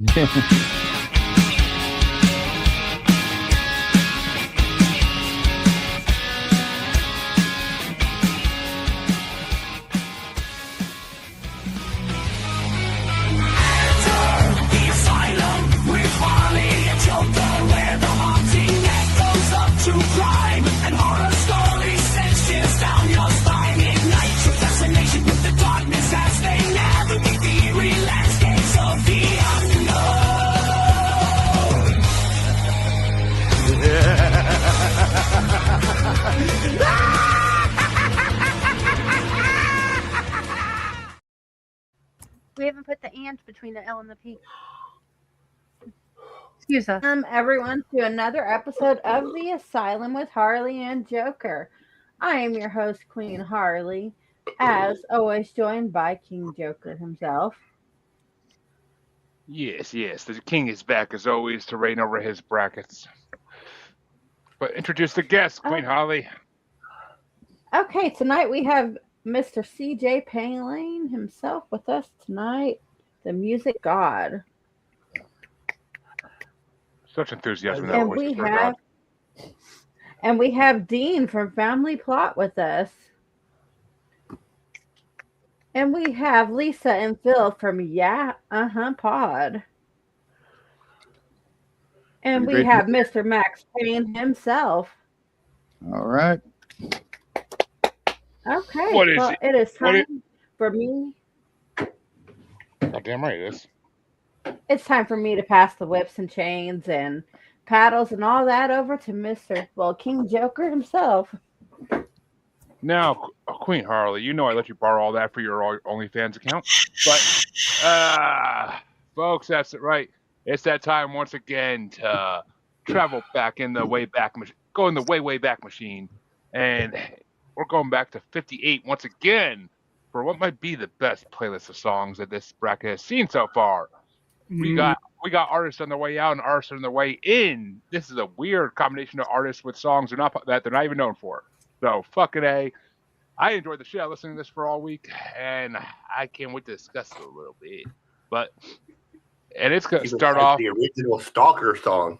We haven't put the and between the L and the P. Excuse us. Everyone, to another episode of The Asylum with Harley and Joker. I am your host, Queen Harley, as always joined by King Joker himself. Yes, the king is back as always to reign over his brackets. But introduce the guest, Queen Harley. Okay, tonight we have Mr. CJ Payne himself with us tonight, the music god. Such enthusiasm in that voice. And we have Dean from Family Plot with us. And we have Lisa and Phil from Pod. And we have Mr. Max Payne himself. All right. Okay. Well, it is time for me. Oh, damn right it is. It's time for me to pass the whips and chains and paddles and all that over to King Joker himself. Now, Queen Harley, you know I let you borrow all that for your OnlyFans account. But, folks, that's it, right. It's that time once again to travel back in the way back machine. And we're going back to 58 once again for what might be the best playlist of songs that this bracket has seen so far. We got artists on their way out and artists on their way in. This is a weird combination of artists with songs that they're not even known for. So fucking A. I enjoyed the shit out of listening to this for all week, and I can't wait to discuss it a little bit. And it's gonna start off the original Stalker song.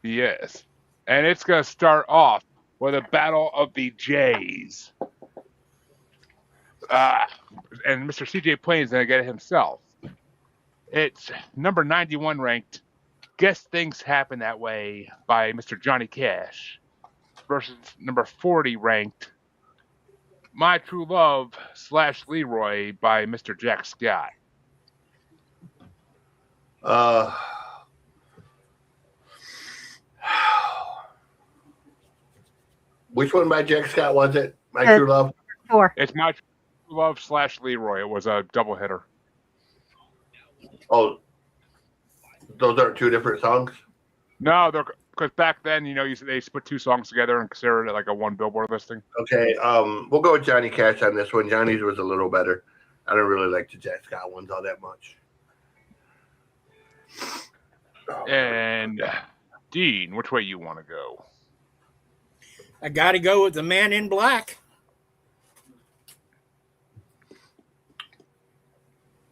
Yes, and it's gonna start off with a battle of the Jays. And Mr. CJ Payne's gonna get it himself. It's number 91 ranked Guess Things Happen That Way by Mr. Johnny Cash versus number 40 ranked My True Love / Leroy by Mr. Jack Scott. Which one by Jack Scott was it? My True Love? 4. It's My True Love / Leroy. It was a double hitter. Oh, those aren't two different songs? No, because back then, they put two songs together and considered it like a one Billboard listing. Okay, we'll go with Johnny Cash on this one. Johnny's was a little better. I don't really like the Jack Scott ones all that much. And Dean, which way you want to go? I got to go with the Man in Black.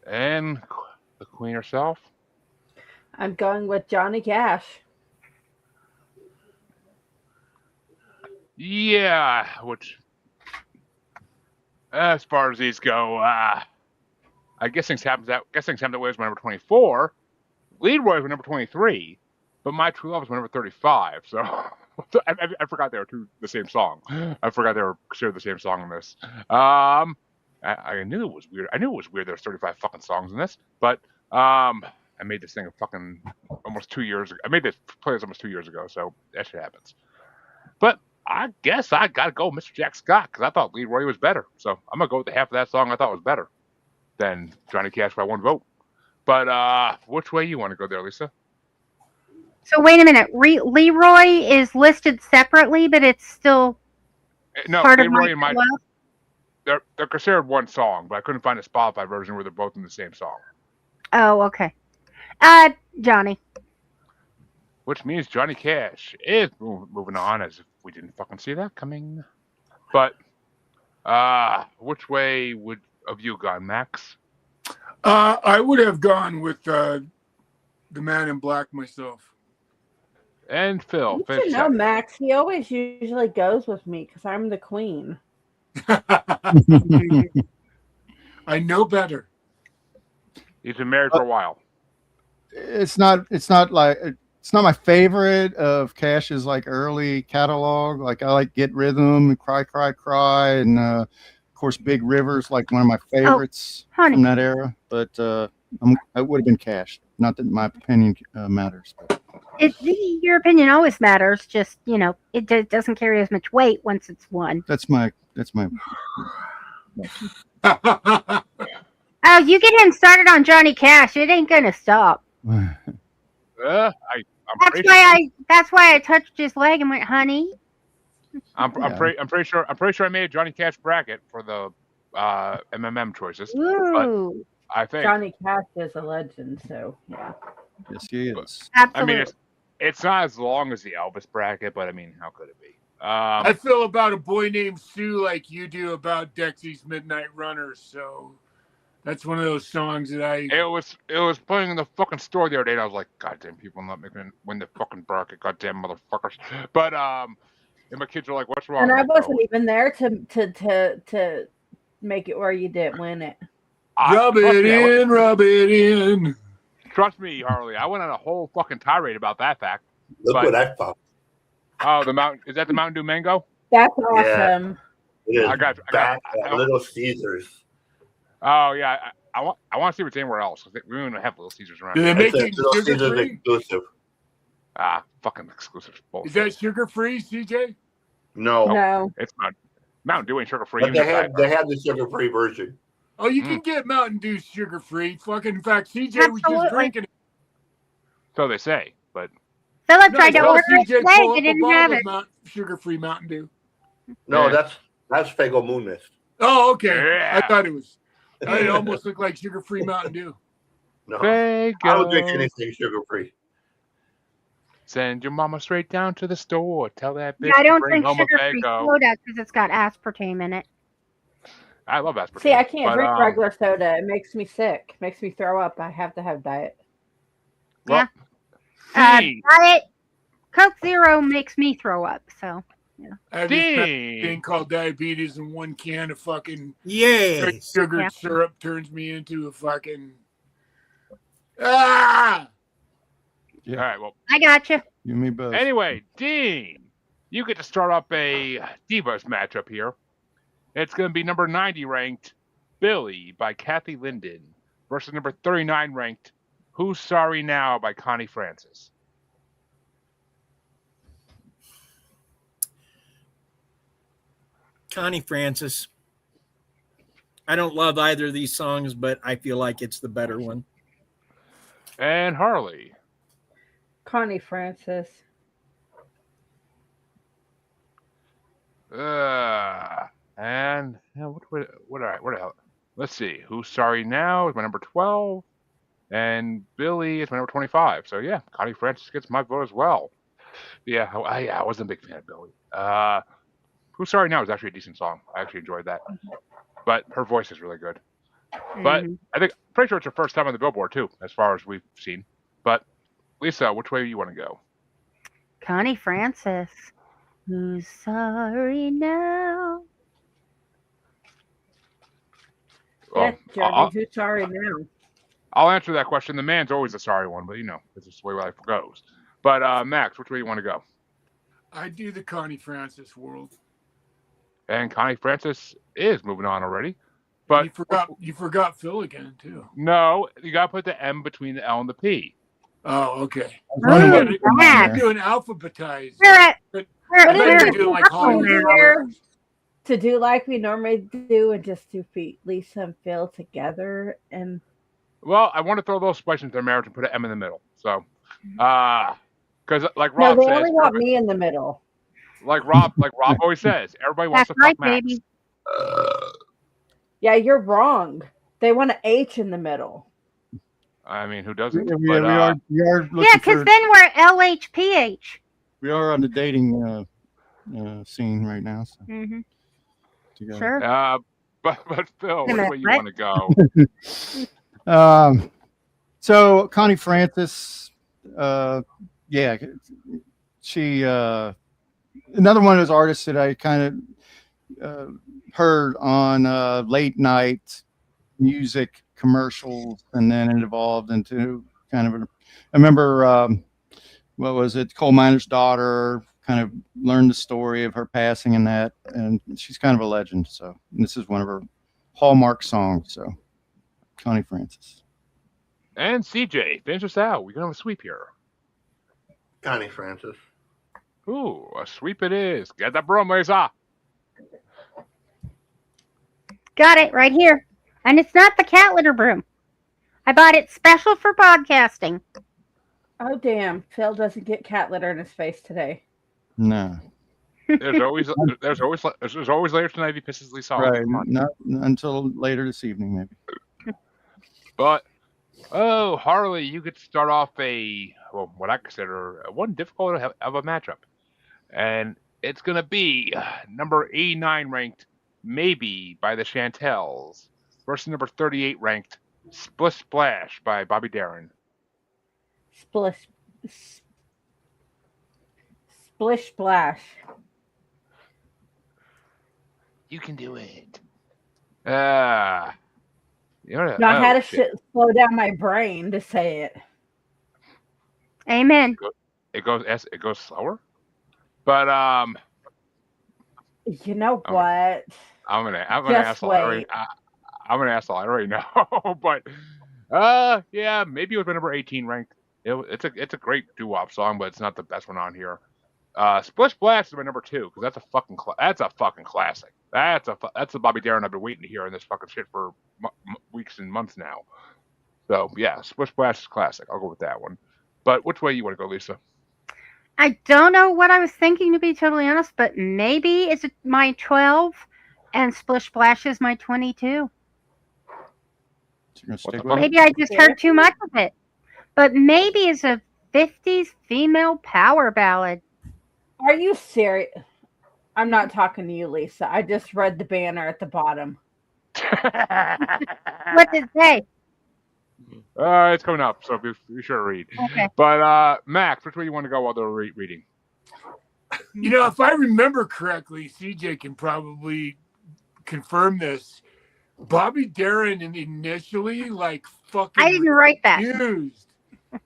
And the Queen herself? I'm going with Johnny Cash. Yeah, which, as far as these go, I guess things happen that way was my number 24. Leroy was number 23, but My True Love was my number 35. So I forgot they were the same song. I forgot they were considered the same song in this. I knew it was weird. I knew it was weird there was 35 fucking songs in this, but I made this thing fucking almost 2 years ago. I made this playlist almost 2 years ago, so that shit happens. But I guess I gotta go Mr. Jack Scott because I thought Leroy was better. So I'm gonna go with the half of that song I thought was better than Johnny Cash by one vote. But which way you want to go there, Lisa? So wait a minute. Leroy is listed separately, but it's still part Leroy of my they're considered one song, but I couldn't find a Spotify version where they're both in the same song. Oh, okay. Johnny. Which means Johnny Cash is moving on as if we didn't fucking see that coming. But which way would have you gone, Max? I would have gone with the Man in Black myself. And Phil. You finish should know, up. Max. He always usually goes with me because I'm the queen. I know better. He's been married for a while. It's not my favorite of Cash's like early catalog. Like I like Get Rhythm and Cry Cry Cry, and of course Big River's like one of my favorites honey. from that era. But I would have been Cash. Not that my opinion matters. But. Your opinion always matters. Just it doesn't carry as much weight once it's won. That's my. Oh, you get him started on Johnny Cash, it ain't gonna stop. I'm That's pretty why I touched his leg and went, honey. I'm pretty sure I made a Johnny Cash bracket for the MMM choices. Ooh, But I think Johnny Cash is a legend, so yeah. Yes, he is. absolutely. I mean it's not as long as the Elvis bracket, but I mean how could it be? I feel about A Boy Named Sue like you do about Dexy's Midnight Runners. So that's one of those songs that I. It was playing in the fucking store the other day, and I was like, God damn, people not making win the fucking bracket, goddamn motherfuckers. But and my kids were like, what's wrong? And I I'm like, wasn't even there to make it where you didn't win it. Rub it in. Trust me, Harley. I went on a whole fucking tirade about that fact. Look But- what I found. Oh, is that the Mountain Dew Mango? That's awesome. It is I got back at Little Caesars. Oh yeah, I want to see what's anywhere else. We don't even have Little Caesars around. Do they here. make It's a it Little sugar Caesars free? exclusive. Fucking exclusive bullshit. Is that sugar free, CJ? No, No. It's not. Mountain Dew ain't sugar free. but they have the sugar free version. Oh, you can get Mountain Dew sugar free. Fucking, in fact, CJ was just Absolutely. drinking it. So they say, but Philip tried to tell order it CJ today. pull They up a didn't have bottle it. of sugar-free Mountain Dew. No, Yeah. that's Fago Moon Mist. Oh, okay. Yeah. I thought it was. It almost looked like sugar-free Mountain Dew. No, Fago. I don't drink anything sugar free. Send your mama straight down to the store. Tell that bitch Yeah, I don't to bring drink home a sugar-free Fago. soda because it's got aspartame in it. I love aspartame. See, I can't but, drink regular soda. It makes me sick. Makes me throw up. I have to have diet. Well, Diet Coke Zero makes me throw up. So I have this Dean. thing called diabetes, and one can of fucking Yes. sugar Yeah. syrup turns me into a fucking. Ah! All right. Well, Uh, I got you. You and me both. anyway, Dean, you get to start up a Divas matchup here. It's going to be number 90 ranked Billy by Kathy Linden versus number 39 ranked Who's Sorry Now by Connie Francis. Connie Francis. I don't love either of these songs, but I feel like it's the better one. And Harley. Connie Francis. And what the hell? Let's see. Who's Sorry Now is my number 12. And Billy is my number 25. So yeah, Connie Francis gets my vote as well. Yeah, I wasn't a big fan of Billy. Who's Sorry Now is actually a decent song. I actually enjoyed that. But her voice is really good. But Mhm. I think pretty sure it's her first time on the Billboard too, as far as we've seen. But Lisa, which way do you want to go? Connie Francis. Who's sorry now? Yeah, Well, Jody, who's sorry now? I'll answer that question. The man's always a sorry one, but it's just the way life goes. But Max, which way do you want to go? I do the Connie Francis world. And Connie Francis is moving on already. But You forgot Phil again too. no, you gotta put the M between the L and the P. Oh, okay. Running Ooh, with- Max. I'm doing alphabetized. We're at But- we're, But we're it's You're doing like Hollywood now. Flowers. To do like we normally do and just do Lisa and Phil together and Well, I want to throw a little spice into their marriage and put an M in the middle. So, because like no, Rob they says, only want me in the middle. like Rob always says, everybody wants That's to fuck right, Max. baby. Yeah, you're wrong. They want an H in the middle. I mean, who doesn't? Yeah, But, we are looking Yeah, because for, then we're LHPH. we are on the dating scene right now. So Mm-hmm. together. Sure. but Phil, Wait a which minute, way you what? want to go? So Connie Francis, yeah, she another one of those artists that I kind of heard on late night music commercials, and then it evolved into kind of I remember what was it, Coal Miner's Daughter, kind of learned the story of her passing and that, and she's kind of a legend. So this is one of her hallmark songs. So Connie Francis. And CJ, finish us out. We're gonna have a sweep here. Connie Francis. Ooh, a sweep it is. Get that broom, Lisa. Got it right here. And it's not the cat litter broom. I bought it special for podcasting. Oh damn! Phil doesn't get cat litter in his face today. No. There's always later tonight if he pisses Lisa off. Right. Not until later this evening, maybe. But Harley, you could start off what I consider one difficult of a matchup, and it's gonna be number 89 ranked Maybe by the Chantels versus number 38 ranked Splish Splash by Bobby Darin. Splish splash. You can do it. You know, No, I had to slow down my brain to say it. Amen. It goes slower, but You know what? I'm gonna Just ask Larry. I'm gonna ask Larry right now, but yeah, maybe it was my number 18 ranked. It's a great doo-wop song, but it's not the best one on here. Splish Splash is my number 2 because that's a fucking classic. That's the Bobby Darin I've been waiting to hear in this fucking shit for weeks and months now. So yeah, Splish Splash is classic. I'll go with that one. But which way you want to go, Lisa? I don't know what I was thinking, to be totally honest, but maybe it's my 12 and Splish Splash is my 22. Maybe I just heard too much of it. But maybe it's a 50s female power ballad. Are you serious? I'm not talking to you, Lisa. I just read the banner at the bottom. What did it say? It's coming up, so be sure to read. Okay. But Max, which way you want to go while they're reading? You know, if I remember correctly, CJ can probably confirm this. Bobby Darin initially fucking I didn't write that. refused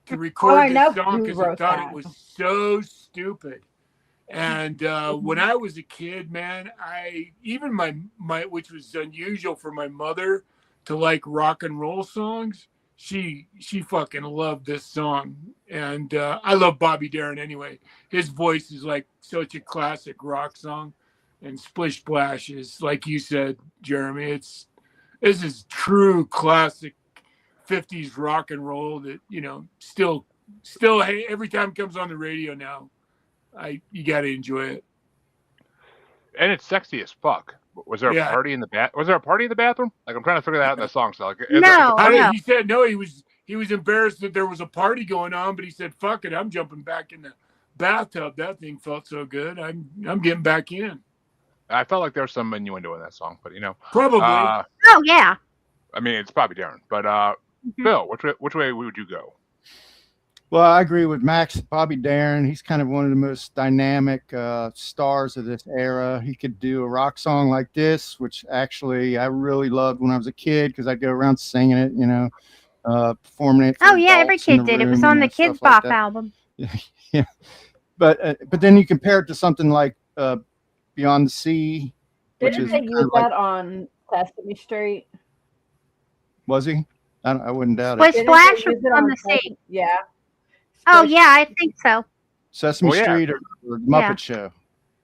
to record this song because he wrote thought that. it was so stupid. And when I was a kid, man, even my which was unusual for my mother to like rock and roll songs, she fucking loved this song. And I love Bobby Darin anyway. His voice is like such a classic rock song. And Splish Splash is, like you said, Jeremy, this is true classic 50s rock and roll that, you know, still hey, every time it comes on the radio now, you got to enjoy it. And it's sexy as fuck. Was there a party in the Was there a party in the bathroom? Like, I'm trying to figure that out in the song. So, No. He said no. He was embarrassed that there was a party going on, but he said, "Fuck it, I'm jumping back in the bathtub. That thing felt so good. I'm getting back in." I felt like there was some innuendo in that song, but you know, probably. Oh yeah. I mean, it's Bobby Darin, but Bill, which way would you go? Well, I agree with Max. Bobby Darin, he's kind of one of the most dynamic stars of this era. He could do a rock song like this, which actually I really loved when I was a kid because I'd go around singing it, you know, performing it. Oh yeah, every kid did. It was on the Kids Bop album. Yeah, but then you compare it to something like Beyond the Sea, which Didn't is they use that on Sesame Street? Was he? I wouldn't doubt Splish it. Splash was on the sea. Yeah. Oh yeah, I think so. Sesame Street or Muppet Show.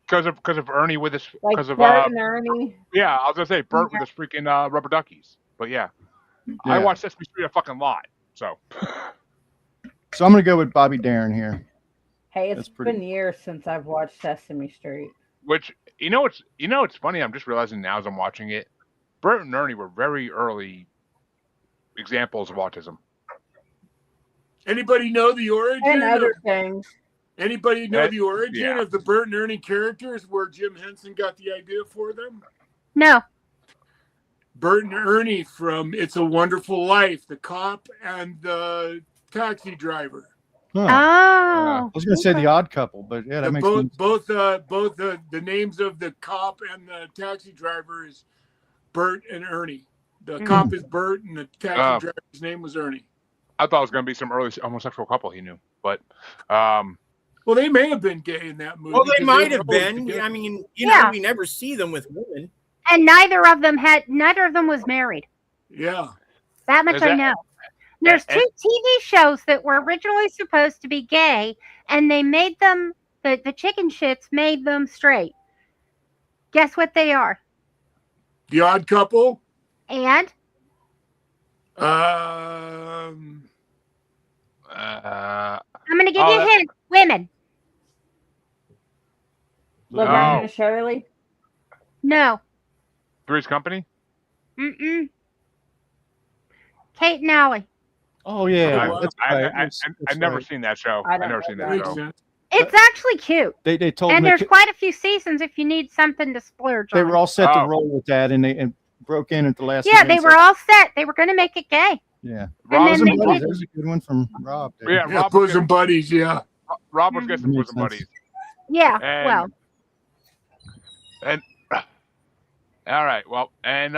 Because of Ernie with his because of Bert and Ernie. Yeah, I was gonna say Bert with his freaking rubber duckies. But yeah, I watched Sesame Street a fucking lot. So I'm gonna go with Bobby Darin here. Hey, it's been years since I've watched Sesame Street. Which it's funny. I'm just realizing now as I'm watching it, Bert and Ernie were very early examples of autism. Anybody know the origin? And other things. Anybody know the origin of the Bert and Ernie characters, where Jim Henson got the idea for them? No. Bert and Ernie from It's a Wonderful Life, the cop and the taxi driver. Huh. Oh, I was going to say The Odd Couple, but yeah, that makes sense. Both the names of the cop and the taxi driver is Bert and Ernie. The cop is Bert, and the taxi driver's name was Ernie. I thought it was going to be some early homosexual couple he knew, but well, they may have been gay in that movie. Well, they might were have always been. together. I mean, Yeah. we never see them with women. and neither of them was married. Yeah. That much Is I that- know. There's two TV shows that were originally supposed to be gay, and they made them, the chicken shits made them straight. Guess what they are? The Odd Couple. And Um, uh, I'm going to give Oh, you a that's- hint. Women. Laverne Oh. and Shirley. No. Three's Company. Mm-mm. Kate and Allie. Oh, yeah. wow. That's right. I've never seen that show. I I've don't never know seen that. that makes show. sense. It's actually cute. They told And me there's quite a few seasons if you need something to splurge they on. were all set to Oh. roll with that, and they broke in at the last Yeah, minute they and were said- all set. They were going to make it gay. Yeah. Rob, then Bosom they Buddies, did. that was a good one from Rob. there. Yeah, Yeah, Rob bosom buddies. Yeah. Rob was getting some Makes bosom sense. buddies. Yeah, And- well, All right. Well, and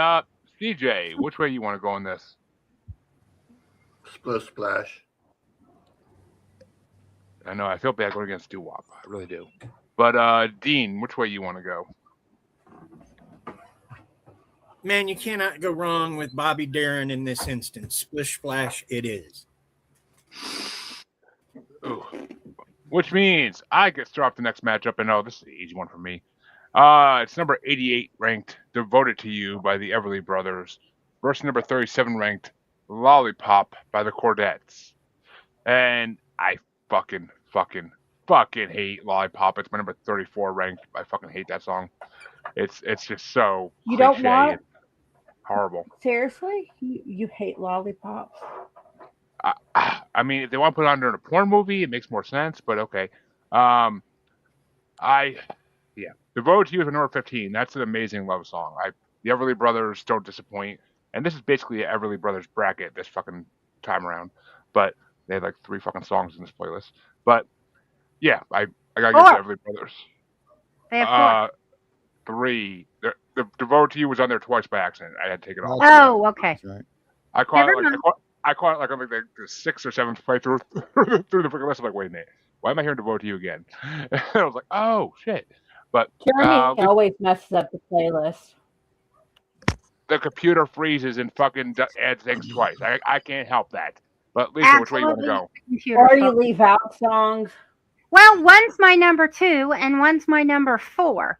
CJ, which way you want to go on this? Splish Splash. I know I feel bad going against Doo-Wop. I really do. But Dean, which way you want to go? Man, you cannot go wrong with Bobby Darin in this instance. Splish Splash, it is. Ooh. Which means I get to start off the next matchup, and this is an easy one for me. It's number 88 ranked, Devoted to You by the Everly Brothers, versus number 37 ranked, Lollipop by the Chordettes. And I fucking hate Lollipop. It's my number 34 ranked. I fucking hate that song. It's just so You don't cliche want- and horrible. Seriously? You hate lollipops? I mean, if they want to put it on during a porn movie, it makes more sense. But okay, Devoted to You is my number 15. That's an amazing love song. The Everly Brothers don't disappoint, and this is basically an Everly Brothers bracket this fucking time around. But they had like 3 fucking songs in this playlist. But yeah, I gotta give it to Everly Brothers. they have 4. 3. The Devoted to You was on there twice by accident. I had to take it off. Oh, okay. That's right. I caught Never it like I caught it like on like the 6th or 7th playthrough through the freaking list. I'm like, wait a minute, why am I hearing Devoted to You again? And I was like, oh shit. But Jeremy always messes up the playlist. the computer freezes and fucking adds things twice. I can't help that. But Lisa, which way you want to go? Computer Or you phone. leave out songs. Well, one's my number 2 and one's my number 4.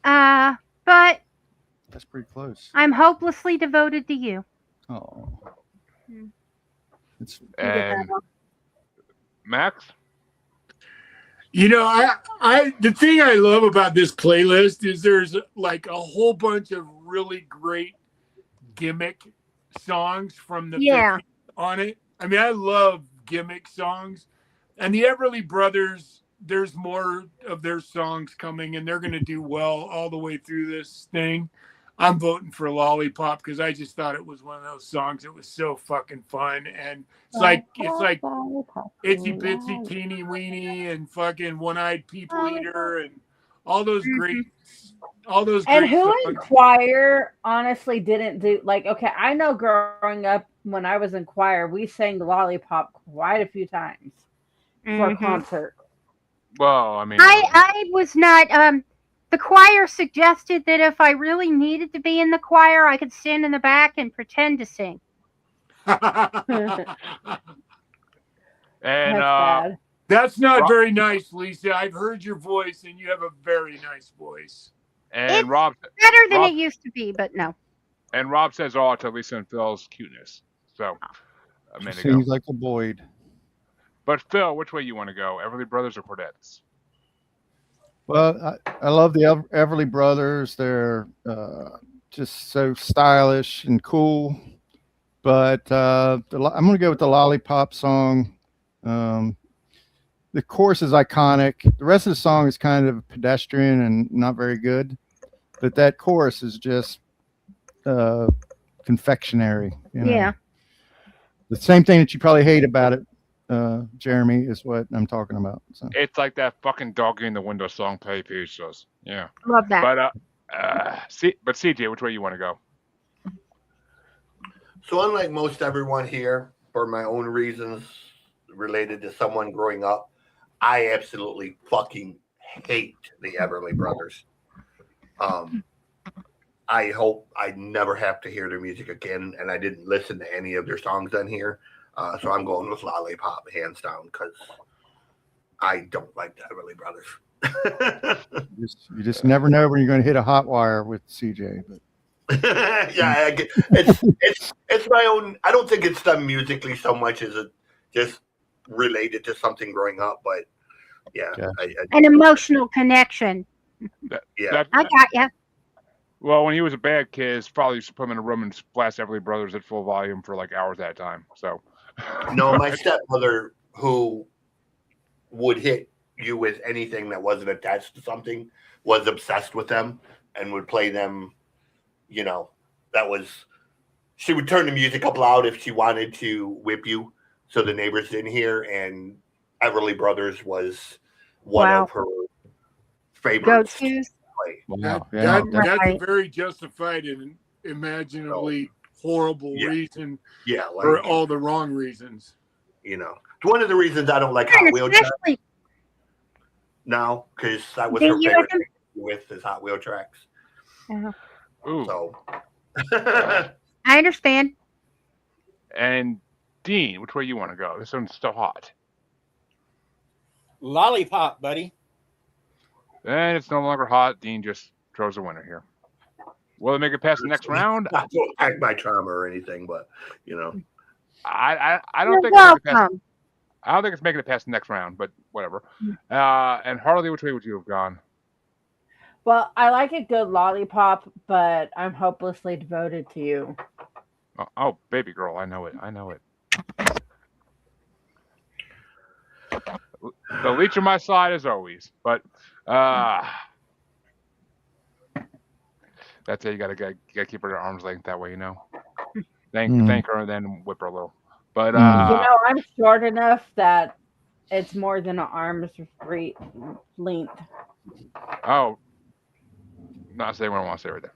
But That's pretty close. I'm hopelessly devoted to you. Oh. It's And Max? You know, I the thing I love about this playlist is there's like a whole bunch of really great gimmick songs from the 50s on it. I mean, I love gimmick songs. And the Everly Brothers, there's more of their songs coming, and they're going to do well all the way through this thing. I'm voting for Lollipop because I just thought it was one of those songs that was so fucking fun. And it's like Itsy Bitsy Teeny Weeny and fucking One Eyed People Eater and all those great And who in songs. choir honestly didn't do like, okay, I know growing up when I was in choir, we sang Lollipop quite a few times for a Mhm. concert. Well, I mean, I was not. The choir suggested that if I really needed to be in the choir, I could stand in the back and pretend to sing. and That's bad. That's not Rob- very nice, Lisa. I've heard your voice, and you have a very nice voice. and It's- Rob Better than Rob- it used to be, but no. and Rob says all to Lisa and Phil's cuteness. So a minute ago. seems like a Boyd. But Phil, which way you want to go? Everly Brothers or Chordettes? Well, I love the Everly Brothers. They're just so stylish and cool. But I'm going to go with the Lollipop song. The chorus is iconic. The rest of the song is kind of pedestrian and not very good. But that chorus is just confectionery. You know? Yeah. The same thing that you probably hate about it, Jeremy, is what I'm talking about. So. It's like that fucking doggy in the window song Play Pizzas. Yeah. Love that. But CJ, which way you want to go? So unlike most everyone here, for my own reasons related to someone growing up, I absolutely fucking hate the Everly Brothers. I hope I never have to hear their music again, and I didn't listen to any of their songs on here. So I'm going with Lollipop, hands down, because I don't like the Everly Brothers. You just never know when you're going to hit a hot wire with CJ. But. Yeah, it's my own. I don't think it's done musically so much as it just related to something growing up. But yeah, an emotional connection. Yeah, I got you. Well, when he was a bad kid, his father used to put him in a room and blast Everly Brothers at full volume for like hours at a time. So, no, my stepmother, who would hit you with anything that wasn't attached to something, was obsessed with them and would play them. You know, she would turn the music up loud if she wanted to whip you so the neighbors didn't hear. And Everly Brothers was one of her favorites. Go-tos. Wow. That's a very justified and imaginably horrible reason for all the wrong reasons. You know, it's one of the reasons I don't like Hot Wheel Tracks. No, because that was her favorite thing with his Hot Wheel Tracks. Ooh. So I understand. And Dean, which way you want to go? This one's still hot. Lollipop, buddy. And it's no longer hot. Dean just throws a winner here. Will it make it past the next round? I don't act my trauma or anything, but you know, I don't think I don't think it's making it past the next round, but whatever. And Harley, which way would you have gone? Well, I like a good lollipop, but I'm hopelessly devoted to you. Oh, baby girl, I know it. The leech on my side as always, but that's it. You gotta keep her at arm's length that way, you know. Thank her and then whip her a little. But you know, I'm short enough that it's more than an arm's length. Oh. Not saying what I want to say right there.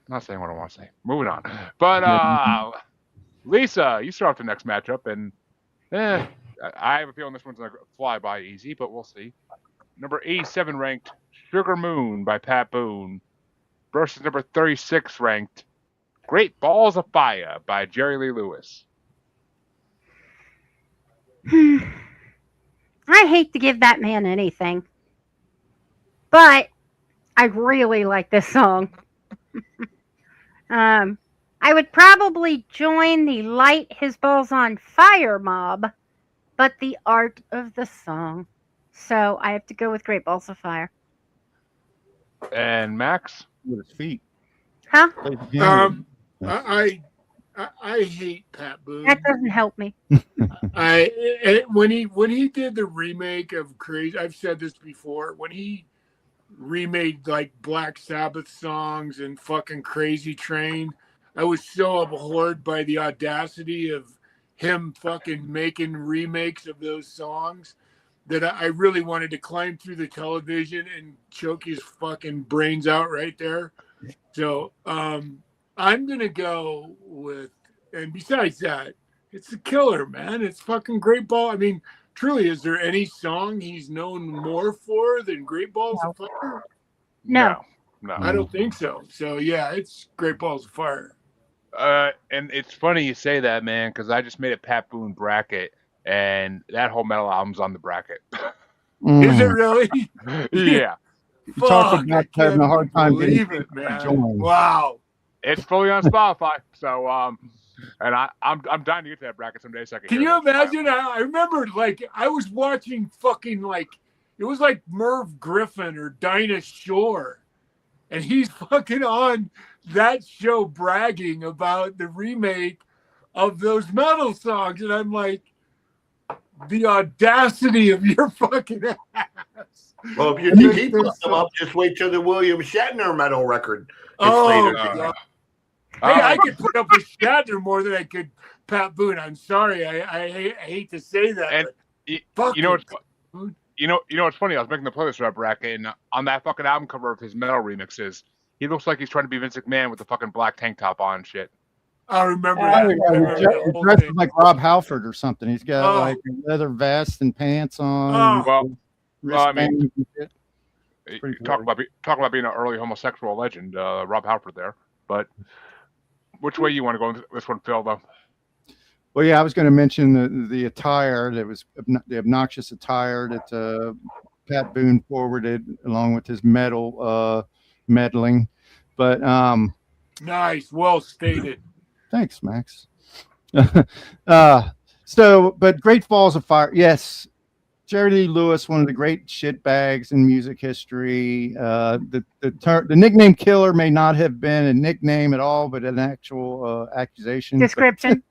Moving on. But Lisa, you start off the next matchup, and I have a feeling this one's going to fly by easy, but we'll see. Number 87 ranked Sugar Moon by Pat Boone versus number 36 ranked Great Balls of Fire by Jerry Lee Lewis. I hate to give that man anything, but I really like this song. I would probably join the Light His Balls on Fire mob, but the art of the song. So I have to go with Great Balls of Fire. And Max? With his feet. Huh? I hate Pat Boone. That doesn't help me. When he did the remake of Crazy, I've said this before, when he remade like Black Sabbath songs and fucking Crazy Train, I was so abhorred by the audacity of him fucking making remakes of those songs that I really wanted to climb through the television and choke his fucking brains out right there. So I'm gonna go with, and besides that, it's a killer, man. It's fucking Great Ball. I mean, truly, is there any song he's known more for than Great Balls of Fire? No. I don't think so. So yeah, it's Great Balls of Fire. And it's funny you say that, man, because I just made a Pat Boone bracket, and that whole metal album's on the bracket. Is it really? Yeah. You talk about having a hard time believe it, man. Wow. It's fully on Spotify, so and I'm dying to get to that bracket someday. So I can you imagine? I remember, like, I was watching fucking, like, it was like Merv Griffin or Dinah Shore, and he's fucking on that show bragging about the remake of those metal songs, and I'm like, the audacity of your fucking ass. Well, if you think he put them up, just wait till the William Shatner metal record. Oh, Hey, I could put up with Shatner more than I could Pat Boone. I'm sorry. I hate to say that. And but you know what's you know what's funny? I was making the playlist for that bracket, and on that fucking album cover of his metal remixes, he looks like he's trying to be Vince McMahon with the fucking black tank top on and shit. I remember Oh, that. yeah, I remember that whole Dressed thing. like Rob Halford or something. He's got Oh. like a leather vest and pants on. Oh. Well, I mean, wristbands and shit. Pretty talk about being an early homosexual legend, Rob Halford there. But which way you want to go in this one, Phil? Though. Well, yeah, I was going to mention the attire that was the obnoxious attire that Pat Boone forwarded along with his meddling. But Nice, well stated. thanks, Max. But Great Balls of Fire, yes. Jerry Lee Lewis, one of the great shitbags in music history. The nickname Killer may not have been a nickname at all, but an actual accusation. Description.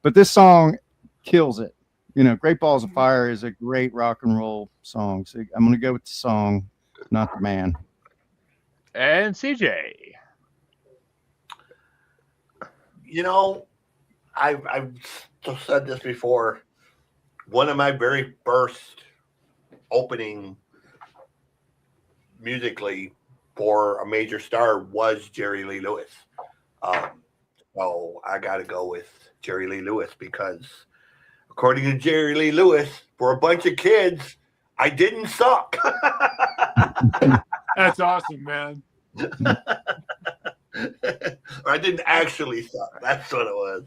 But this song kills it. You know, Great Balls of Fire is a great rock and roll song. So I'm going to go with the song, not the man. And CJ. You know, I've said this before. One of my very first opening musically for a major star was Jerry Lee Lewis. So I got to go with Jerry Lee Lewis because according to Jerry Lee Lewis, for a bunch of kids, I didn't suck. That's awesome, man. I didn't actually suck. That's what it was.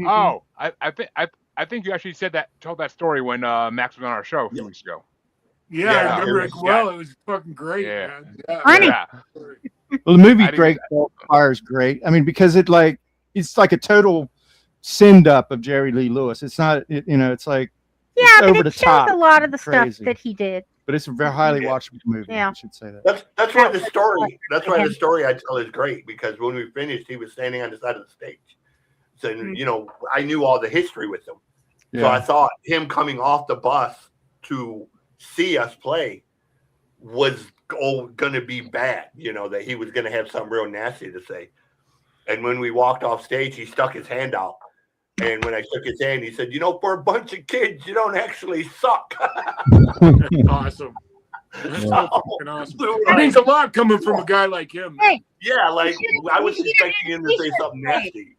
Oh, I think you actually told that story when Max was on our show a few weeks ago. Yeah, Yeah, I remember it it was- well. It was fucking great, Yeah. man. Yeah. Funny. Yeah. Well, the movie I didn't- Great Balls of Fire is great. I mean, because it's like a total send up of Jerry Lee Lewis. It's not, it's like Yeah, it's but over it the shows top. a lot of the Crazy. stuff that he did. But it's a very highly watchable movie. Yeah. I should say that. That's why the story. That's why the story I tell is great because when we finished, he was standing on the side of the stage. So I knew all the history with him. Yeah. So I thought him coming off the bus to see us play was going to be bad. That he was going to have something real nasty to say. And when we walked off stage, he stuck his hand out. And when I shook his hand, he said, for a bunch of kids, you don't actually suck. Awesome. That's so So, fucking awesome. we were It like, means a lot coming from a guy like him. Hey, yeah, like I was you should've expecting him to say t-shirts something made. nasty,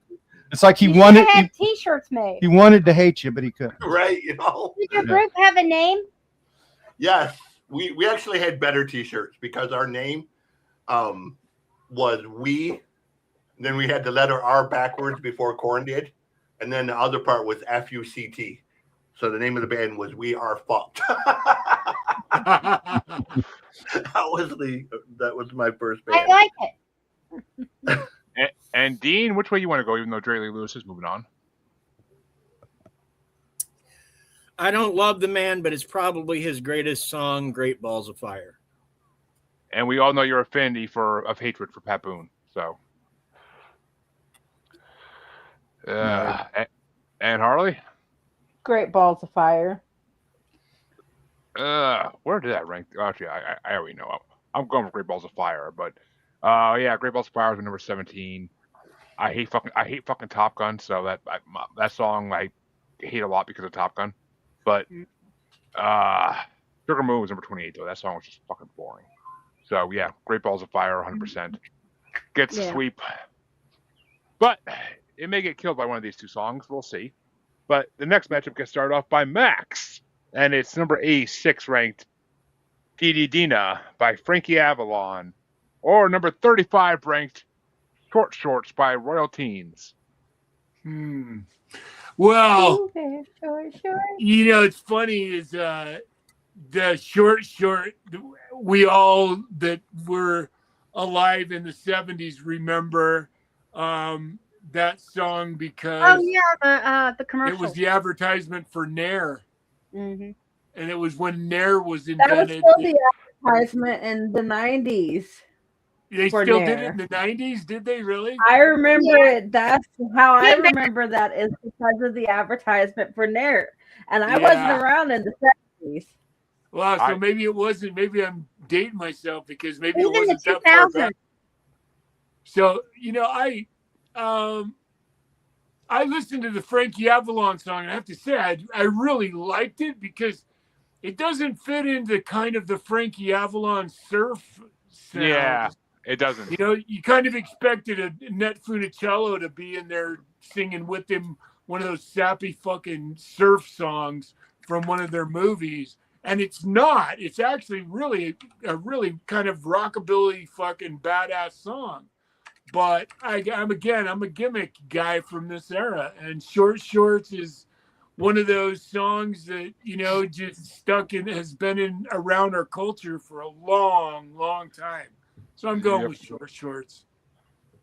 It's like he you wanted should have had T-shirts made. he wanted to hate you, but he couldn't. right? Did your group have a name? Yes, we actually had better T-shirts because our name was We. Then we had the letter R backwards before Korn did, and then the other part was FUCT. So the name of the band was We Are Fucked. That was my first band. I like it. And Dean, which way you want to go? Even though Jerry Lee Lewis is moving on. I don't love the man, but it's probably his greatest song, Great Balls of Fire. And we all know your affinity of hatred for Pat Boone. So. And Harley? Great Balls of Fire. Where did that rank? Actually, I already know. I'm going for Great Balls of Fire, but yeah, Great Balls of Fire was number 17. I hate fucking Top Gun, so that song I hate a lot because of Top Gun. But Sugar Moon was number 28 though. That song was just fucking boring. So yeah, Great Balls of Fire, 100% gets the sweep. But it may get killed by one of these two songs. We'll see. But the next matchup gets started off by Max, and it's number 86 ranked Dee Dee Dina by Frankie Avalon, or number 35 ranked Short Shorts by Royal Teens. Well, Sure. it's funny is the short, we all that were alive in the 70s remember that song because Oh yeah, the commercial. it was the advertisement for Nair. Mm-hmm. And it was when Nair was That was invented. still the advertisement in the 90s. They for still did Nair. it in the 90s? Did they really? I remember it. That's how I Yeah, but- remember that is because of the advertisement for Nair. And I Yeah. wasn't around in the 70s. Wow, so I- maybe it wasn't. Maybe I'm dating myself because maybe Even it the wasn't that far 2000s. back. So, I I listened to the Frankie Avalon song, and I have to say, I really liked it because it doesn't fit into kind of the Frankie Avalon surf sound. Yeah, it doesn't. You know, you kind of expected a Net Funicello to be in there singing with him one of those sappy fucking surf songs from one of their movies. And it's not. It's actually really a really kind of rockabilly fucking badass song. But I'm a gimmick guy from this era, and Short Shorts is one of those songs that, you know, just stuck in, has been in around our culture for a long, long time. So I'm going with Short Shorts.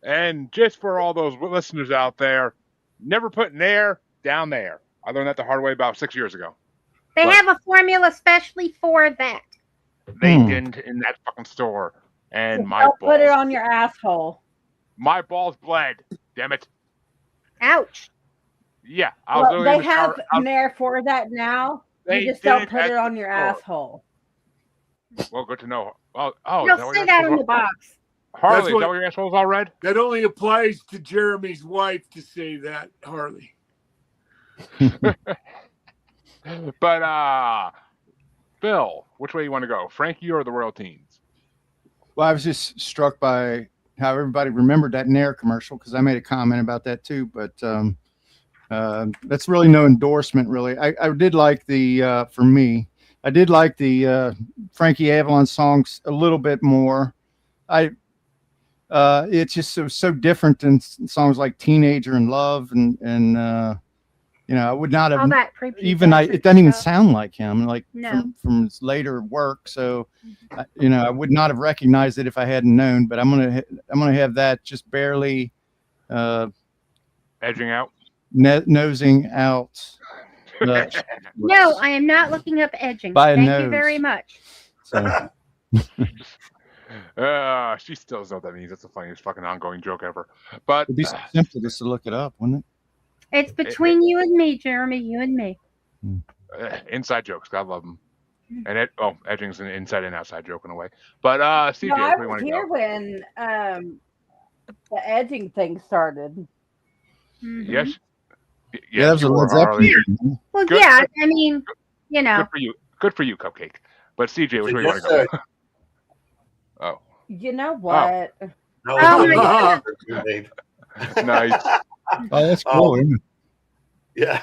And just for all those listeners out there, never put Nair down there. I learned that the hard way about 6 years ago. They But- have a formula especially for that. They didn't in that fucking store. And my Don't put it balls, on your asshole. my balls bled. Damn it. Ouch. Yeah, I was Well, literally they in the shower. have Nair for that now. They You just don't didn't put at it on your the store. asshole. Well, good to know. Oh, is They'll that what say your that asshole's on the all- box. Harley, That's is what- that what your asshole's all red? That only applies to Jeremy's wife to say that, Harley. But Bill, which way you want to go? Frankie or the Royal Teens? Well, I was just struck by how everybody remembered that Nair commercial because I made a comment about that too. But that's really no endorsement, really. I did like the for me, I did like the Frankie Avalon songs a little bit more. It's just so different than songs like Teenager and Love and you know, I would not have All that it doesn't even sound like him, like No. from his later work. So, you know, I would not have recognized it if I hadn't known. But I'm gonna have that just barely Edging out. nosing out. No, I am not looking up edging. By a Thank nose. you very much. So, She still doesn't know what that means. That's the funniest fucking ongoing joke ever. But it'd be so simple just to look it up, wouldn't it? It's between you and me, Jeremy. You and me. inside jokes, God love them. And edging's an inside and outside joke in a way. But CJ, No, I where do you was want to here go? when the edging thing started. Mhm. Yes. Yeah, that was a you were, Led Zeppelin. Harley. Well, Good. yeah. I mean, you know. Good for you. Good for you, Cupcake. But CJ, which So way you want just, to go? Oh, You know what? No, Oh my God. nice. Oh, that's cool. isn't it? Yeah.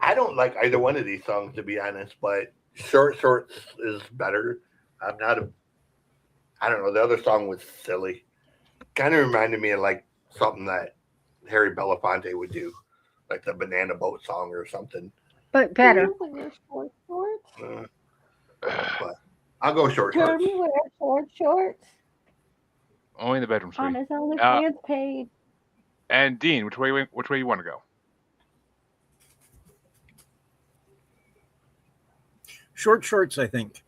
I don't like either one of these songs, to be honest, but Short Shorts is better. I'm not I don't know. The other song was silly. Kind of reminded me of like something that Harry Belafonte would do, like the Banana Boat song or something. But better. Do you wear short shorts? But I'll go Short Shorts. Jeremy wear short shorts Only in the bedroom on suite. his OnlyFans page. And Dean, which way you want to go? Short Shorts, I think.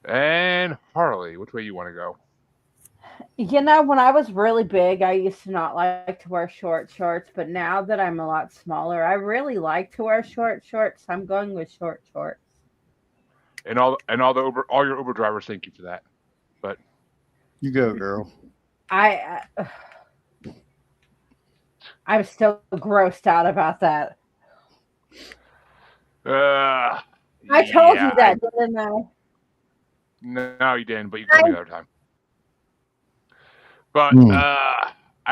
And Harley, which way you want to go? You know, when I was really big, I used to not like to wear short shorts, but now that I'm a lot smaller, I really like to wear short shorts. I'm going with short shorts. And all your Uber drivers thank you for that. But You go, girl. I'm still grossed out about that. I I told you that, didn't I? No, you didn't, but you told me the other time. But I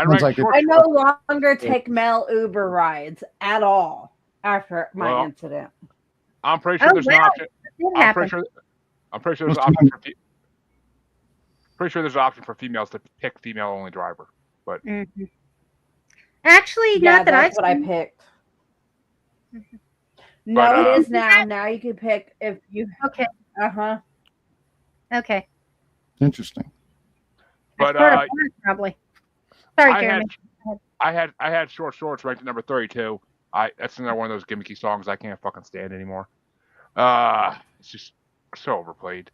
don't Sounds like like short I no shorts. longer take male Uber rides at all after my Well, incident. I'm pretty sure Oh, there's an wow. option. It I'm happened. pretty sure there's an option for pretty sure there's an option for females to pick female only driver. But Mhm. Actually, Yeah, not that I've that's what I seen. picked. No, But, it is now. Now you can pick if you. Okay. Uh-huh. Okay. Interesting. but That's part of mine, probably. Sorry, I Jeremy. had short shorts ranked at number 32. That's another one of those gimmicky songs I can't fucking stand anymore. It's just so overplayed.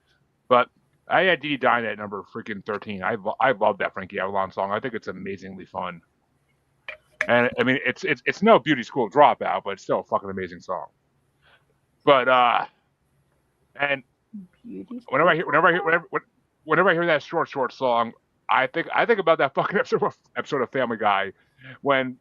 But I had Dee Dine at number freaking 13. I love that Frankie Avalon song. I think it's amazingly fun. And I mean, it's no Beauty School Dropout, but it's still a fucking amazing song. But and Beauty. Whenever I hear that short song, I think about that fucking episode of Family Guy when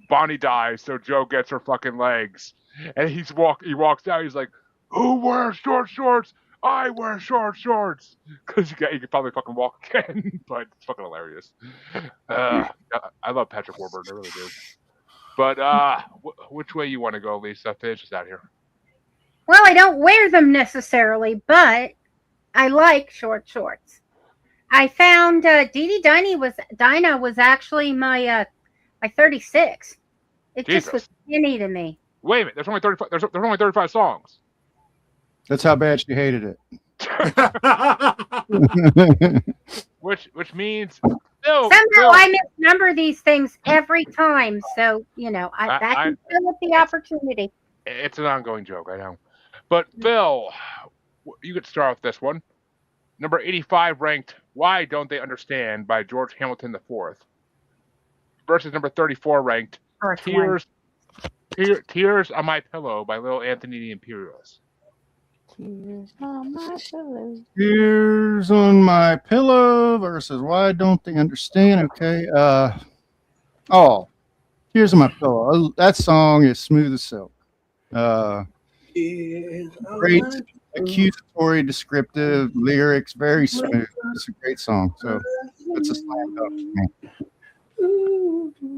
Bonnie dies, so Joe gets her fucking legs, and he walks out. He's like, "Who wears short shorts? I wear short shorts," because he could probably fucking walk again. But it's fucking hilarious. I love Patrick Warburton, I really do. But which way you want to go, Lisa? Finish us out here. Well, I don't wear them necessarily, but I like short shorts. I found Dee Dee Dinah was actually my 36. It Jesus. just was skinny to me. Wait a minute. There's only 35. There's only 35 songs. That's how bad she hated it. which means Somehow I misnumber these things every time, so that can fill up the opportunity. It's an ongoing joke, I know. But Phil, you could start with this one. Number 85 ranked "Why Don't They Understand" by George Hamilton IV versus number 34 ranked Tears on My Pillow by Little Anthony the Imperials. Tears on my pillow. Tears on My Pillow versus Why Don't They Understand? Okay. Tears on My Pillow. That song is smooth as silk. Great accusatory, descriptive lyrics, very smooth. It's a great song. So that's a slam dunk for me.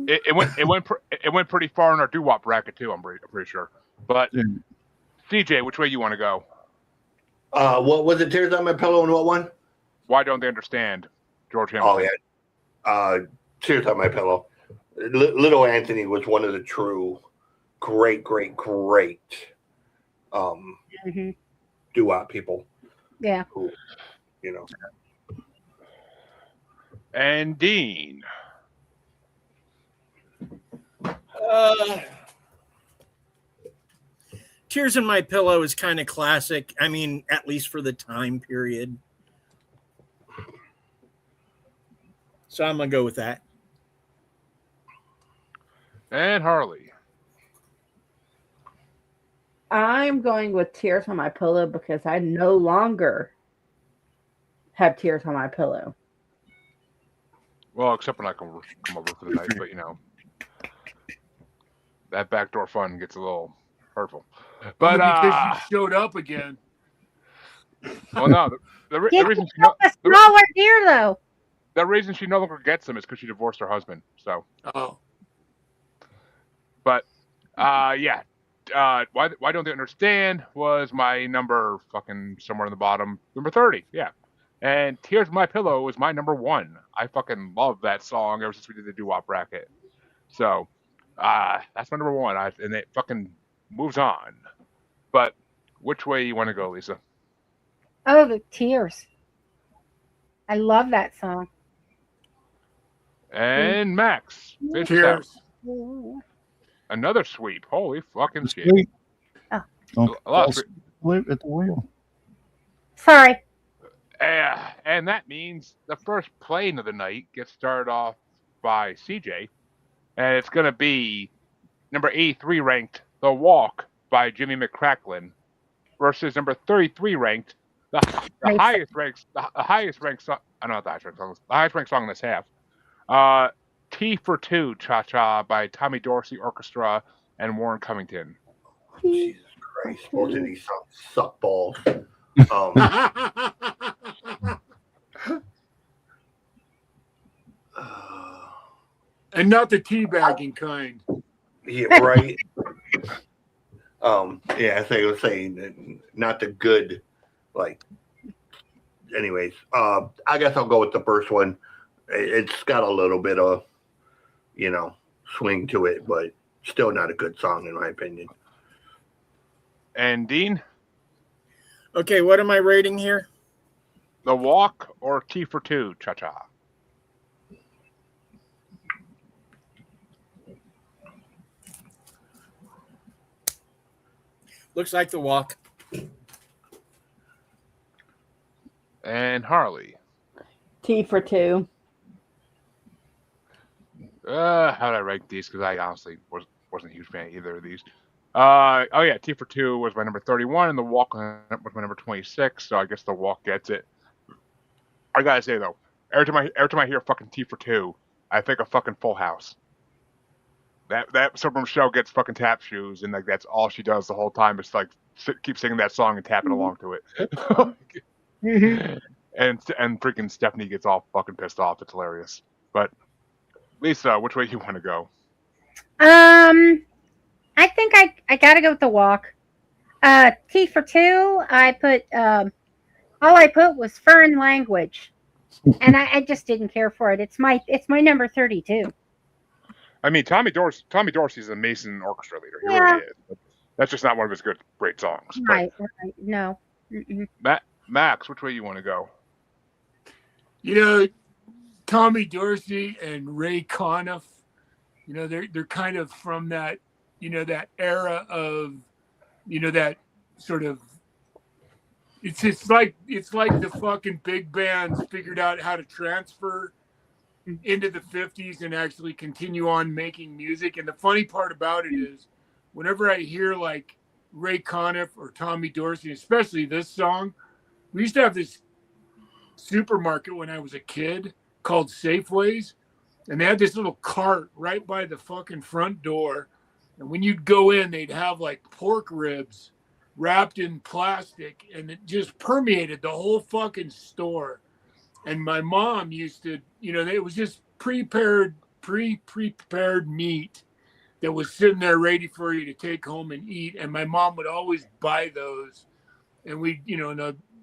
It went pretty far in our doo-wop bracket too. I'm pretty sure. But Yeah. CJ, which way you want to go? What was it? Tears on My Pillow and what one? Why Don't They Understand? George Oh Hamilton. yeah. Tears on My Pillow. Little Anthony was one of the true great doo-wop people. Yeah. Who, And Dean. Tears in My Pillow is kind of classic. I mean, at least for the time period. So I'm going to go with that. And Harley. I'm going with Tears on My Pillow because I no longer have tears on my pillow. Well, except when I come over for the night, but that backdoor fun gets a little hurtful. But because you showed up again. Well, no, the reason a smaller deer though. The reason she no longer gets them is because she divorced her husband. So. Oh. But yeah. Why Don't They Understand was my number, fucking somewhere in the bottom, number 30. Yeah. And Tears on My Pillow was my number 1. I fucking love that song ever since we did the doo-wop bracket. So that's my number 1. And it fucking moves on. But which way you want to go, Lisa? Oh, the Tears. I love that song. And Max. Tears. Another sweep. Holy fucking shit. Sweet. Oh. Don't A lot fall asleep at the wheel. Sorry. And that means the first playing of the night gets started off by CJ. And it's going to be number 83 ranked The Walk by Jimmy McCracklin versus number 33 ranked the highest ranked song. I don't know the highest ranked song in this half. T for Two, Cha Cha by Tommy Dorsey Orchestra and Warren Cummington. Jesus Christ, both of these songs suck balls. And not the teabagging kind. Yeah, right. Yeah, as I was saying, not the good, like. Anyways, I guess I'll go with the first one. It's got a little bit of, swing to it, but still not a good song in my opinion. And Dean? Okay, what am I rating here? The Walk or T for Two, Cha Cha? Looks like The Walk. And Harley? T for Two. How did I rank these? Because I honestly wasn't a huge fan of either of these. Oh yeah, T for Two was my number 31, and The Walk was my number 26. So I guess The Walk gets it. I gotta say though, every time I hear fucking T for Two, I think of fucking Full House. That Superman show gets fucking tap shoes, and like that's all she does the whole time. It's like keep singing that song and tapping along to it. and freaking Stephanie gets all fucking pissed off. It's hilarious. But Lisa, which way you want to go? I think I gotta go with The Walk. T for Two, I put all I put was foreign language, and I just didn't care for it. It's my number 32. I mean, Tommy Dorsey's an amazing orchestra leader. He Yeah. really is. But that's just not one of his great songs. Right. No. But Max, which way you want to go? You know, Tommy Dorsey and Ray Conniff, you know, they're kind of from that, you know, that era of, you know, that sort of, it's like the fucking big bands figured out how to transfer into the 50s and actually continue on making music. And the funny part about it is whenever I hear like Ray Conniff or Tommy Dorsey, especially this song, we used to have this supermarket when I was a kid called Safeways, and they had this little cart right by the fucking front door, and when you'd go in they'd have like pork ribs wrapped in plastic, and it just permeated the whole fucking store. And my mom used to, you know, it was just prepared meat that was sitting there ready for you to take home and eat, and my mom would always buy those, and we, you know,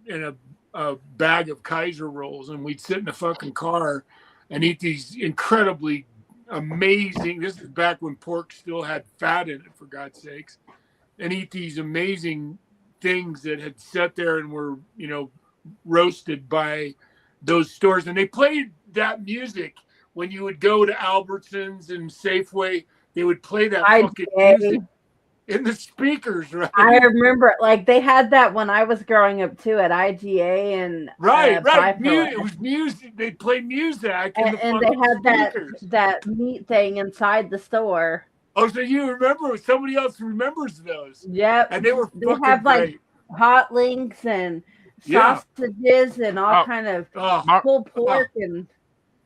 in a bag of Kaiser rolls, and we'd sit in the fucking car and eat these incredibly amazing, this is back when pork still had fat in it, for God's sakes, and eat these amazing things that had sat there and were, you know, roasted by those stores. And they played that music when you would go to Albertsons and Safeway. They would play that fucking music in the speakers, right? I remember, like, they had that when I was growing up too at IGA and right. It was music. They played music, and they had speakers. that meat thing inside the store. Oh, so you remember? Somebody else remembers those? Yep. And they were They fucking have like great. hot links and sausages and all kind of pulled pork and.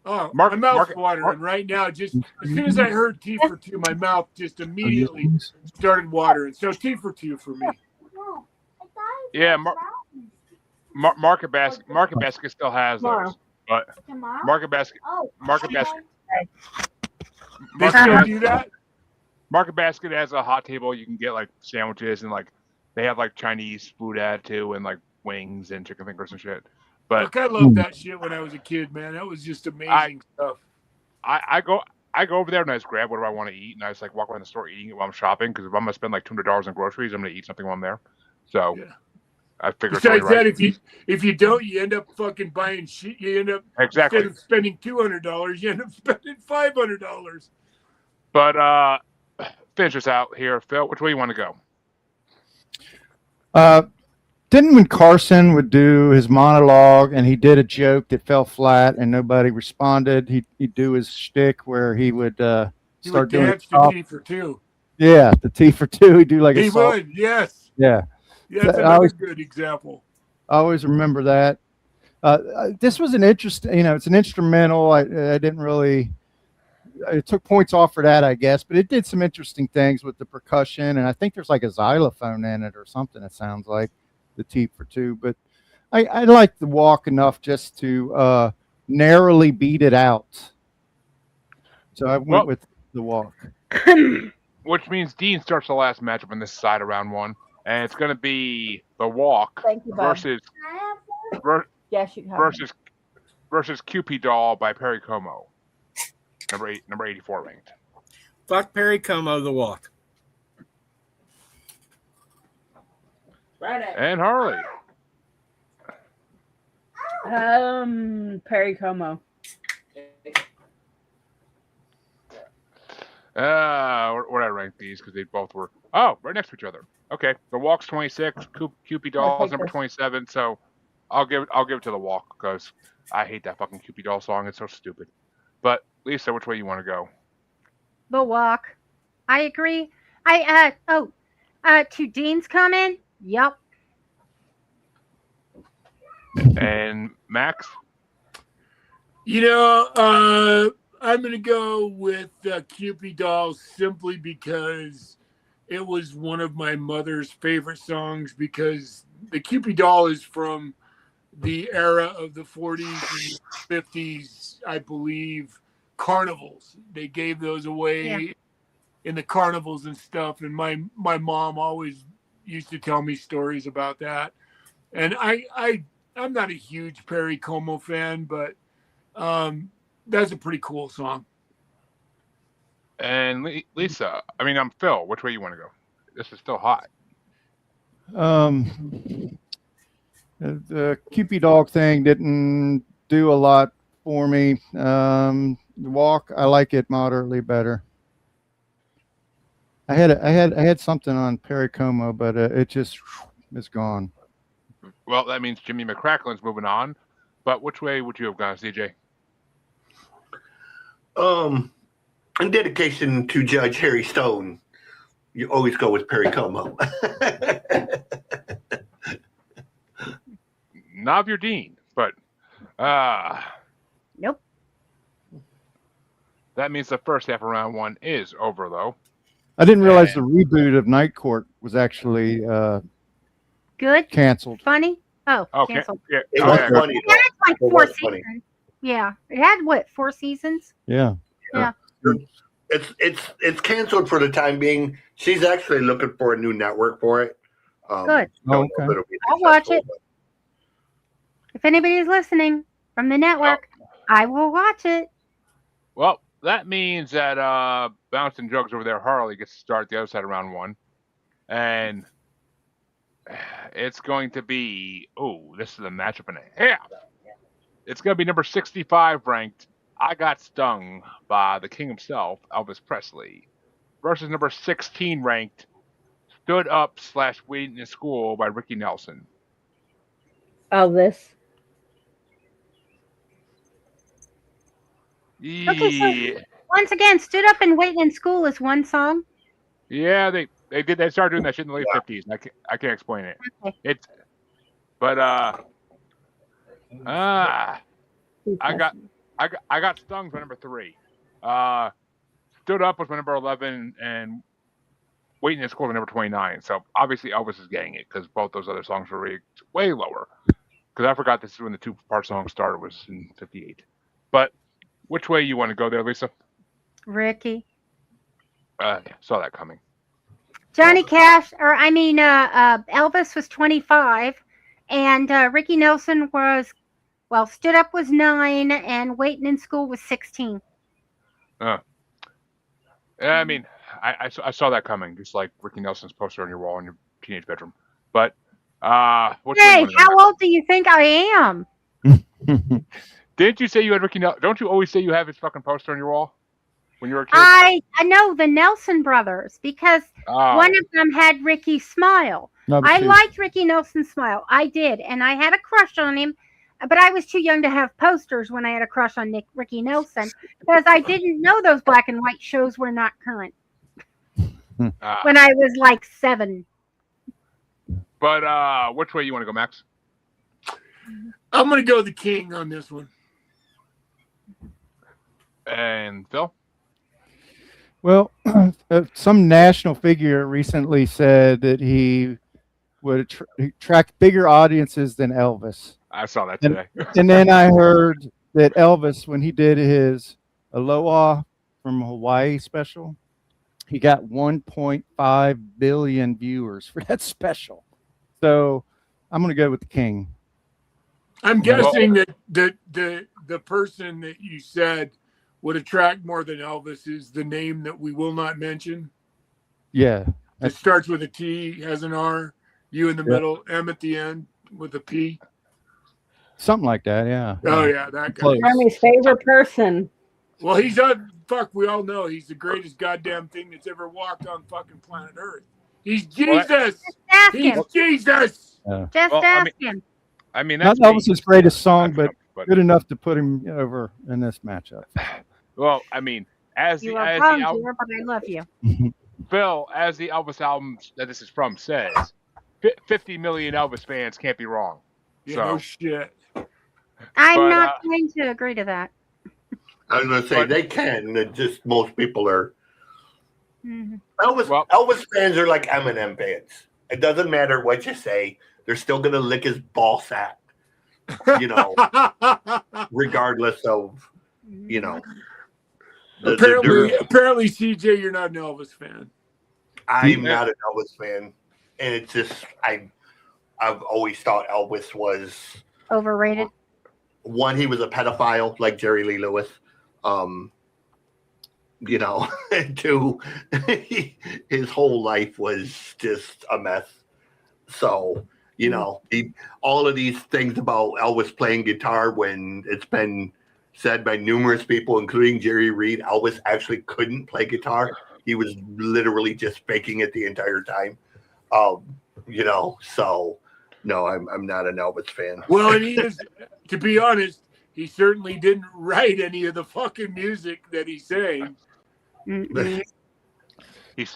Oh, my mouth's watering right now. Just as soon as I heard T for Two, my mouth just immediately started watering. So T for Two for me. Yeah, Market Basket still has those, but Market Basket. They still do that. Market Basket has a hot table. You can get like sandwiches and like they have like Chinese food at too, and like wings and chicken fingers and shit. But look, I loved that shit when I was a kid, man. That was just amazing stuff. I go over there and I just grab whatever I want to eat, and I just like walk around the store eating it while I'm shopping, because if I'm gonna spend like $200 on groceries, I'm gonna eat something while I'm there. So I figure. Besides that, if you don't, you end up fucking buying shit. You end up instead of spending $200, you end up spending $500. But finish us out here, Phil. Which way you want to go? Didn't when Carson would do his monologue and he did a joke that fell flat and nobody responded, he'd do his shtick where he would start doing dance to T for Two. Yeah, the T for Two. He'd do like he would, yes. Yeah. Yeah, that's another good example. I always remember that. This was an interesting, you know, it's an instrumental. I didn't really. It took points off for that, I guess, but it did some interesting things with the percussion, and I think there's like a xylophone in it or something. It sounds like the T for Two, but I like The Walk enough just to narrowly beat it out. So I went with The Walk. Which means Dean starts the last matchup on this side of round one, and it's going to be The Walk versus Cupid Doll by Perry Como. Number 84 ranked. Fuck Perry Como, The Walk. Right. And Harley. Perry Como. Where I rank these because they both were right next to each other. Okay, The Walk's 26, Cupid Doll's number 27. So I'll give it to The Walk because I hate that fucking Cupid Doll song. It's so stupid. But Lisa, which way you want to go? The Walk. I agree. To Dean's comment, yep. And Max? I'm going to go with Cupid Doll simply because it was one of my mother's favorite songs, because the Cupid Doll is from the era of the 40s and 50s, I believe, carnivals. They gave those away in the carnivals and stuff. And my mom always used to tell me stories about that. And I'm not a huge Perry Como fan, but that's a pretty cool song. And Lisa, I'm Phil. Which way you want to go? This is still hot. The Cupid Dog thing didn't do a lot for me. The Walk, I like it moderately better. I had something on Perry Como, but it just is gone. Well, that means Jimmy McCracklin's moving on. But which way would you have gone, CJ? In dedication to Judge Harry Stone, you always go with Perry Como. Not of your Dean, but Nope. That means the first half of round one is over, though. I didn't realize the reboot of Night Court was actually Good. canceled. Funny. Oh, Okay. canceled. Yeah. It was Okay. funny. It had like It 4 was funny. seasons. Yeah, it had what, 4 seasons? Yeah. It's canceled for the time being. She's actually looking for a new network for it. Good. Don't know if Okay. it'll be I'll watch successful, it. If anybody's listening from the network, I will watch it. Well, that means that Bouncing Jugs over there, Harley, gets to start the other side of round one. And it's going to be, this is a matchup and a half. It's going to be number 65 ranked, I Got Stung by the king himself, Elvis Presley, versus number 16 ranked, Stood Up / Waiting in School by Ricky Nelson. Elvis. Okay, Once again, Stood Up and Waiting in School is one song. Yeah, they started doing that shit in the late 50s. I can't explain it. Okay. I got Stung for number 3. Stood Up was my number 11, and Waiting in School was number 29. So obviously Elvis is getting it because both those other songs were ranked way lower. Because I forgot this is when the 2-part song started, was in 58. But which way you want to go there, Lisa? Ricky. Saw that coming. Johnny Cash, Elvis was 25, and Ricky Nelson was, Stood Up was 9, and Waiting in School was 16. I saw that coming, just like Ricky Nelson's poster on your wall in your teenage bedroom. But Hey, how old do you think I am? Didn't you say you had Ricky Nelson? Don't you always say you have his fucking poster on your wall when you were a kid? I know the Nelson brothers because one of them had Ricky's smile. I liked Ricky Nelson's smile. I did, and I had a crush on him, but I was too young to have posters when I had a crush on Ricky Nelson because I didn't know those black and white shows were not current when I was like 7. But which way you want to go, Max? I'm going to go the king on this one. And Phil? Well, some national figure recently said that he would attract bigger audiences than Elvis. I saw that today. And then I heard that Elvis, when he did his Aloha from Hawaii special, he got 1.5 billion viewers for that special. So I'm going to go with the king. I'm guessing that the person that you said would attract more than Elvis is the name that we will not mention. Yeah. It starts with a T, has an R, U in the middle, M at the end with a P. Something like that, yeah. Oh, yeah, that guy. Army's favorite person. Well, we all know he's the greatest goddamn thing that's ever walked on fucking planet Earth. He's Jesus. Just ask He's him. Jesus. Just ask him. Not Elvis's greatest song, but good enough to put him over in this matchup. Well, as You the are as wrong, the album, dear, but I love you. Bill, as the Elvis album that this is from says, 50 million Elvis fans can't be wrong. Yeah, So, no shit. I'm But, not going to agree to that. I was going to say But- they can. It just most people are. Mhm. Elvis fans are like Eminem fans. It doesn't matter what you say; they're still going to lick his ball sack, you know, regardless of, you know. Apparently, CJ, you're not an Elvis fan. I'm not an Elvis fan, and it's just I've always thought Elvis was Overrated. one. He was a pedophile like Jerry Lee Lewis. You know, and two, his whole life was just a mess. So, you know, all of these things about Elvis playing guitar, when it's been said by numerous people, including Jerry Reed, Elvis actually couldn't play guitar. He was literally just faking it the entire time. You know, so no, I'm not an Elvis fan. Well, and he is, to be honest, he certainly didn't write any of the fucking music that he sang. Mm-mm. He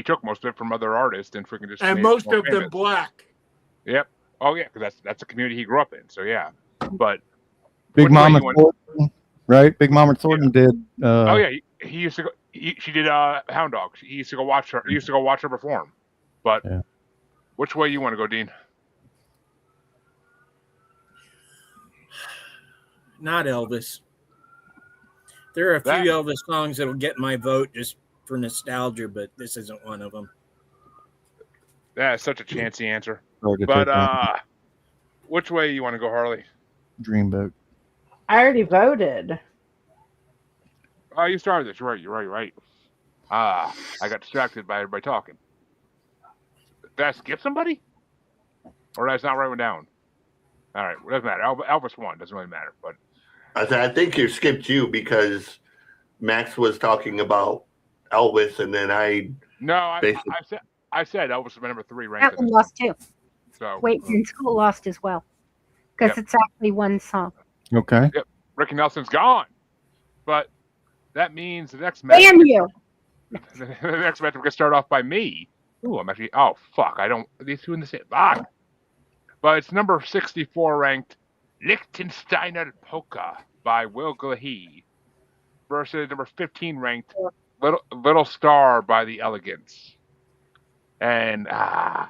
took most of it from other artists and freaking just. And made it most more of them famous. black. Yep. Oh yeah, because that's a community he grew up in. So yeah, but Big which way Mama you want- Thornton, right? Big Mama Thornton did. Oh yeah, he used to go. She did Hound Dog. He used to go watch her. He used to go watch her perform. But Yeah. which way you want to go, Dean? Not Elvis. There are a few Elvis songs that'll get my vote just for nostalgia, but this isn't one of them. That's such a chancy answer. Hard to But take on. which way you want to go, Harley? Dreamboat. I already voted. Oh, you started this. You're right. I got distracted by everybody talking. Did I skip somebody? Or did I not write one down? All right, it doesn't matter. Elvis won. Doesn't really matter. But I think you skipped you because Max was talking about Elvis, and then I said Elvis was my number 3 ranked. That one lost too. So Wait, in School lost as well. Because it's actually one song. Okay. Yep, Ricky Nelson's gone. But that means the next match. Damn you! The next match we're gonna start off by me. Ooh, I'm actually. Oh fuck! I don't. Are these two in the same? Fuck. But it's number 64 ranked Liechtensteiner Polka by Will Glahe versus number 15 ranked Little Star by The Elegants. And I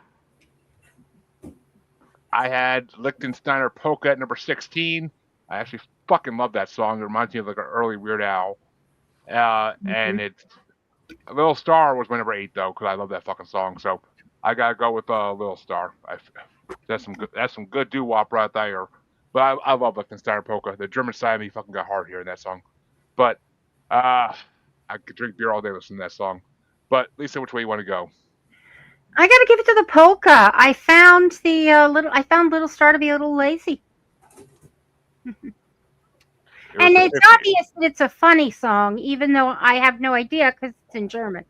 had Liechtensteiner Polka at number 16. I actually fucking love that song. It reminds me of like an early Weird Al. And it's Little Star was my number 8 though, because I love that fucking song. So I gotta go with Little Star. That's some good doo-wop right there. But I love Liechtensteiner Polka. The German side of me fucking got hard hearing that song. But I could drink beer all day listening to that song. But Lisa, which way you want to go? I gotta give it to the polka. I found Little Star to be a little lazy. And it's obvious that it's a funny song, even though I have no idea because it's in German.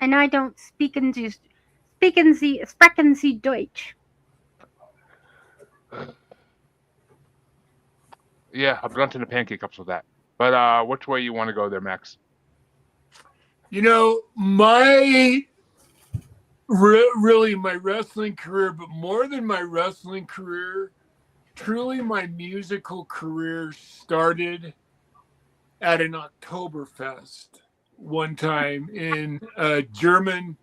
And I don't sprechen Sie Deutsch. Yeah, a blunt and a pancake cups with that. But which way you want to go there, Max? You know, my really my wrestling career, but more than my wrestling career, truly my musical career started at an Oktoberfest one time in German,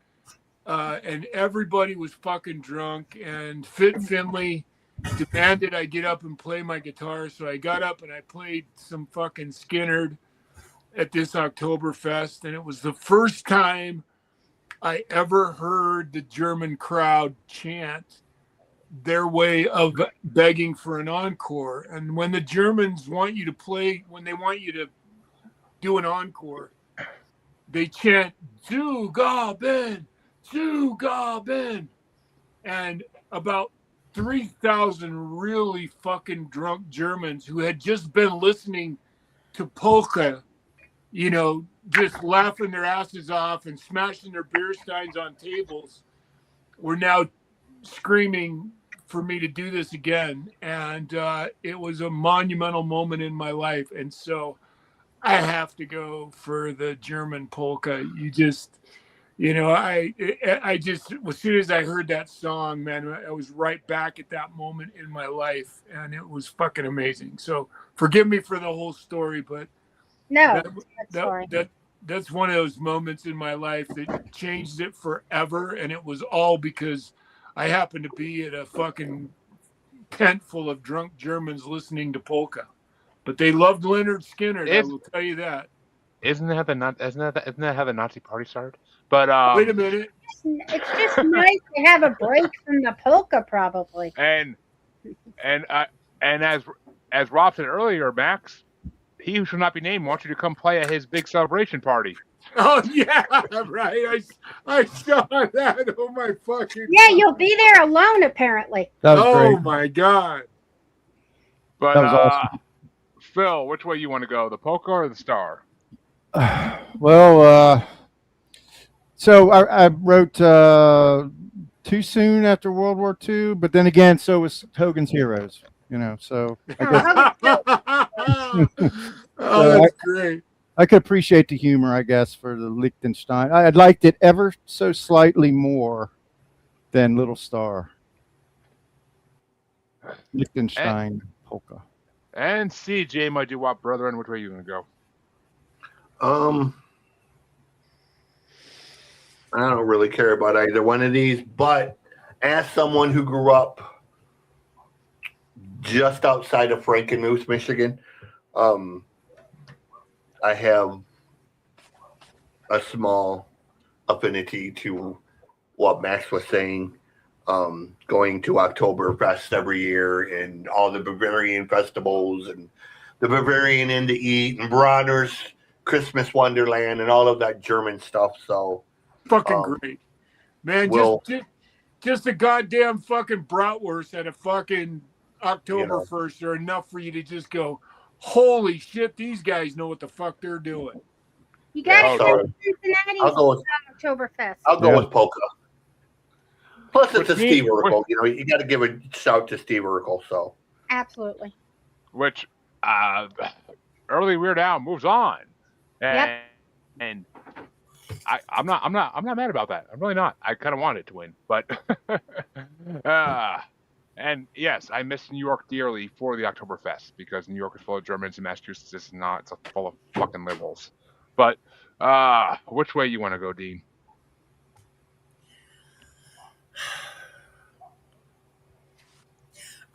and everybody was fucking drunk, and Fit Finley demanded I get up and play my guitar, so I got up and I played some fucking Skinnerd at this Oktoberfest, and it was the first time I ever heard the German crowd chant their way of begging for an encore. And when the Germans want you to play, when they want you to do an encore, they chant "Zu Gaben, Zu Gaben," and about 3,000 really fucking drunk Germans who had just been listening to polka, you know, just laughing their asses off and smashing their beer steins on tables, were now screaming for me to do this again. And it was a monumental moment in my life. And so I have to go for the German polka. You just, I just, as soon as I heard that song, man, I was right back at that moment in my life, and it was fucking amazing. So forgive me for the whole story, but No, that's one of those moments in my life that changed it forever, and it was all because I happened to be at a fucking tent full of drunk Germans listening to polka. But they loved Leonard Skinner. I will tell you that. Isn't that how the Nazi Party started? But wait a minute. It's just nice to have a break from the polka, probably. And as Rob said earlier, Max, he who shall not be named wants you to come play at his big celebration party. Oh yeah, right. I saw that. Oh my fucking. Yeah, God. You'll be there alone apparently. That was oh great. My God. But that was awesome. Phil, which way you want to go, the polka or the star? Well, so I wrote too soon after World War II, but then again, so was Hogan's Heroes. So I guess, that's great. I could appreciate the humor, I guess, for the Liechtenstein. I liked it ever so slightly more than Little Star. Liechtenstein polka. And CJ, my doo-wop brethren, which way are you going to go? I don't really care about either one of these, but as someone who grew up just outside of Frankenmuth, Michigan, I have a small affinity to what Max was saying, going to Oktoberfest every year and all the Bavarian festivals and the Bavarian Inn to Eat and Bronner's Christmas Wonderland and all of that German stuff. So fucking great, man. Just a goddamn fucking bratwurst at a fucking Oktoberfest are enough for you to just go, holy shit, these guys know what the fuck they're doing. You guys go to Cincinnati Oktoberfest. I'll go with polka. Plus, it's a Steve Urkel. You got to give a shout to Steve Urkel. So absolutely. Which early Weird Al moves on, and I'm not mad about that. I'm really not. I kind of wanted it to win, but and yes, I miss New York dearly for the Oktoberfest because New York is full of Germans and Massachusetts is not. It's full of fucking liberals. But which way you want to go, Dean?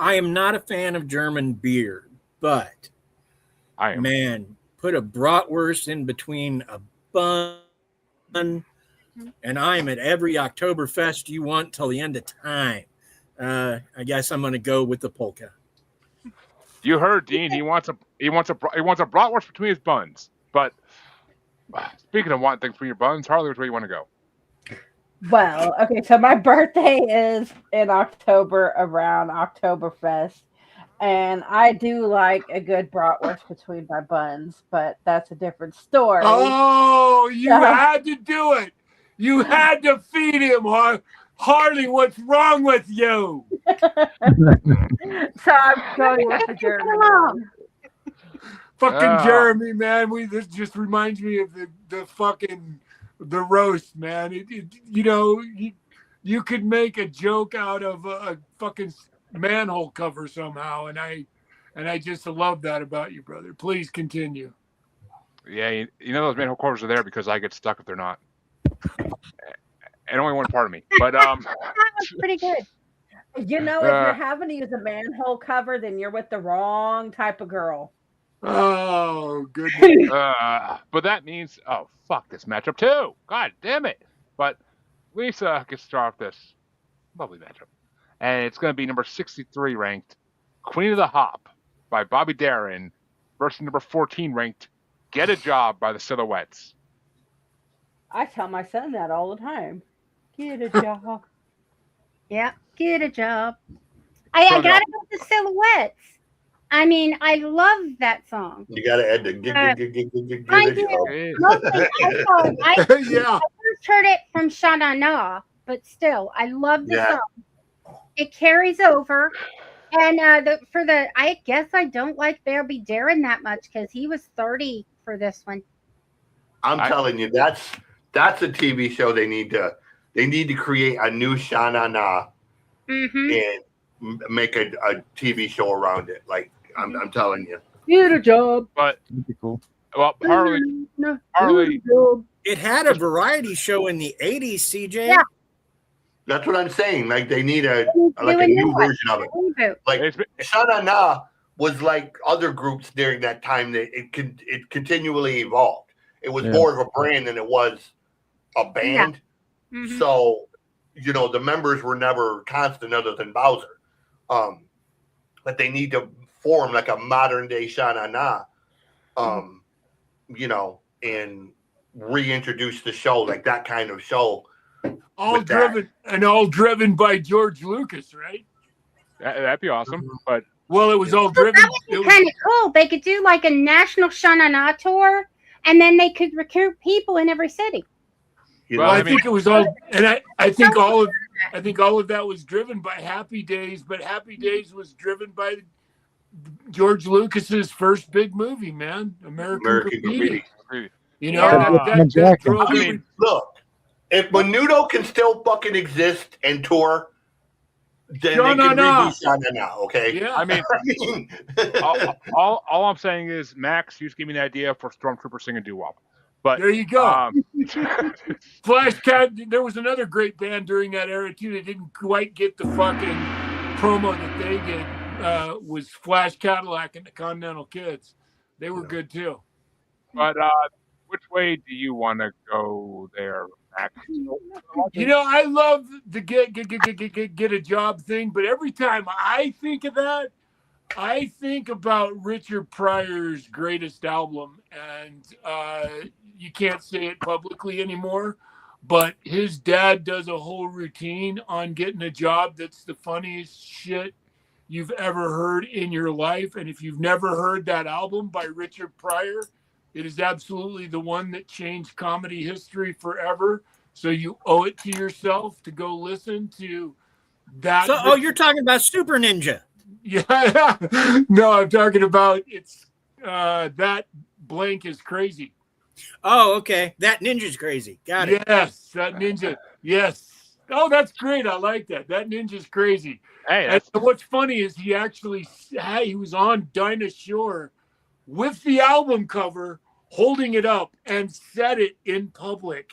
I am not a fan of German beer, but I am. Man, put a bratwurst in between a bun, and I'm at every Oktoberfest you want till the end of time. I guess I'm going to go with the polka. You heard, Dean. He wants a bratwurst between his buns. But speaking of wanting things between your buns, Harley, which way you want to go? Well, okay, so my birthday is in October around Oktoberfest, and I do like a good bratwurst between my buns, but that's a different story. Oh, you had to do it. You had to feed him, Harley. What's wrong with you? So I'm going with the German. Fucking Jeremy, man. This just reminds me of the fucking the roast, man. You could make a joke out of a fucking manhole cover somehow, and I just love that about you, brother. Please continue. Yeah, you know those manhole covers are there because I get stuck if they're not. And only one part of me, but that was pretty good. If you're having to use a manhole cover, then you're with the wrong type of girl. Oh, goodness. But that means, fuck this matchup too. God damn it. But Lisa gets to start off this lovely matchup. And it's going to be number 63 ranked Queen of the Hop by Bobby Darin versus number 14 ranked Get a Job by the Silhouettes. I tell my son that all the time. Get a job. Yeah, get a job. I got to go with the Silhouettes. I mean, I love that song. You got to add the get a job. I first heard it from Shana Na, but still, I love the song. It carries over. And I guess I don't like Bobby Darin that much because he was 30 for for this one. I'm telling you, that's a TV show they need to create a new Shana Na and make a TV show around it. Like I'm telling you. Get a job. But That'd be cool. well, Harley, It had a variety show in the 80s, CJ. Yeah. That's what I'm saying. Like they need a Do a new new one. version of it. Reboot. Like it's, Shana Na was like other groups during that time that it continually evolved. It was more of a brand than it was a band. Yeah. So, the members were never constant other than Bowser. But they need to form like a modern day Shana Na, and reintroduce the show, like that kind of show. All driven by George Lucas, right? that'd be awesome. But Well, it was all So driven. that would be kind of cool. They could do like a national Shana Na tour, and then they could recruit people in every city. Well, I think it was all, and I think all of that was driven by Happy Days, but Happy Days was driven by George Lucas's first big movie, man, American Graffiti. That drove every. Look, if Menudo can still fucking exist and tour, then they can redo Shana Na, okay? Yeah. I mean, all I'm saying is, Max, you just gave me the idea for Stormtrooper singing doo-wop. But there you go. Flash Cat. There was another great band during that era too. They didn't quite get the fucking promo that they did. Was Flash Cadillac and the Continental Kids. They were good too. But which way do you want to go there, Max? I love the get a job thing, but every time I think of that, I think about Richard Pryor's greatest album, and you can't say it publicly anymore, but his dad does a whole routine on getting a job that's the funniest shit you've ever heard in your life. And if you've never heard that album by Richard Pryor, it is absolutely the one that changed comedy history forever. So you owe it to yourself to go listen to that. So, you're talking about Super Ninja. Yeah. No, I'm talking about that blank is crazy. Oh, okay. That ninja's crazy. Got it. Yes, that ninja. Yes. Oh, that's great. I like that. That ninja's crazy. Hey, and what's funny is he was on Dinah Shore with the album cover, holding it up, and said it in public.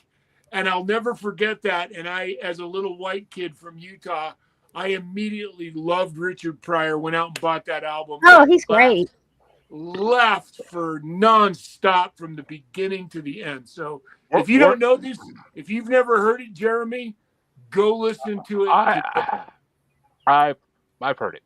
And I'll never forget that. And I, as a little white kid from Utah, I immediately loved Richard Pryor, went out and bought that album. Oh, he's great. Laughed for nonstop from the beginning to the end. So if you don't know this, if you've never heard it, Jeremy, go listen to it. I've heard it.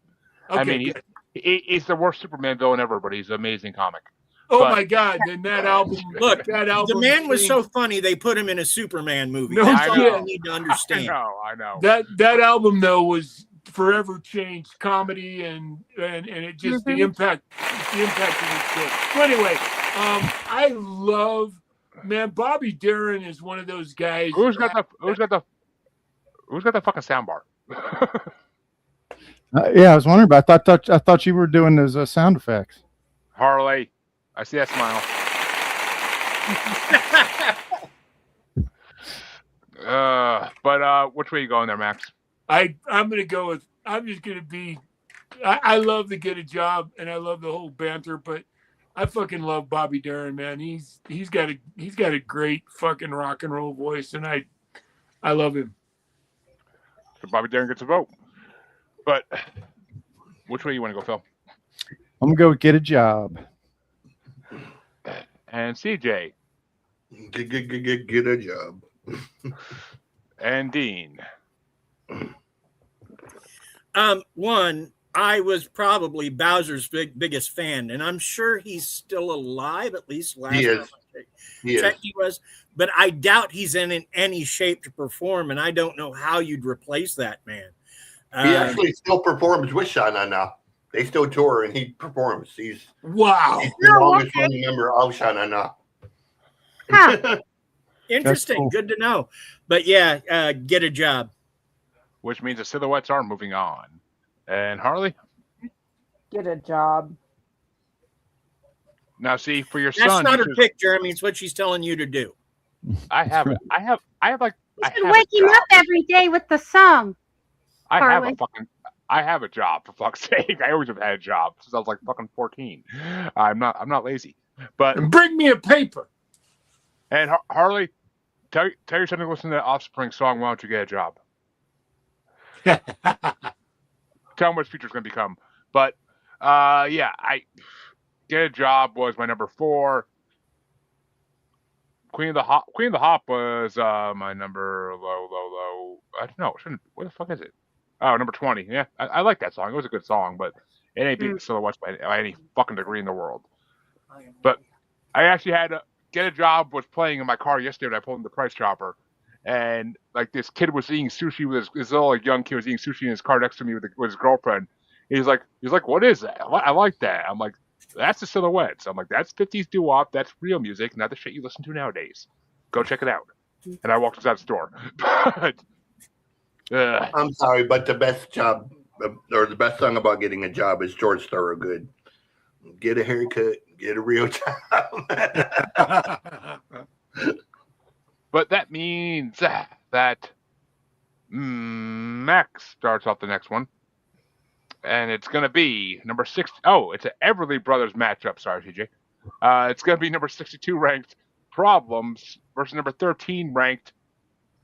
Okay, I mean, he's the worst Superman villain ever, but he's an amazing comic. My God! Then that album. Look, that album. The man was so funny they put him in a Superman movie. No, That's all shit. you need to understand. I know. That album though was forever changed comedy and it just the impact of it good. So anyway, I love Bobby Darin is one of those guys. Who's got the fucking soundbar? Yeah, I was wondering, but I thought you were doing those sound effects. Harley, I see that smile. But which way are you going there, Max? I'm gonna go with. I'm just gonna be. I love to get a job, and I love the whole banter, but I fucking love Bobby Darin, man. He's got a great fucking rock and roll voice, and I love him. So Bobby Darin gets a vote. But which way you want to go, Phil? I'm gonna go get a job. And CJ. Get a job. And Dean. One, I was probably Bowser's biggest fan, and I'm sure he's still alive, at least last time I checked he was. But I doubt he's in any shape to perform, and I don't know how you'd replace that man. He actually still performs with Shana now. They still tour and he performs. He's the longest running member of Shana now. Huh. Interesting. Cool. Good to know. But yeah, get a job. Which means the silhouettes are moving on. And Harley? Get a job. Now, see, for your That's son, not you her should- pick, Jeremy. It's what she's telling you to do. I have like You I should have wake a him job. up every day with the song. I have a job, for fuck's sake. I always have had a job since I was like fucking 14. I'm not lazy. But And bring me a paper. and Harley, tell your son to listen to that Offspring song. Why don't you get a job? Tell him what his future's going to become. But yeah, I get a job was my number 4. Queen of the Hop was my number low. I don't know. What the fuck is it? Oh, number 20. Yeah, I like that song. It was a good song, but it ain't beating the Silhouettes by any fucking degree in the world. But I actually had Get a Job was playing in my car yesterday when I pulled in the Price Chopper, and like this kid was eating sushi with this little young kid was eating sushi in his car next to me with his girlfriend. He's like, what is that? I like that. I'm like, that's the Silhouettes. I'm like, that's 50s doo-wop. That's real music, not the shit you listen to nowadays. Go check it out. And I walked inside the store. But I'm sorry, but the best job or the best song about getting a job is George Thorogood. Get a haircut, get a real job. But that means that Max starts off the next one. And it's going to be number 6. Oh, it's an Everly Brothers matchup. Sorry, TJ. It's going to be number 62 ranked Problems versus number 13 ranked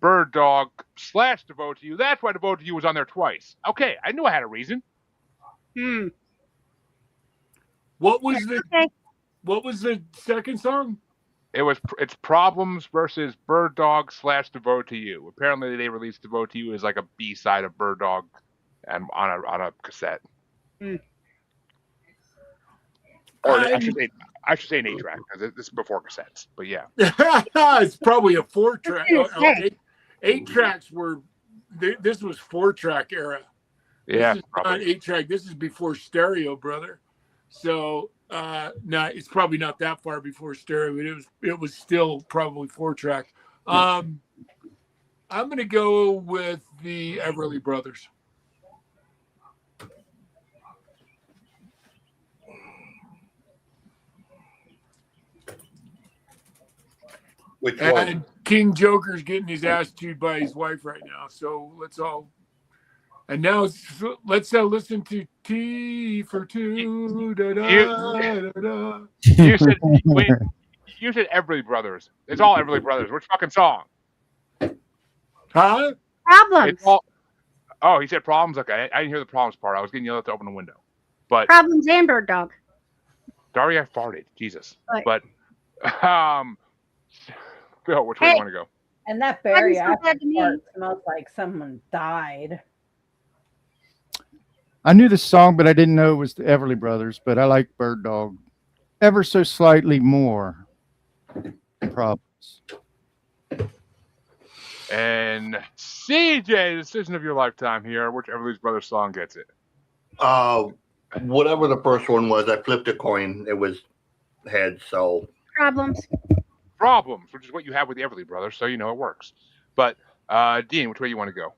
Bird Dog / Devote to You. That's why Devote to You was on there twice. Okay, I knew I had a reason. What was the second song? It's Problems versus Bird Dog / Devote to You. Apparently, they released Devote to You as like a B-side of Bird Dog and on a cassette. Or I should say an 8-track because this is before cassettes. But yeah, It's probably a 4-track. I was gonna say. 8 tracks were. This was 4-track era. yeah, This is probably. not 8-track. This is before stereo, brother. So no, it's probably not that far before stereo. But it was still probably 4-track. I'm gonna go with the Everly Brothers. Which one? And King Joker's getting his ass chewed by his wife right now. So let's all. And now let's listen to T for Two. Da, da, da, da. You said Everly Brothers. It's all Everly Brothers. Which fucking song? Huh? Problems. It's all. Oh, he said Problems. Okay, I didn't hear the Problems part. I was getting yelled at to open the window. But Problems and Bird Dog. Daria farted. Jesus. Right. But Phil, which way do you want to go? And that Why are you so bariatric bad to me? part smells like someone died. I knew the song, but I didn't know it was the Everly Brothers. But I like Bird Dog ever so slightly more. Problems. And CJ, decision of your lifetime here. Which Everly Brothers song gets it? Whatever the first one was, I flipped a coin. It was heads, so Problems. Problems, which is what you have with the Everly Brothers, so you know it works. But Dean, which way you want to go?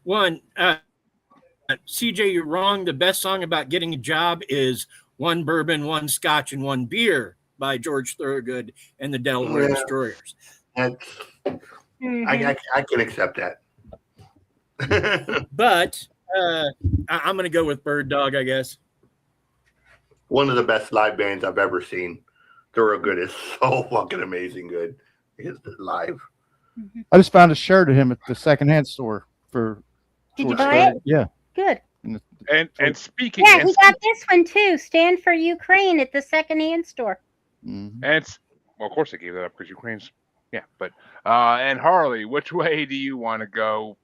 One, CJ, you're wrong. The best song about getting a job is One Bourbon, One Scotch, and One Beer by George Thorogood and the Delaware Yeah. Destroyers. that's, Mhm. I can accept that. But I'm going to go with Bird Dog, I guess. One of the best live bands I've ever seen. Thorogood is so fucking amazing good. It's live. I just found a shirt of him at the secondhand store for. Did you George buy Strait. it? Yeah. Good. And speaking, Yeah, and, he got this one too. Stand for Ukraine at the secondhand store. Mhm. well, of course they gave that up because Ukraine's, yeah. But and Harley, which way do you want to go?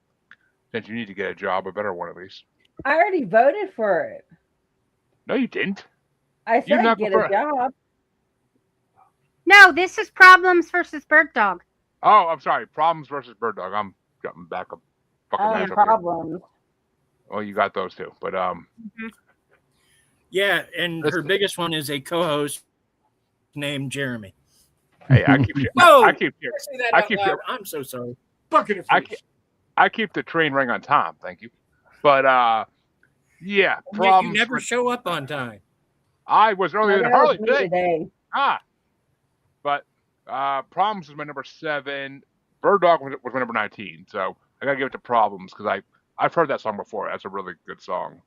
Since you need to get a job, a better one at least. I already voted for it. No, you didn't. I You've said not get prefer- a job. No, this is Problems versus Bird Dog. Oh, I'm sorry. Problems versus Bird Dog. I'm jumping back up. Fucking match up here. Problems. Well, you got those two, but Yeah, and her Listen. biggest one is a co-host named Jeremy. hey, I keep Whoa! I keep Did I say that I out keep loud? your- I'm so sorry. Bucket of I fish. I keep the train running on time. Thank you. But yeah, And yet you Problems. never show up on time. I was earlier than that was Harley me today. today. But Problems was my number 7. Bird Dog was my number 19. So I gotta give it to Problems because I've heard that song before. That's a really good song.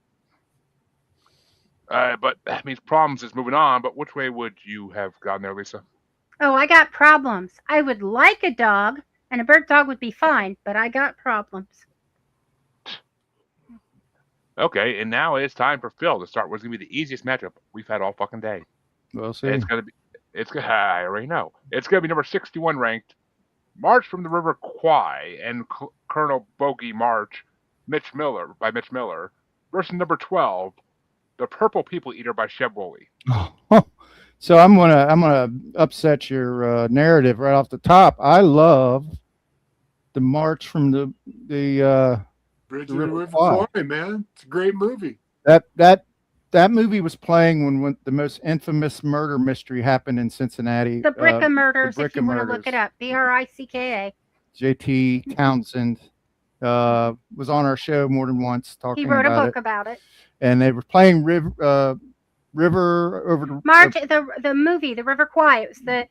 But that means Problems is moving on. But which way would you have gone there, Lisa? Oh, I got problems. I would like a dog, and a bird dog would be fine, but I got problems. Okay, and now it's time for Phil to start what's gonna be the easiest matchup we've had all fucking day. We'll see. I already know. It's gonna be number 61 ranked, March from the River Kwai and Colonel Bogey March, Mitch Miller versus number 12, The Purple People Eater by Sheb Woolley. So I'm gonna upset your narrative right off the top. I love the March from the Bridge The of the River River Kwai. Kwai, man. It's a great movie. That movie was playing when the most infamous murder mystery happened in Cincinnati. The Bricka Murders, if Bricka you want to look Murders. it up. Bricka. J.T. Townsend was on our show more than once talking He wrote a about book it. about it. And they were playing River over the March, the movie, The River Kwai. It was the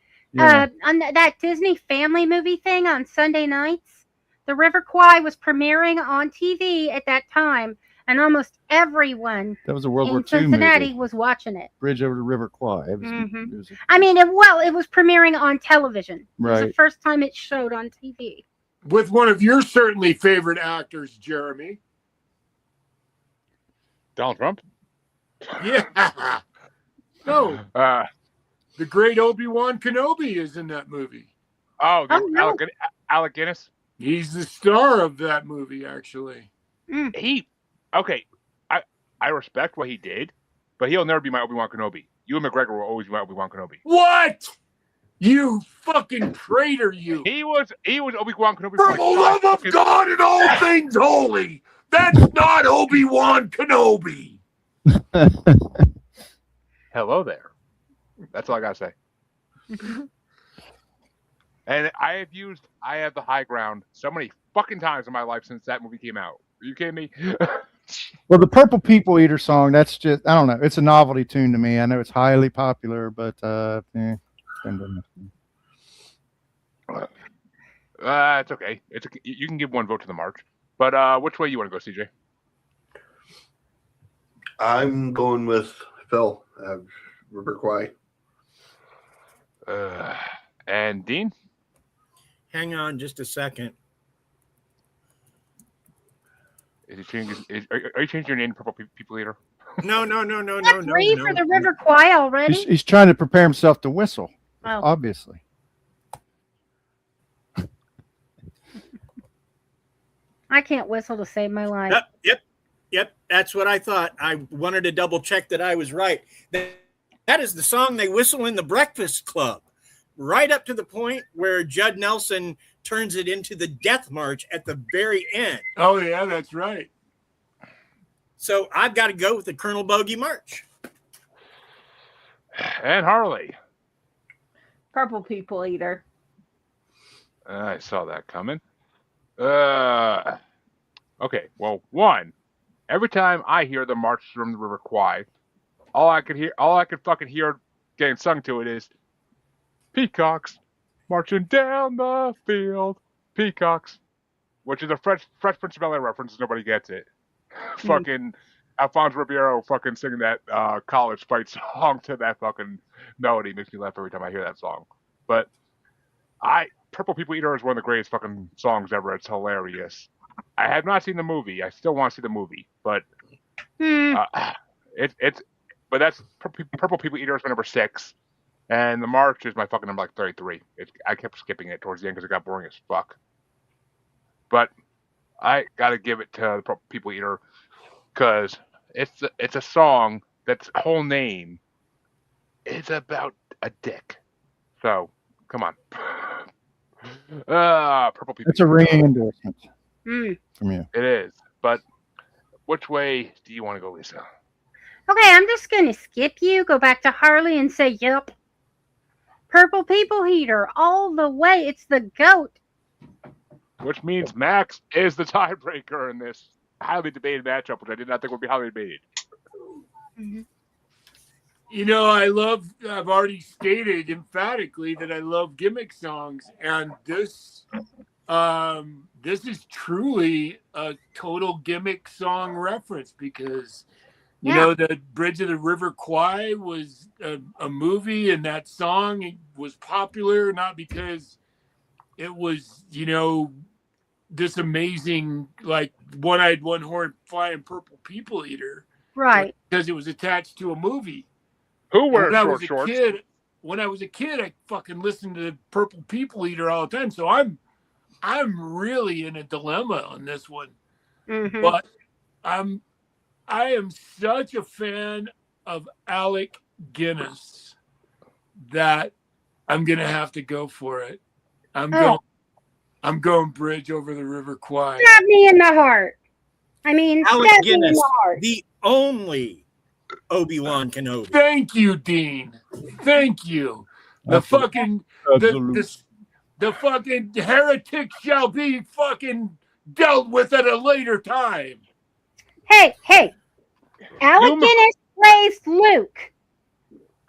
on that Disney family movie thing on Sunday nights. The River Kwai was premiering on TV at that time, and almost everyone that was a World in War II Cincinnati movie. was watching it. Bridge over the River Kwai. It was, Mhm. it was I mean, it was premiering on television. It was the Right. first time it showed on TV. With one of your certainly favorite actors, Jeremy. Donald Trump? Yeah. No, Uh, the great Obi-Wan Kenobi is in that movie. oh, no. Alec Guinness? He's the star of that movie, actually. Okay, I respect what he did, but he'll never be my Obi-Wan Kenobi. Ewan McGregor will always be my Obi-Wan Kenobi. What? You fucking traitor, you. He was Obi-Wan Kenobi For the love of God and all things holy, that's not Obi-Wan Kenobi. Hello there. That's all I gotta say. And I have the high ground so many fucking times in my life since that movie came out. Are you kidding me? Well, the Purple People Eater song, that's just, I don't know. It's a novelty tune to me. I know it's highly popular, but it's okay. You can give one vote to the March. But which way you want to go, CJ? I'm going with Phil. River Kwai. And Dean? Hang on just a second. Are you changing your name to Purple People Eater? No. That's three for the River Kwai already. he's trying to prepare himself to whistle, Oh. obviously. I can't whistle to save my life. Yep. That's what I thought. I wanted to double check that I was right. That is the song they whistle in the Breakfast Club, right up to the point where Judd Nelson turns it into the Death March at the very end. Oh, yeah, that's right. So I've got to go with the Colonel Bogey March. And Harley. Purple People Eater. I saw that coming. Okay, well, one. Every time I hear the March from the River Kwai, all I could fucking hear getting sung to it is peacocks marching down the field. Peacocks, which is a Fresh Prince of Bel-Air reference. Nobody gets it. Fucking Alphonse Ribeiro fucking singing that college fight song to that fucking melody makes me laugh every time I hear that song. But Purple People Eater is one of the greatest fucking songs ever. It's hilarious. I have not seen the movie. I still want to see the movie, but but that's Purple People Eater is my number 6, and the March is my fucking number 33. I kept skipping it towards the end because it got boring as fuck. But I gotta give it to the Purple People Eater because it's a song that's whole name is about a dick. So come on. Purple People. It's a ringing endorsement from you. It is. But which way do you want to go, Lisa? Okay, I'm just going to skip you, go back to Harley and say, yep. Purple People Eater, all the way. It's the GOAT. Which means Max is the tiebreaker in this highly debated matchup, which I did not think would be highly debated. I've already stated emphatically that I love gimmick songs, and this is truly a total gimmick song reference because the Bridge of the River Kwai was a movie, and that song was popular not because it was this amazing like one-eyed one-horned flying purple people eater, Right. because it was attached to a movie. Who And wears short shorts? When I was a kid, I fucking listened to Purple People Eater all the time. So I'm really in a dilemma on this one. Mm-hmm. But I am such a fan of Alec Guinness that I'm gonna have to go for it. I'm going Bridge over the River Kwai. Stab me in the heart. I mean, Alec stab me in Guinness, the heart. the only Obi-Wan Kenobi. Thank you, Dean. Thank you. The fucking the fucking heretic shall be fucking dealt with at a later time. Hey. Alec Guinness raised Luke.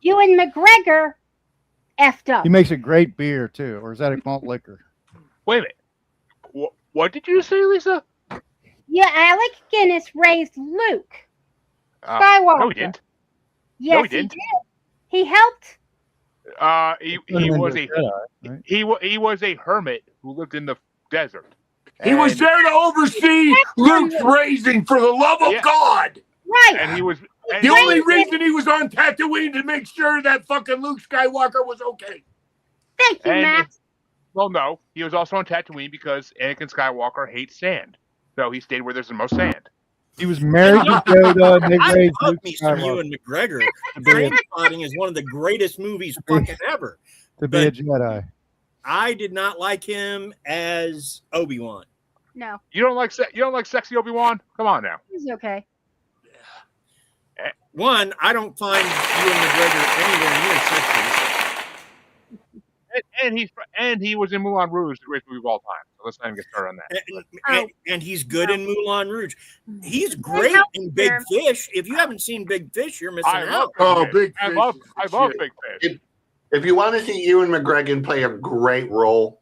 Ewan McGregor effed up. He makes a great beer too, or is that a malt liquor? Wait a minute. What did you say, Lisa? Yeah, Alec Guinness raised Luke Skywalker. No, he didn't. Yes, No, he didn't. did. He helped. He was a hermit who lived in the desert. He was there to oversee Luke's raising, for the love of God. Right. And he was the only reason he was on Tatooine to make sure that fucking Luke Skywalker was okay. Thank you, Max. Well, no, he was also on Tatooine because Anakin Skywalker hates sand, so he stayed where there's the most sand. He was married to Yoda. And they I raised love Luke me some Skywalker Ewan McGregor. Trainspotting is one of the greatest movies fucking ever. to be a Jedi. I did not like him as Obi-Wan. No, You don't like sexy Obi-Wan? Come on now. he's okay. One, I don't find Ewan McGregor anywhere near sexy. And he was in Moulin Rouge, the greatest movie of all time. So let's not even get started on that. And he's good in Moulin Rouge. He's great in Big Fish. If you haven't seen Big Fish, you're missing out. Big Fish. I love Big Fish. If you want to see Ewan McGregor play a great role,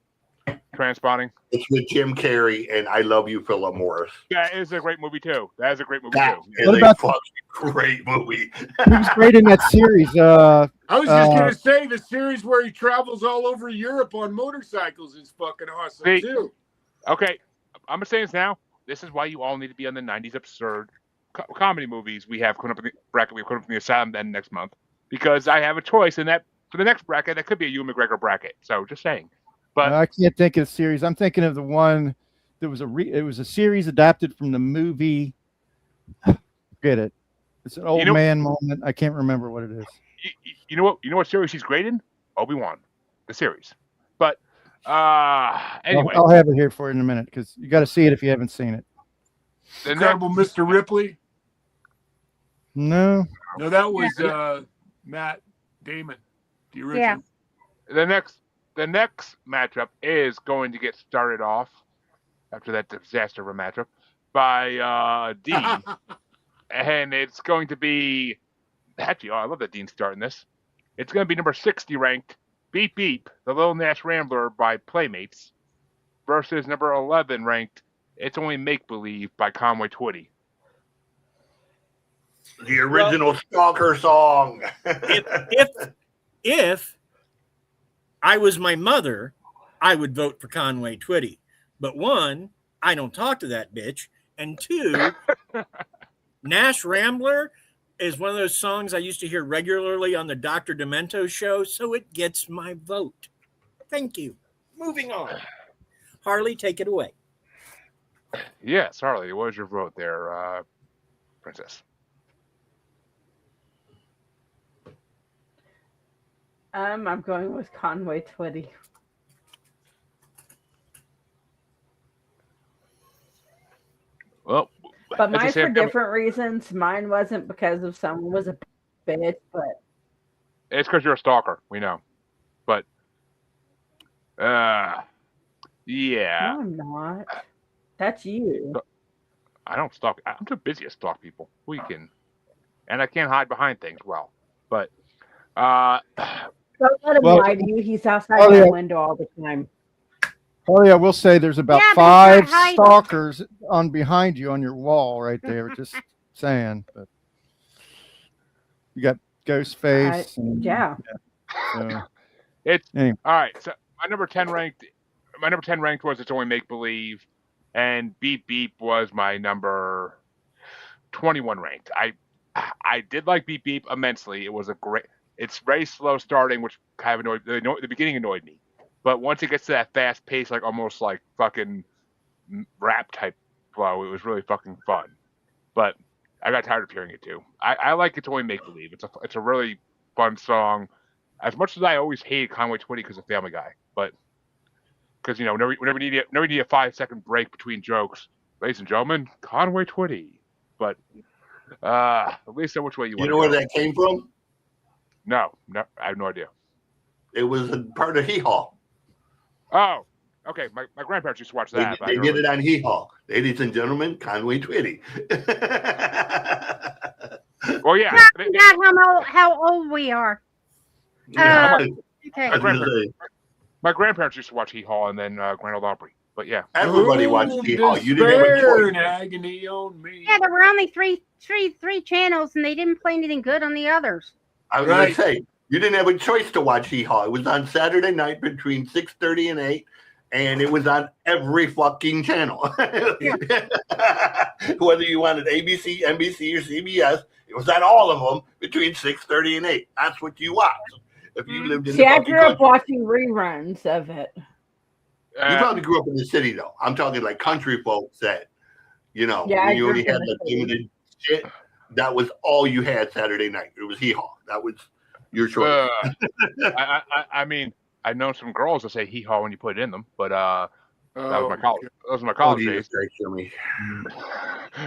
Trainspotting. it's with Jim Carrey and I Love You, Philip Morris. That is a great movie too. That is a great movie That too. is a fucking great movie. He was great in that series. I was just gonna say the series where he travels all over Europe on motorcycles is fucking awesome too. Okay, I'm gonna say this now. This is why you all need to be on the '90s absurd comedy movies we have coming up in the bracket. We have coming up in the Asylum then next month because I have a choice in that for the next bracket. That could be a Ewan McGregor bracket. So just saying. But I can't think of the series. I'm thinking of the one that was it was a series adapted from the movie. Forget it. It's an old man moment. I can't remember what it is. You know what series he's great in? Obi-Wan, the series. But anyway, I'll have it here for you in a minute because you got to see it if you haven't seen it. The Incredible Mr. Ripley. No, that was Matt Damon, the original. Yeah. The next matchup is going to get started off after that disaster of a matchup by Dean. And it's going to be actually, I love that Dean's starting this. It's going to be number 60 ranked Beep Beep, the Little Nash Rambler by Playmates versus number 11 ranked It's Only Make Believe by Conway Twitty. The original Stalker song. If I was my mother, I would vote for Conway Twitty. But one, I don't talk to that bitch. And two, Nash Rambler is one of those songs I used to hear regularly on the Dr. Demento show, so it gets my vote. Thank you. Moving on. Harley, take it away. Yes, Harley, what was your vote there, Princess? I'm going with Conway Twitty. Well, but mine for different reasons. Mine wasn't because of someone was a bitch, but it's because you're a stalker. We know, but yeah. No, I'm not. That's you. I don't stalk. I'm too busy to stalk people. And I can't hide behind things well. But Don't let him Well- lie to you. He's outside Oh, my yeah. window all the time. Oh yeah, we'll say there's about Yeah, but 5 it's not hiding. stalkers on behind you on your wall right there. Just saying. But you got Ghostface. and, Yeah. so, it's anyway. all right. So my number 10 ranked was It's Only Make Believe, and Beep Beep was my number 21 ranked. I did like Beep Beep immensely. It was a great. It's very slow starting, which kind of annoyed. The beginning annoyed me, but once it gets to that fast pace, like almost like fucking rap type flow, it was really fucking fun. But I got tired of hearing it too. I like It's Only Make Believe. It's a really fun song. As much as I always hated Conway Twitty because of Family Guy, but because whenever you need a 5-second break between jokes, ladies and gentlemen, Conway Twitty. But at least know which way you want You to know go. where that came from? No, I have no idea. It was a part of Hee Haw. Oh, okay. My grandparents used to watch that. They did it on Hee Haw. Ladies and gentlemen, Conway Twitty. Well, yeah. Not how old we are. Okay. My grandparents used to watch Hee Haw and then Grand Ole Opry. But yeah. Everybody watched Hee Haw. You didn't have a Despair choice. and agony on me. Yeah, there were only three channels, and they didn't play anything good on the others. I was going to say, you didn't have a choice to watch Hee Haw. It was on Saturday night between 6:30 and 8, and it was on every fucking channel. Whether you wanted ABC, NBC, or CBS, it was on all of them between 6:30 and 8. That's what you watched. If you lived in See, the I fucking grew up country. watching reruns of it. You probably grew up in the city, though. I'm talking like country folks that, Yeah, when I you grew only up in had the like city. limited shit, that was all you had Saturday night. It was Hee Haw. That was your choice. I mean, I've known some girls that say hee haw when you put it in them, but that was my college. That was my college days. Jesus Christ, Jimmy.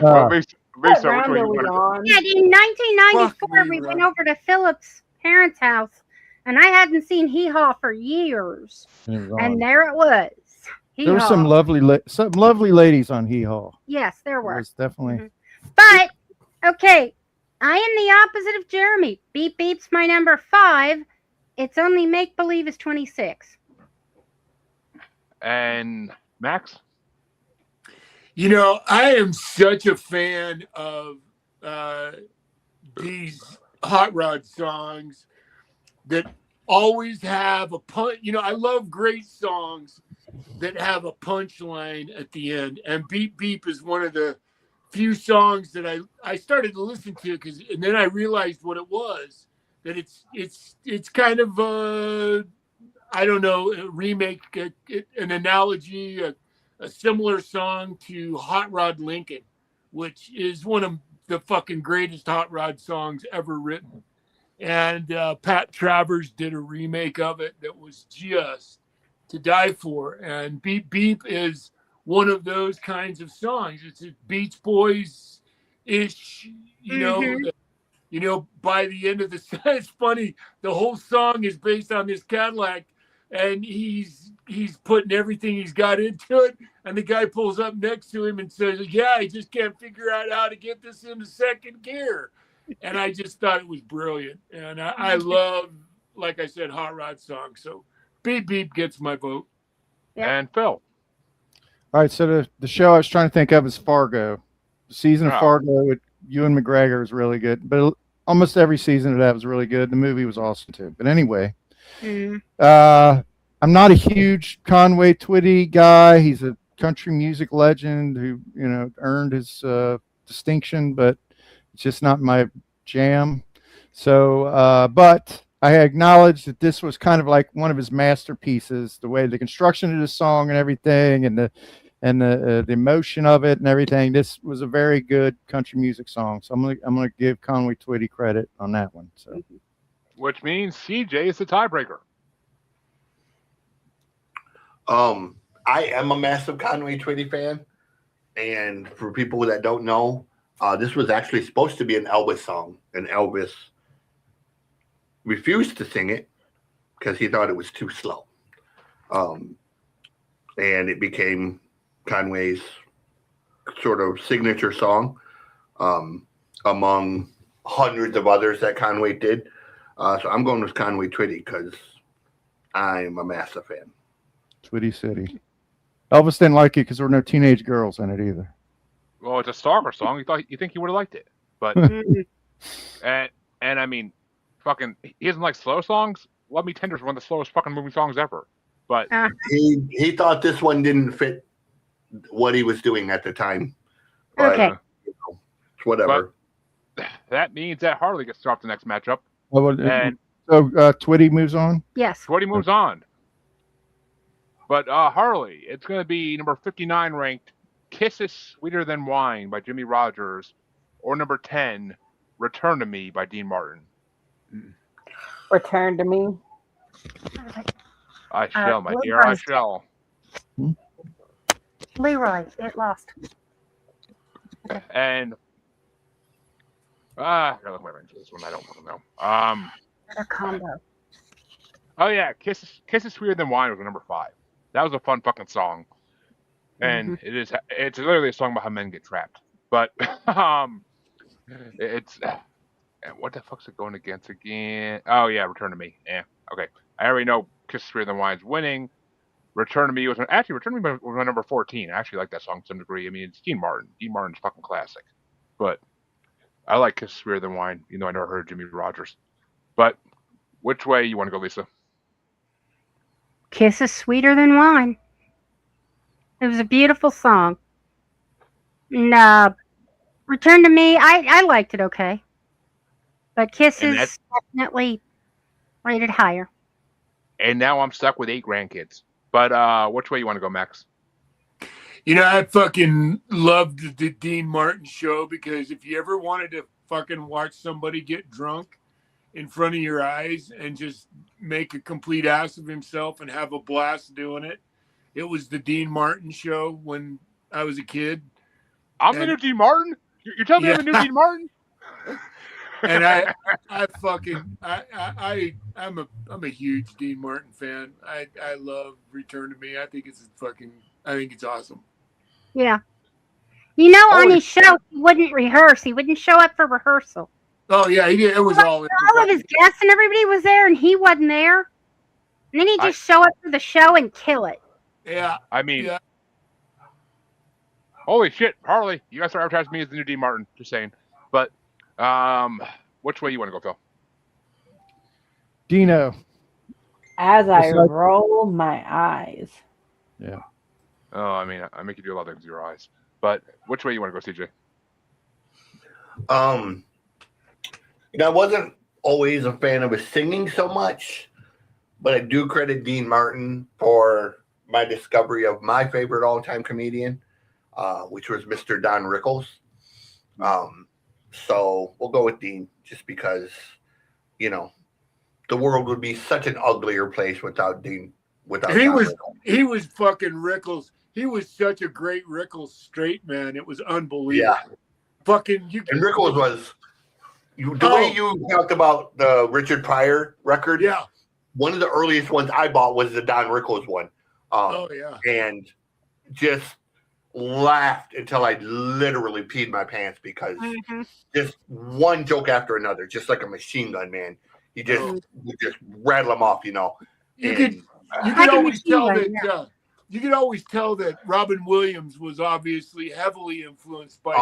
Well, at least What so which round way are you we want on? Yeah, in 1994, Fuck me, we went Ron. over to Philip's parents' house, and I hadn't seen Hee Haw for years. And there it was. There were Hee-haw. some lovely ladies on Hee Haw. Yes, there It were. was definitely. But, okay, I am the opposite of Jeremy. Beep Beep's my number 5. It's Only Make Believe is 26. And Max? You know, I am such a fan of these hot rod songs that always have a punch. You know, I love great songs that have a punchline at the end. And Beep Beep is one of the few songs that I started to listen to and then I realized what it was. That it's kind of I don't know, a remake, an analogy, a similar song to Hot Rod Lincoln, which is one of the fucking greatest hot rod songs ever written. And Pat Travers did a remake of it that was just to die for. And Beep Beep is one of those kinds of songs. It's a Beach Boys-ish, you know, by the end of the song, it's funny. The whole song is based on this Cadillac, and he's putting everything he's got into it. And the guy pulls up next to him and says, "Yeah, I just can't figure out how to get this into second gear." And I just thought it was brilliant. And I love, like I said, hot rod songs. So Beep Beep gets my vote. Yeah. And Phil? All right, so the show I was trying to think of is Fargo. The season of Fargo with Ewan McGregor was really good, but almost every season of that was really good. The movie was awesome too. But anyway, I'm not a huge Conway Twitty guy. He's a country music legend who earned his distinction, but it's just not my jam. So, but I acknowledge that this was kind of like one of his masterpieces. The way the construction of the song and everything, and the emotion of it and everything. This was a very good country music song. So I'm gonna give Conway Twitty credit on that one. So, which means CJ is the tiebreaker. I am a massive Conway Twitty fan, and for people that don't know, this was actually supposed to be an Elvis song, and Elvis refused to sing it because he thought it was too slow. And it became Conway's sort of signature song, among hundreds of others that Conway did. So I'm going with Conway Twitty because I'm a massive fan. Twitty City. Elvis didn't like it because there were no teenage girls in it either. Well, it's a stalker song. You think he would have liked it, but and I mean, fucking, he doesn't like slow songs. Love Me Tender is one of the slowest fucking movie songs ever. But he thought this one didn't fit what he was doing at the time. But, Okay. You know, it's whatever. But that means that Harley gets dropped the next matchup, And so Twitty moves on. Yes. Twitty moves on. But Harley, it's going to be number 59 ranked Kisses Sweeter Than Wine by Jimmy Rogers, or number 10, Return to Me by Dean Martin. Return to Me. I shall, my dear, I shall. Leroy, it lost. And I gotta look my range for this one. I don't fucking know. A combo. Oh yeah, Kisses Sweeter Than Wine was number 5. That was a fun fucking song, and it's literally a song about how men get trapped. But it's what the fuck's it going against again? Oh yeah, Return to Me. Yeah, okay. I already know Kisses Sweeter Than Wine's winning. Return to Me was Return to Me was my number 14. I actually like that song to some degree. I mean, it's Dean Martin. Dean Martin's fucking classic. But I like Kisses Sweeter Than Wine, even though I never heard Jimmy Rogers. But which way you want to go, Lisa? Kisses Sweeter Than Wine. It was a beautiful song. And Return to Me, I liked it okay. But Kisses definitely rated higher. And now I'm stuck with 8 grandkids. But which way you want to go, Max? You know, I fucking loved the Dean Martin show because if you ever wanted to fucking watch somebody get drunk in front of your eyes and just make a complete ass of himself and have a blast doing it, it was the Dean Martin show when I was a kid. I'm the new Dean Martin? You're telling me I'm the new Dean Martin? And I'm a huge Dean Martin fan. I love Return to Me. I think it's awesome. Yeah. You know, on his show, he wouldn't rehearse. He wouldn't show up for rehearsal. Oh yeah, it was all of his guests and everybody was there, and he wasn't there. And then he'd just show up for the show and kill it. Yeah. I mean, holy shit, Harley, you guys start advertising me as the new Dean Martin. Just saying. But which way you want to go, Phil? Dino. As I roll my eyes. Yeah. Oh, I mean, I make you do a lot of things with your eyes. But which way you want to go, CJ? You know, I wasn't always a fan of his singing so much, but I do credit Dean Martin for my discovery of my favorite all-time comedian, which was Mr. Don Rickles. So we'll go with Dean just because, you know, the world would be such an uglier place without Dean. He was fucking Rickles. He was such a great Rickles straight man. It was unbelievable. Yeah. Fucking and Rickles was the way you talked about the Richard Pryor record. Yeah. One of the earliest ones I bought was the Don Rickles one. And just laughed until I literally peed my pants because just one joke after another, just like a machine gun, man. He just would just rattle them off, you know. You could always tell that. You could always tell that Robin Williams was obviously heavily influenced by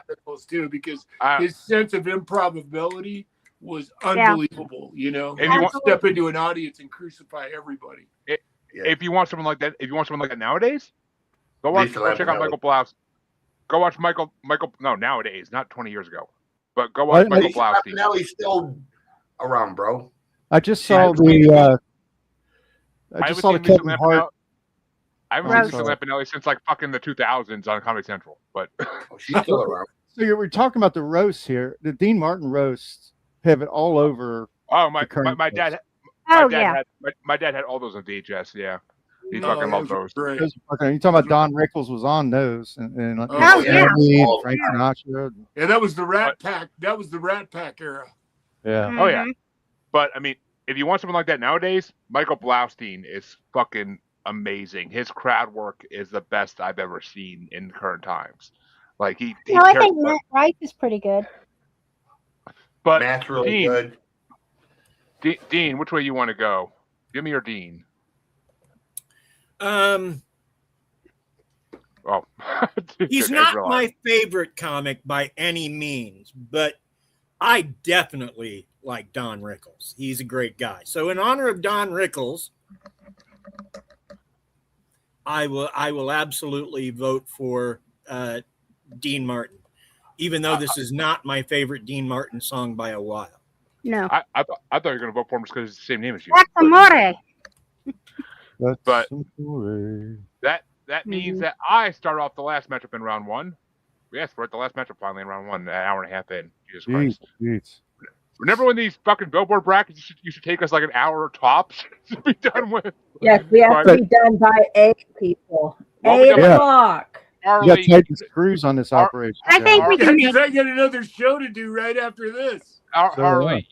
Rickles too, because his sense of improbability was unbelievable. You know, if you want to step into an audience and crucify everybody. If you want someone like that, nowadays, go check out Michael Blouse. Go watch Michael. No, nowadays, not 20 years ago, but go watch Michael Blouse. Now he's still around, bro. I just saw the. I just saw the Kevin Hart. I haven't seen Lisa Lampanelli since like fucking the 2000s on Comedy Central, but she's still around. So we're talking about the roasts here. The Dean Martin roasts pivot all over. Oh my dad. My dad had all those on VHS. Yeah, he fucking loved those. You talking about Don Rickles was on those, and Frank Sinatra. Yeah, that was the Rat Pack. That was the Rat Pack era. Yeah. Oh yeah. But I mean, if you want someone like that nowadays, Michael Blaustein is fucking amazing. His crowd work is the best I've ever seen in current times. Like I think Matt Rife is pretty good. But Matt's really good. Dean, which way you want to go? Jimmy or Dean? Um, Oh, he's not my favorite comic by any means, but I definitely like Don Rickles. He's a great guy. So in honor of Don Rickles, I will absolutely vote for Dean Martin, even though this is not my favorite Dean Martin song by a while. No. I thought you were going to vote for him just because it's the same name as you. That's amore. But amore. That means that I start off the last matchup in round one. Yes, we're at the last matchup finally in round one, an hour and a half in. Jesus Christ. Jeez. Remember when these fucking Billboard brackets used to take us like an hour tops to be done with? Yes, we have to be done by 8 people. 8 o'clock. You got tight screws on this operation. I think we can Because I got another show to do right after this. Harley,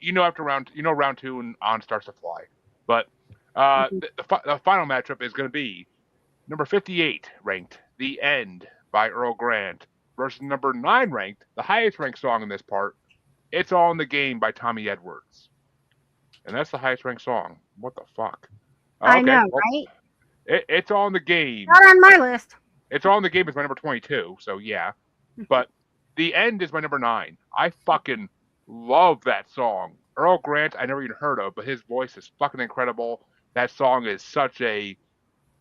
you know after round two and on starts to fly. But the final matchup is going to be number 58 ranked "The End" by Earl Grant versus number 9 ranked, the highest ranked song in this part, "It's All in the Game" by Tommy Edwards. And that's the highest ranked song. What the fuck? I know, right? It's All in the Game. Not on my list. It's All in the Game is my number 22, so yeah. But The End is my number 9. I fucking love that song. Earl Grant, I never even heard of, but his voice is fucking incredible. That song is such a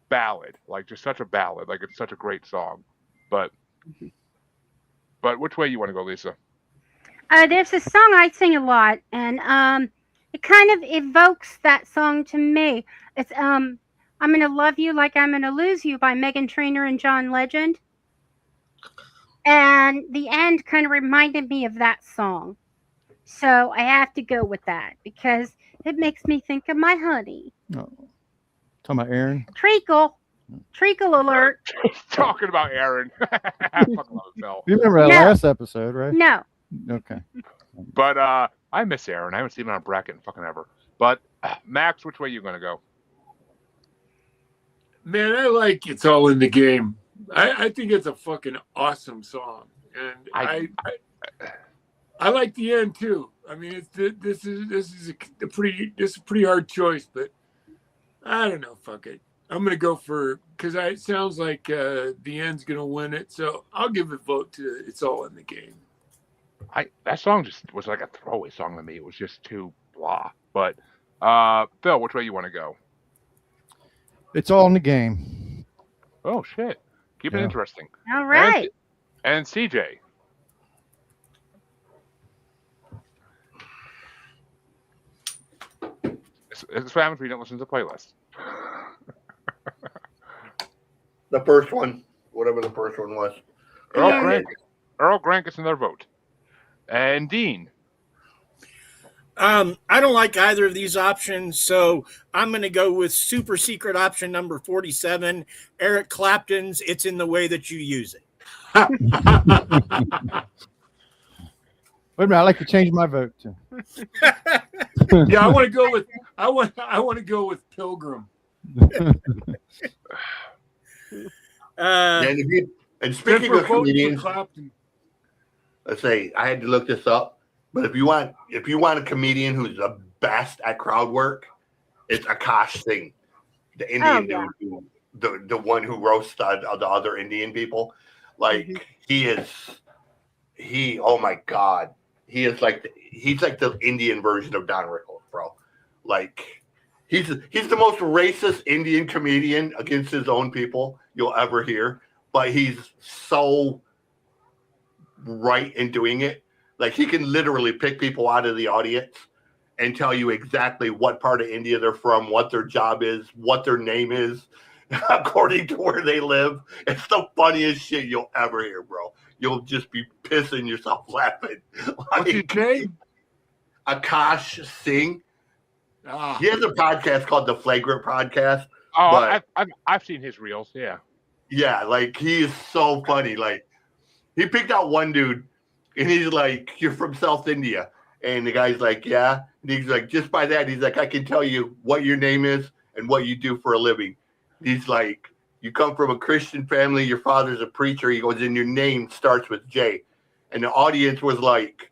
ballad, like just such a ballad. Like it's such a great song. But which way you want to go, Lisa? There's a song I sing a lot, and it kind of evokes that song to me. It's "I'm Gonna Love You Like I'm Gonna Lose You" by Meghan Trainor and John Legend. And The End kind of reminded me of that song. So I have to go with that because it makes me think of my honey. Oh. Talking about Aaron? Treacle alert. Talking about Aaron. I fucking love it, Phil. You remember that last episode, right? No. Okay. But I miss Aaron. I haven't seen him on a bracket in fucking ever. But Max, which way you going to go? Man, I like "It's All in the Game." I think it's a fucking awesome song, and I like "The End" too. I mean, this is a pretty hard choice, but I don't know. Fuck it. I'm gonna go for because it sounds like The End's gonna win it, so I'll give a vote to "It's All in the Game." That song just was like a throwaway song to me. It was just too blah. But Phil, which way you want to go? It's All in the Game. Oh shit! Keep it interesting. All right. And CJ. It's what happens when you don't listen to the playlist. The first one, whatever the first one was. Earl Grant gets another vote. And Dean. I don't like either of these options, so I'm going to go with super secret option number 47, Eric Clapton's "It's in the Way That You Use It." Wait a minute, I'd like to change my vote too. Yeah, I want to go with Pilgrim. And speaking of comedians, let's say I had to look this up, but if you want a comedian who's the best at crowd work, it's Akash Singh, the Indian dude, the one who roasts the other Indian people. Like oh my God, he's like the Indian version of Don Rickles, bro. Like he's the most racist Indian comedian against his own people you'll ever hear, but he's so right in doing it. Like he can literally pick people out of the audience and tell you exactly what part of India they're from, what their job is, what their name is, according to where they live. It's the funniest shit you'll ever hear, bro. You'll just be pissing yourself laughing. What's his name? Akash Singh. He has a podcast called The Flagrant Podcast. Oh, I've seen his reels. Yeah. Yeah, like he is so funny. Like he picked out one dude, and he's like, "You're from South India," and the guy's like, "Yeah." And he's like, "Just by that," he's like, "I can tell you what your name is and what you do for a living." He's like, "You come from a Christian family. Your father's a preacher." He goes, "And your name starts with J," and the audience was like,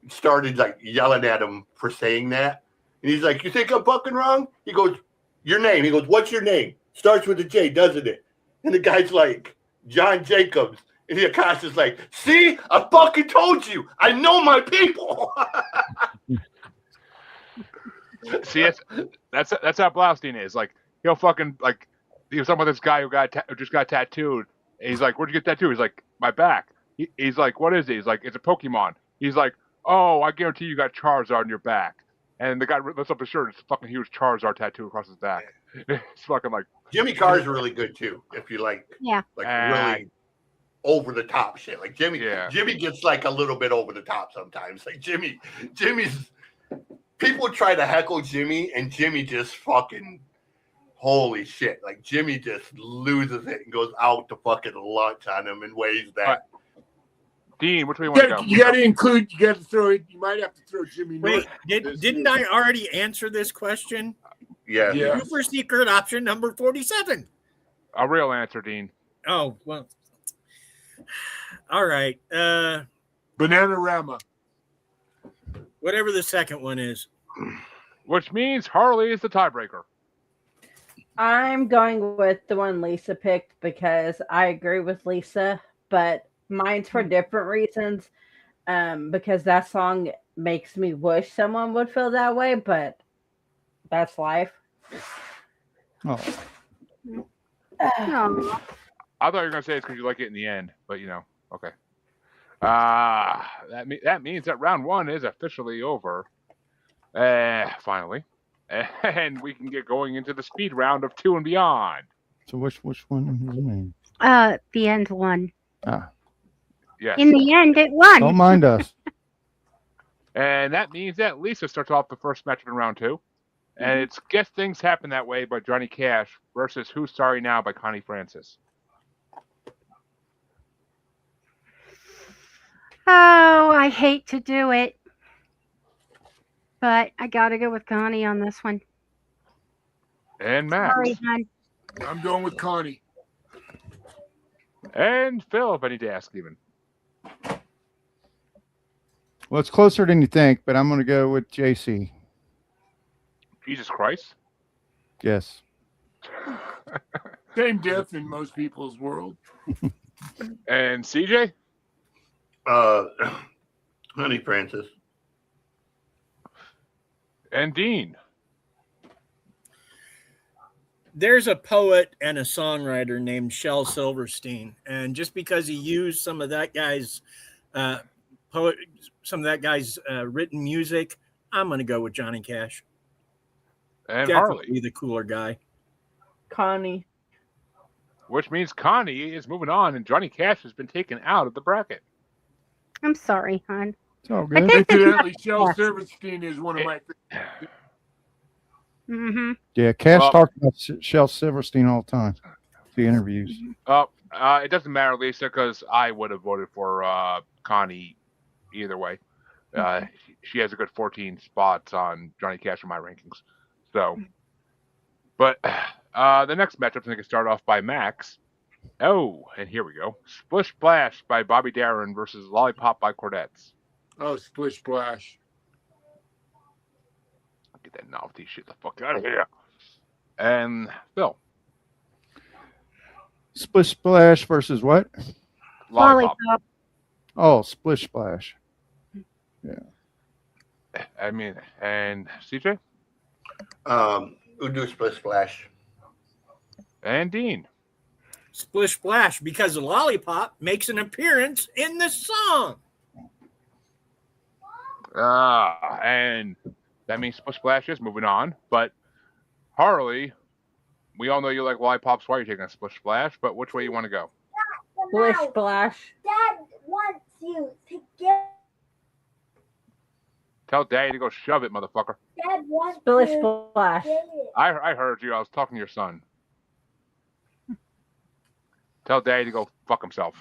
started like yelling at him for saying that. And And he's like, "You think I'm fucking wrong?" He goes, "Your name." He goes, "What's your name? Starts with a J, doesn't it?" And the guy's like, "John Jacobs." And the Akasha's like, "See, I fucking told you. I know my people." See, that's how Blaustein is. Like, he'll fucking, like, he was talking about this guy who just got tattooed. And he's like, "Where'd you get tattooed?" He's like, "My back." He's like, "What is it?" He's like, "It's a Pokemon." He's like, "Oh, I guarantee you got Charizard on your back." And the guy lifts up his shirt. It's a fucking huge Charizard tattoo across his back. It's fucking like Jimmy Carr's really good too. If you like really over the top shit. Like Jimmy gets like a little bit over the top sometimes. Like Jimmy's people try to heckle Jimmy, and Jimmy just fucking holy shit. Like Jimmy just loses it and goes out to fucking lunch on him in ways that. Dean, which way you want to go? You got to include. You got to throw it. You might have to throw Jimmy. Wait, didn't I already answer this question? Yeah. Super secret option number 47. A real answer, Dean. Oh well. All right. Bananarama. Whatever the second one is. Which means Harley is the tiebreaker. I'm going with the one Lisa picked because I agree with Lisa, but mine's for different reasons. Because that song makes me wish someone would feel that way, but that's life. Oh. No. I thought you were gonna say it's because you like it in the end, but okay. That means that round one is officially over. Finally, and we can get going into the speed round of 2 and beyond. So which one is the name? The end won. Yes. In the end, it won. Don't mind us. And that means that Lisa starts off the first matchup in round 2. And it's Guess Things Happen That Way by Johnny Cash versus Who's Sorry Now by Connie Francis. Oh, I hate to do it. But I got to go with Connie on this one. And Max. Sorry, hon. I'm going with Connie. And Phil, if I need to ask even. Well, it's closer than you think, but I'm going to go with JC. Jesus Christ. Yes. Same death in most people's world. And CJ? Honey Francis. And Dean? There's a poet and a songwriter named Shel Silverstein, and just because he used some of that guy's written music, I'm going to go with Johnny Cash. And Definitely Harley. the cooler guy. Connie. Which means Connie is moving on, and Johnny Cash has been taken out of the bracket. I'm sorry, hon. It's all I good. think Incidentally, Shel Silverstein is one of my favorites. Mm-hmm. Yeah, Cash Well- talks about Shel Silverstein all the time. The interviews. It doesn't matter, Lisa, because I would have voted for Connie either way. She has a good 14 spots on Johnny Cash in my rankings. So, but the next matchup, I think, is start off by Max. Oh, and here we go. Splish Splash by Bobby Darin versus Lollipop by Cordettes. Oh, Splish Splash. Get that novelty shit the fuck out of here. And Phil. Splish Splash versus what? Lollipop. Oh, Splish Splash. I mean, and CJ? We'll do Splish Splash. And Dean. Splish Splash, because the Lollipop makes an appearance in the song. And that means Splish Splash is moving on. But Harley, we all know you like lollipops. Why are you taking a Splish Splash? But which way you want to go? Splish Splash. Dad wants you to get. Tell Daddy to go shove it, motherfucker. Dad wants Splish to Splash. get it. I heard you. I was talking to your son. Tell Daddy to go fuck himself.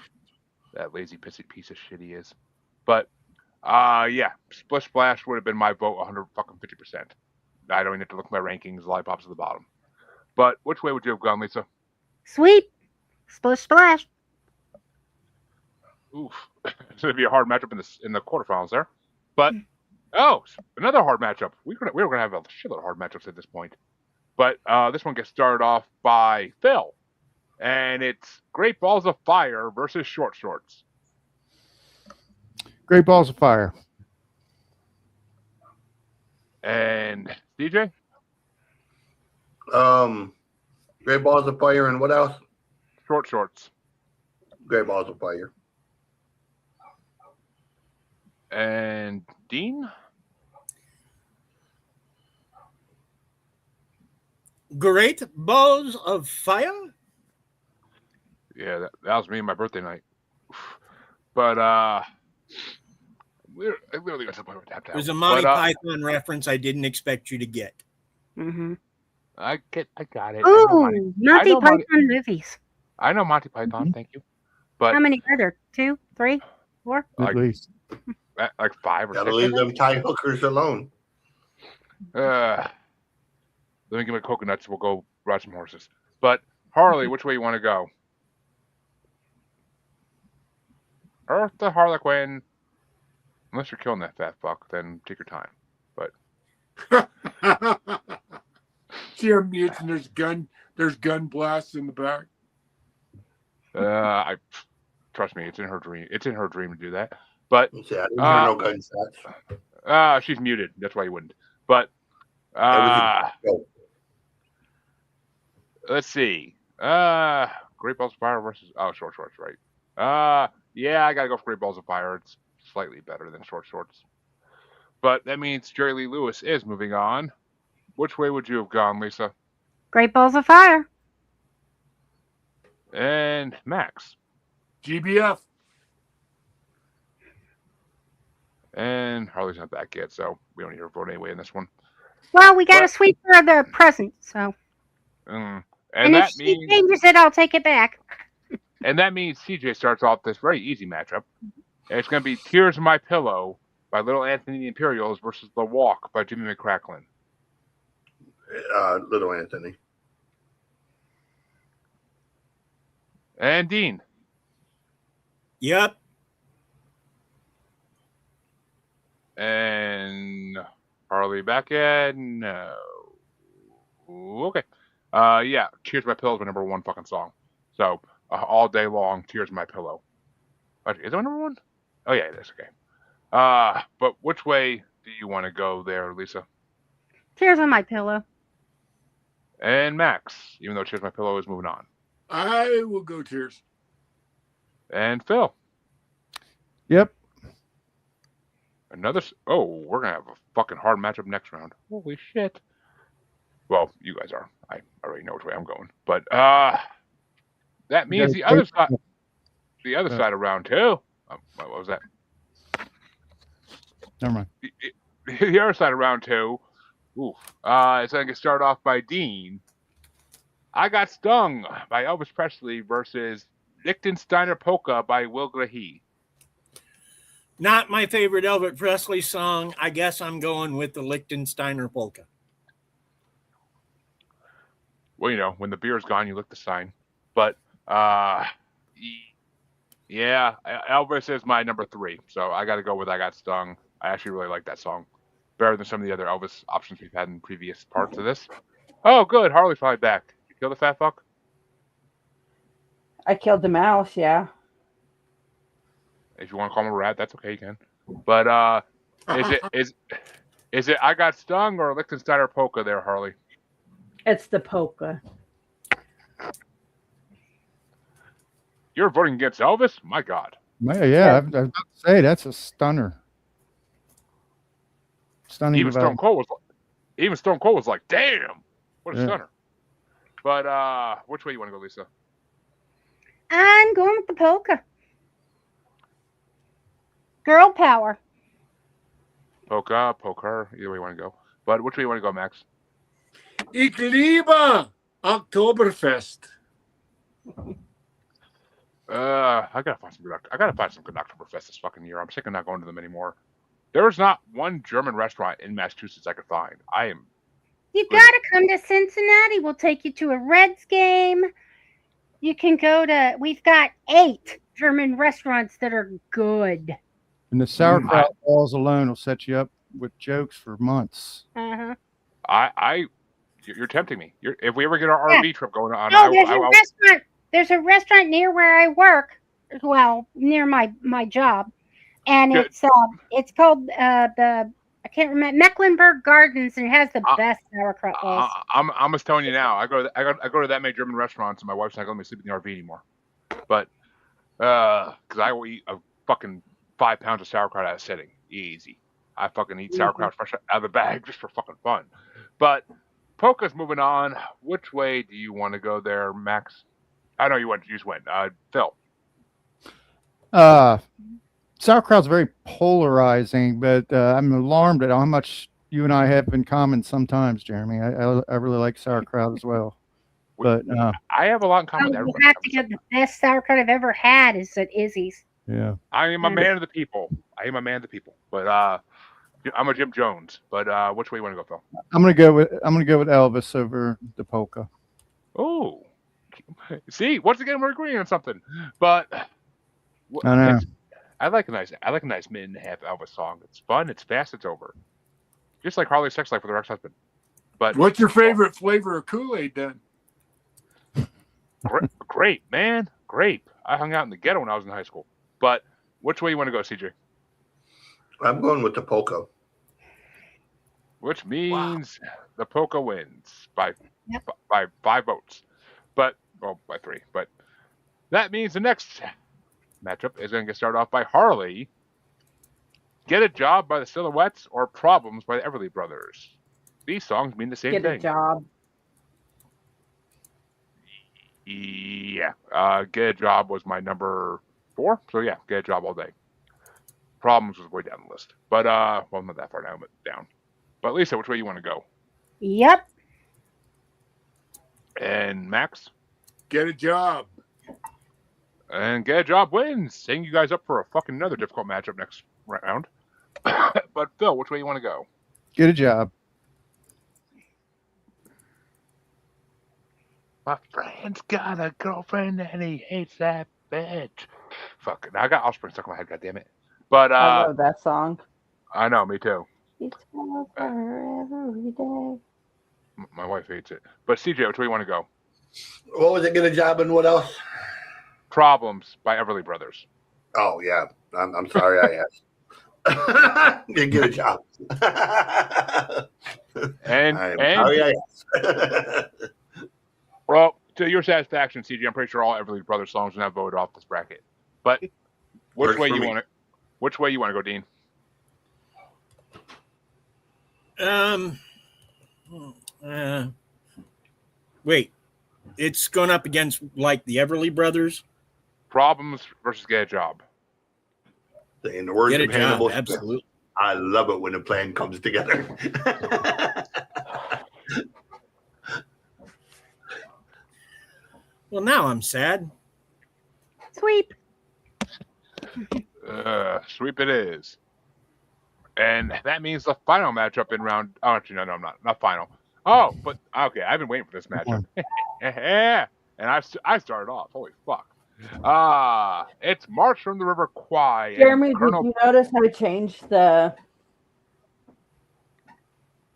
That lazy pissy piece of shit he is. But yeah, Splish Splash would have been my vote 150%. I don't even have to look at my rankings. Lollipops at the bottom. But which way would you have gone, Lisa? Sweep. Splish Splash. Oof. It's going to be a hard matchup in the quarterfinals there. But Oh, another hard matchup. We were gonna have a shitload of hard matchups at this point, but this one gets started off by Phil, and it's Great Balls of Fire versus Short Shorts. Great Balls of Fire. And DJ? Great Balls of Fire and what else? Short Shorts. Great Balls of Fire. And Dean? Great Balls of Fire? Yeah, that was me and my birthday night. But we literally got something with Tap It was a Monty Python reference I didn't expect you to get. Mm-hmm. I got it. Ooh, Monty Python movies. I know Monty Python, thank you. But how many are there? 2, 3, 4? At least. Like 5 or 6. Gotta leave them tie hookers alone. Let me get my coconuts. We'll go ride some horses. But Harley, which way you want to go? Earth to Harlequin. Unless you're killing that fat fuck, then take your time. But See her mutes and there's gun blasts in the back. I trust me, it's in her dream. It's in her dream to do that. But I didn't hear no gunshots. She's muted. That's why you wouldn't. But let's see. Great Balls of Fire versus Short Shorts, right? Yeah, I gotta go for Great Balls of Fire. It's slightly better than Short Shorts. But that means Jerry Lee Lewis is moving on. Which way would you have gone, Lisa? Great Balls of Fire. And Max. GBF. And Harley's not back yet, so we don't need her vote anyway in this one. Well, we got to sweep for the present, so. And if that she means changes it, I'll take it back. And that means CJ starts off this very easy matchup. And it's going to be Tears in My Pillow by Little Anthony and the Imperials versus The Walk by Jimmy McCracklin. Little Anthony. And Dean. Yep. And Harley back yet? No. Okay. Yeah, Tears in My Pillow is my number 1 fucking song. So, all day long, Tears in My Pillow. Is it my number 1? Oh, yeah, it is. Okay. But which way do you want to go there, Lisa? Tears on My Pillow. And Max, even though Tears on My Pillow is moving on. I will go Tears. And Phil. Yep. We're going to have a fucking hard matchup next round. Holy shit. Well, you guys are. I already know which way I'm going. But that means the other side. The other side of round 2. What was that? Never mind. The other side of round 2. Oof. It's going to get started off by Dean. I Got Stung by Elvis Presley versus Lichtensteiner Polka by Will Grahee. Not my favorite Elvis Presley song. I guess I'm going with the Lichtensteiner Polka. Well, you know, when the beer's gone, you lick the sign. But, yeah, Elvis is my number 3. So I got to go with I Got Stung. I actually really like that song. Better than some of the other Elvis options we've had in previous parts of this. Oh, good. Harley's finally back. You kill the fat fuck? I killed the mouse, yeah. If you want to call him a rat, that's okay, you can. But is it I Got Stung or Lichtensteiner Polka there, Harley? It's the polka. You're voting against Elvis? My God. Yeah, I was about to say that's a stunner. Stunning. Even Stone Cold was like, damn, what a stunner. But which way you want to go, Lisa? I'm going with the polka. Girl power. Polka, poker, either way you want to go. But which way you want to go, Max? Ich liebe Oktoberfest. I gotta find some good Oktoberfest this fucking year. I'm sick of not going to them anymore. There's not one German restaurant in Massachusetts I could find. You gotta come to Cincinnati. We'll take you to a Reds game. You can we've got 8 German restaurants that are good. And the sauerkraut balls alone will set you up with jokes for months. Uh-huh. You're tempting me. If we ever get our Yeah. RV trip going on, Oh, there's a restaurant. There's a restaurant near where I work. Well, near my job, and Good. it's called the I can't remember Mecklenburg Gardens, and it has the best sauerkraut rolls. I'm just telling you now. I go to that many German restaurants, and my wife's not going to let me sleep in the RV anymore. But because I will eat a fucking 5 pounds of sauerkraut at a sitting, easy. I fucking eat sauerkraut fresh out of the bag just for fucking fun. But Polka's moving on. Which way do you want to go there, Max? I know you just went. Phil. Sauerkraut's very polarizing, but I'm alarmed at how much you and I have in common sometimes, Jeremy. I really like sauerkraut as well. But I have a lot in common with You everybody. have to get the best sauerkraut I've ever had is at Izzy's. yeah. I am a man of the people. But I'm a Jim Jones. But which way you want to go, Phil? I'm gonna go with Elvis over the polka. Oh, see, once again we're agreeing on something. But I know. I like a nice minute and a half Elvis song. It's fun. It's fast. It's over. Just like Harley's sex life with her ex-husband. But What's your favorite flavor of Kool-Aid then? Grape, man, grape. I hung out in the ghetto when I was in high school. But which way you want to go, CJ? I'm going with the polka. Which means the polka wins by Yep. by 5 votes, by 3. But that means the next matchup is going to get started off by Harley. Get a Job by the Silhouettes or Problems by the Everly Brothers. These songs mean the same Get thing. a job. Yeah. Get a Job was my number 4. So yeah, Get a Job all day. Problems was way down the list. But well, not that far down, but down. But Lisa, which way you want to go? Yep. And Max? Get a job. And Get a Job wins. Setting you guys up for a fucking another difficult matchup next round. But Phil, which way you want to go? Get a job. My friend's got a girlfriend and he hates that bitch. Fuck it. I got Offspring stuck in my head, goddammit. But I love that song. I know, me too. It's over every day. My wife hates it. But CJ, which way you want to go? What was it? Get a job and what else? Problems by Everly Brothers. Oh yeah, I'm sorry I asked. Get a job. And sorry I asked. Well, to your satisfaction, CJ, I'm pretty sure all Everly Brothers songs are not voted off this bracket. But which way you want to go, Dean? Wait, it's going up against like the Everly Brothers. Problems versus Get a Job. In the words Get a of Hannibal, job, absolutely. I love it when a plan comes together. Well, now I'm sad. Sweep. Sweep it is. And that means the final matchup in round. Oh, actually, no, I'm not. Not final. Oh, but okay. I've been waiting for this matchup. Yeah, and I started off. Holy fuck. It's March from the River Kwai. Jeremy, did you notice how I changed the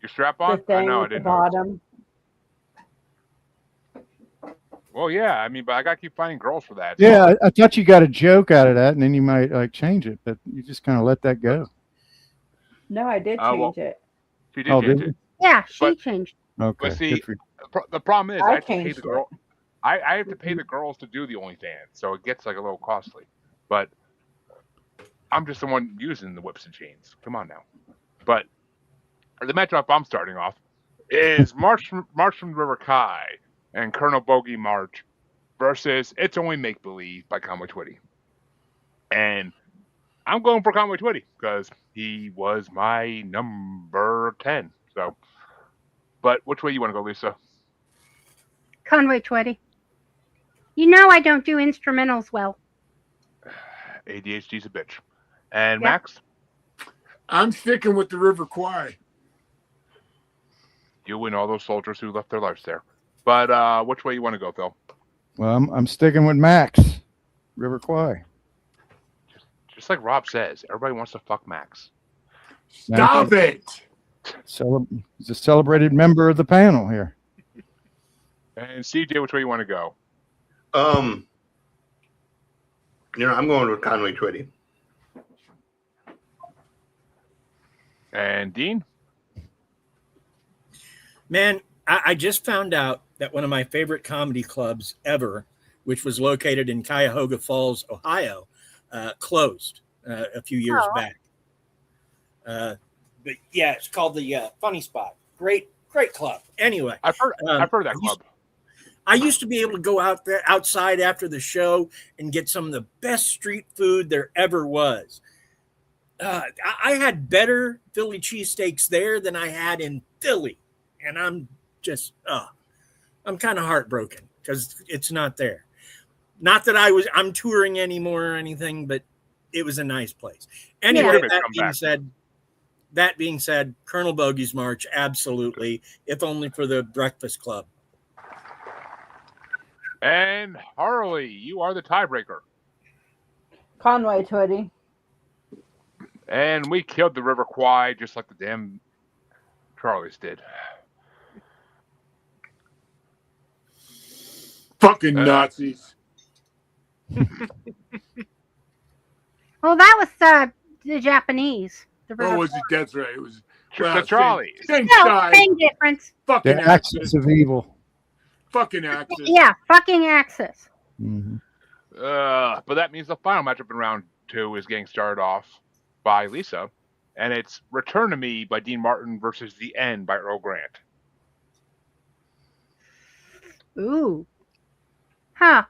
Your strap on? thing I know. I at the didn't know. bottom? Well, yeah. I mean, but I gotta keep finding girls for that. Yeah, I thought you got a joke out of that, and then you might like change it, but you just kind of let that go. No, I did change it. She did Oh, change did it. Yeah, she But- changed. Okay. But see, good for you. the problem is I I have to pay changed the it. girl. I have to pay the girls to do the OnlyFans, so it gets like a little costly. But I'm just the one using the whips and chains. Come on now. But the matchup I'm starting off is March from the River Kai and Colonel Bogey March versus It's Only Make Believe by Conway Twitty. And I'm going for Conway Twitty because he was my number 10. So, but which way you want to go, Lisa? Conway Twitty. You know I don't do instrumentals well. ADHD's a bitch. And Yep. Max, I'm sticking with the River Kwai. you and all those soldiers who left their lives there. But which way you want to go, Phil? Well, I'm sticking with Max. River Kwai. Just like Rob says, everybody wants to fuck Max. Stop it. He's a celebrated member of the panel here. And CJ, which way you want to go? I'm going with Conway Twitty. And Dean? Man, I just found out that one of my favorite comedy clubs ever, which was located in Cuyahoga Falls, Ohio, closed a few years back. But yeah, it's called the Funny Spot. Great club. Anyway, I've heard that club. I used to be able to go out there outside after the show and get some of the best street food there ever was. I had better Philly cheesesteaks there than I had in Philly. And I'm just, I'm kind of heartbroken because it's not there. Not that I'm touring anymore or anything, but it was a nice place. Anyway, that being said, Colonel Bogey's March, absolutely, if only for the Breakfast Club. And Harley, you are the tiebreaker. Conway Twitty. And we killed the River Kwai just like the damn Charlies did. Fucking Nazis. Well, that was the Japanese. Oh, was it? That's right. It was the Charlies. Same No, side. same difference. Fucking The axis of evil. Fucking Axis. Yeah, fucking Axis. Mm-hmm. But that means the final matchup in round 2 is getting started off by Lisa, and it's Return to Me by Dean Martin versus The End by Earl Grant. Ooh. Huh.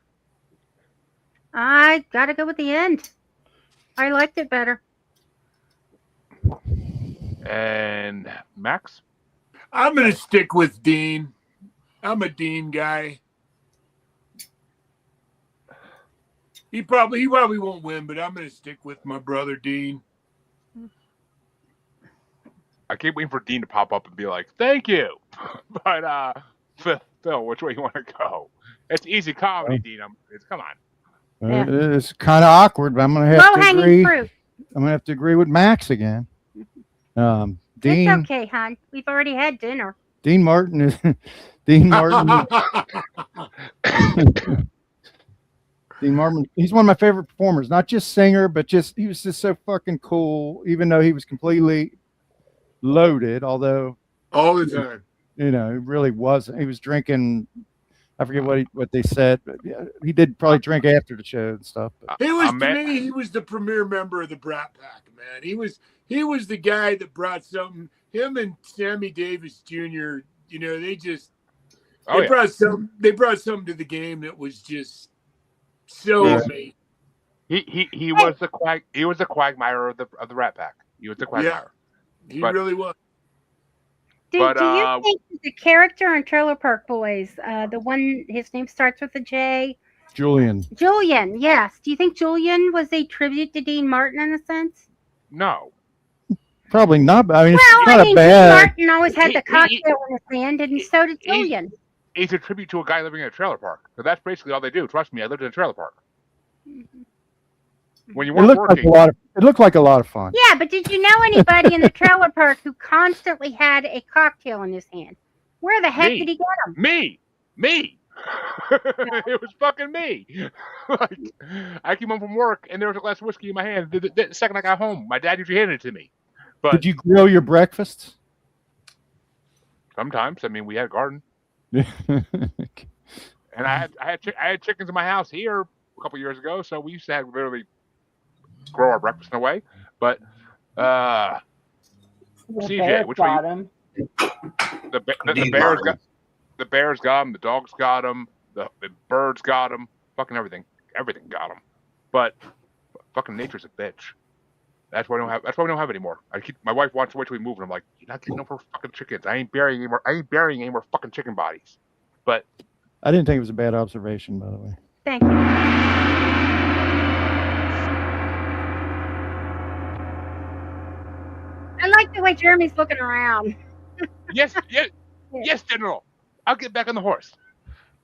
I gotta go with The End. I liked it better. And Max? I'm going to stick with Dean. I'm a Dean guy. He probably won't win, but I'm going to stick with my brother Dean. I keep waiting for Dean to pop up and be like, thank you. But, Phil, which way you want to go? It's easy comedy, Dean. Come on. Yeah. It's kind of awkward, but I'm going to have to Low-hanging agree. fruit. I'm going to have to agree with Max again. Dean. It's okay, hon. We've already had dinner. Dean Martin is Dean Martin. Dean Martin. He's one of my favorite performers. Not just singer, but he was just so fucking cool. Even though he was completely loaded, although all the time, he really wasn't. He was drinking. I forget what they said, but yeah, he did probably drink after the show and stuff. But. He was the premier member of the Brat Pack, man. He was the guy that brought something. Him and Sammy Davis Jr. They brought something to the game that was just so amazing. He was the quagmire of the Rat Pack. He was the quagmire. Yeah, he really was. Do you think the character on Trailer Park Boys, the one his name starts with a J? Julian, yes. Do you think Julian was a tribute to Dean Martin in a sense? No. Probably not. I mean, well, it's not Dean Martin always had the cocktail in his hand, and so did Julian. He's a tribute to a guy living in a trailer park. So that's basically all they do. Trust me, I lived in a trailer park. When you weren't working, it looked like a lot of fun. Yeah, but did you know anybody in the trailer park who constantly had a cocktail in his hand? Where the heck did he get them? Me. It was fucking me. Like, I came home from work and there was a glass of whiskey in my hand. The second I got home, my dad usually handed it to me. But did you grill your breakfasts? Sometimes. I mean, we had a garden. And I had chickens in my house here a couple years ago, so we used to literally grow our breakfast in a way. But CJ, which way? The bears got them. The dogs got them. The birds got them. Fucking everything got them. But fucking nature's a bitch. That's why we don't have anymore. My wife wants to wait till we move, and I'm like, you're not getting no more fucking chickens. I ain't burying any more fucking chicken bodies. But I didn't think it was a bad observation, by the way. Thank you. I like the way Jeremy's looking around. Yes, General. I'll get back on the horse.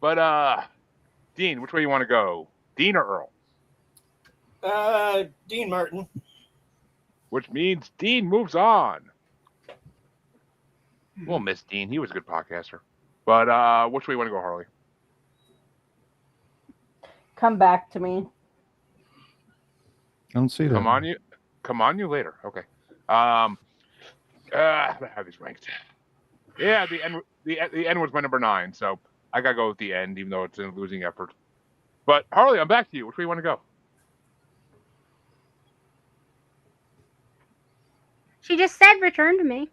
But Dean, which way you want to go? Dean or Earl? Dean Martin. which means Dean moves on. We'll miss Dean. He was a good podcaster. But which way you want to go, Harley? Come back to me. I don't see that. Come on, you later. Okay. I have these ranked. Yeah, the end was my number 9, so I gotta go with the end, even though it's a losing effort. But Harley, I'm back to you. Which way you want to go? She just said return to me.